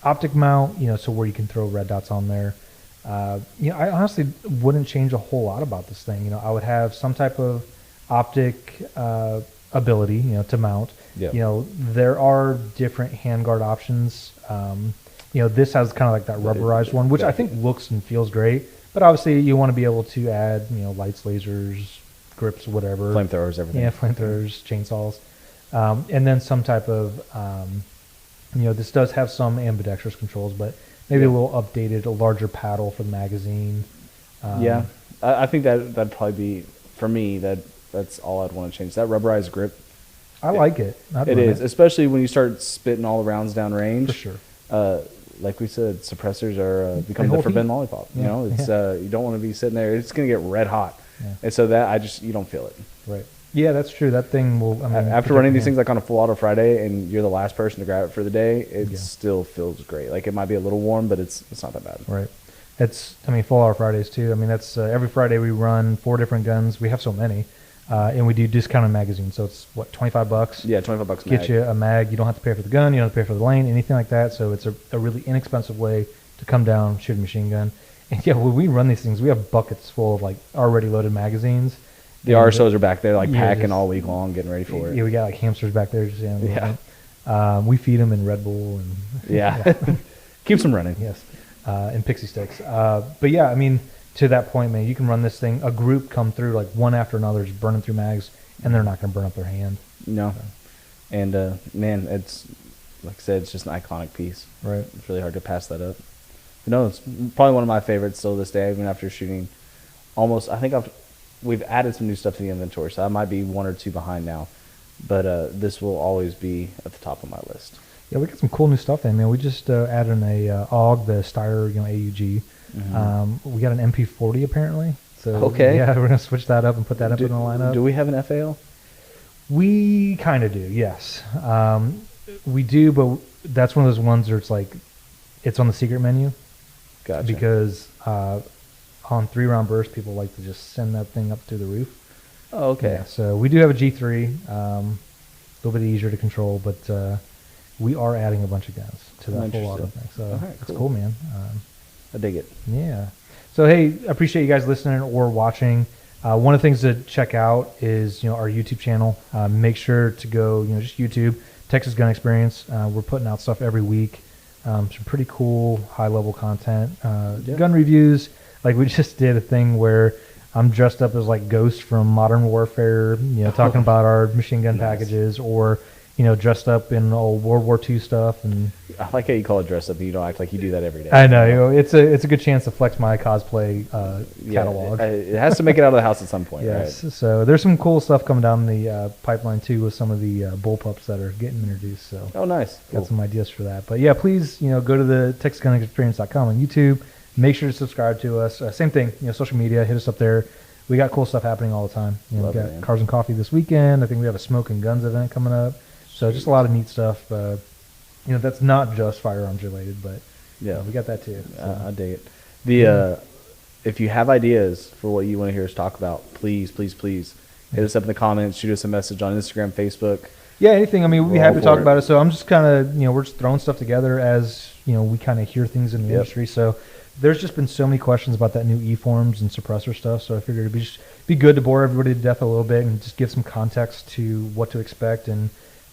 Speaker 1: optic mount. So where you can throw red dots on there. I honestly wouldn't change a whole lot about this thing. I would have some type of optic ability, to mount.
Speaker 2: Yep.
Speaker 1: There are different handguard options. This has kind of like that rubberized one, which I think looks and feels great. But obviously, you want to be able to add, lights, lasers, grips, whatever.
Speaker 2: Flamethrowers, everything.
Speaker 1: Yeah, flamethrowers, chainsaws. And then some type of, this does have some ambidextrous controls, but maybe a little updated, a larger paddle for the magazine.
Speaker 2: I think that'd probably be, for me, that's all I'd want to change. That rubberized grip.
Speaker 1: I like it.
Speaker 2: It is, especially when you start spitting all the rounds down range.
Speaker 1: For sure.
Speaker 2: Like we said, suppressors are become the forbidden lollipop.
Speaker 1: Yeah.
Speaker 2: It's you don't want to be sitting there. It's going to get red hot.
Speaker 1: Yeah.
Speaker 2: And so that you don't feel it.
Speaker 1: Right. Yeah, that's true. That thing will.
Speaker 2: After running these things like on a full auto Friday, and you're the last person to grab it for the day, it still feels great. Like, it might be a little warm, but it's not that bad.
Speaker 1: Right. It's full auto Fridays too. That's every Friday we run 4 different guns. We have so many. And we do discounted magazines, so it's what, $25?
Speaker 2: Yeah, $25.
Speaker 1: Get you a mag. You don't have to pay for the gun. You don't have to pay for the lane, anything like that. So it's a really inexpensive way to come down, shoot a machine gun. And when we run these things, we have buckets full of like already loaded magazines.
Speaker 2: The RSOs are back there, like packing all week long, getting ready for it.
Speaker 1: Yeah, we got like hamsters back there. We feed them in Red Bull and
Speaker 2: keeps them running.
Speaker 1: Yes, and pixie sticks. But yeah, to that point, man, you can run this thing. A group come through like one after another, just burning through mags, and they're not going to burn up their hand.
Speaker 2: No, and man, it's like I said, it's just an iconic piece.
Speaker 1: Right,
Speaker 2: it's really hard to pass that up. No, it's probably one of my favorites still this day, even after shooting almost. I think we've added some new stuff to the inventory, so I might be 1 or 2 behind now, but this will always be at the top of my list.
Speaker 1: Yeah, we got some cool new stuff in, man. We just added a AUG, the Steyr, AUG. We got an MP40 apparently. So
Speaker 2: Okay.
Speaker 1: yeah, we're gonna switch that up and put that up in the lineup.
Speaker 2: Do we have an FAL?
Speaker 1: We kind of do, yes. We do, but that's one of those ones where it's like it's on the secret menu.
Speaker 2: Gotcha.
Speaker 1: Because on 3-round burst, people like to just send that thing up through the roof.
Speaker 2: Oh, okay.
Speaker 1: Yeah, so we do have a G3, a little bit easier to control, but we are adding a bunch of guns to that full auto thing. So it's cool, man.
Speaker 2: I dig it.
Speaker 1: Yeah. So hey, appreciate you guys listening or watching. One of the things to check out is our YouTube channel. Make sure to go just YouTube Texas Gun Experience. We're putting out stuff every week. Some pretty cool high level content. Gun reviews. Like we just did a thing where I'm dressed up as like Ghost from Modern Warfare. Talking about our machine gun packages, or dressed up in old World War II stuff. And
Speaker 2: I like how you call it dress up, and you don't act like you do that every day.
Speaker 1: I know, it's a good chance to flex my cosplay catalog.
Speaker 2: It has to make it out of the house at some point,
Speaker 1: yes,
Speaker 2: right?
Speaker 1: So there's some cool stuff coming down the pipeline too with some of the bullpups that are getting introduced. So
Speaker 2: nice.
Speaker 1: Got some ideas for that. But yeah, please go to the TexasGunExperience.com on YouTube. Make sure to subscribe to us. Same thing, social media. Hit us up there. We got cool stuff happening all the time. We got Cars and Coffee this weekend. I think we have a Smoke and Guns event coming up. So just a lot of neat stuff. That's not just firearms related, but we got that too. So.
Speaker 2: I dig it. If you have ideas for what you want to hear us talk about, please hit us up in the comments. Shoot us a message on Instagram, Facebook.
Speaker 1: Yeah, anything. I mean, we'd be happy to talk about it. So I'm just kind of, we're just throwing stuff together as we kind of hear things in the industry. So there's just been so many questions about that new E-forms and suppressor stuff. So I figured it'd be good to bore everybody to death a little bit and just give some context to what to expect and.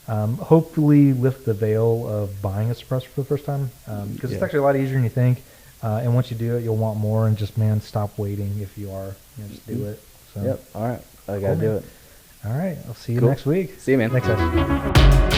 Speaker 1: Hopefully lift the veil of buying a suppressor for the first time because it's actually a lot easier than you think. And once you do it, you'll want more. And just stop waiting if you are. Just do it. So.
Speaker 2: Yep. All right. I gotta do it.
Speaker 1: All right. I'll see you next week.
Speaker 2: See you, man.
Speaker 1: Next time.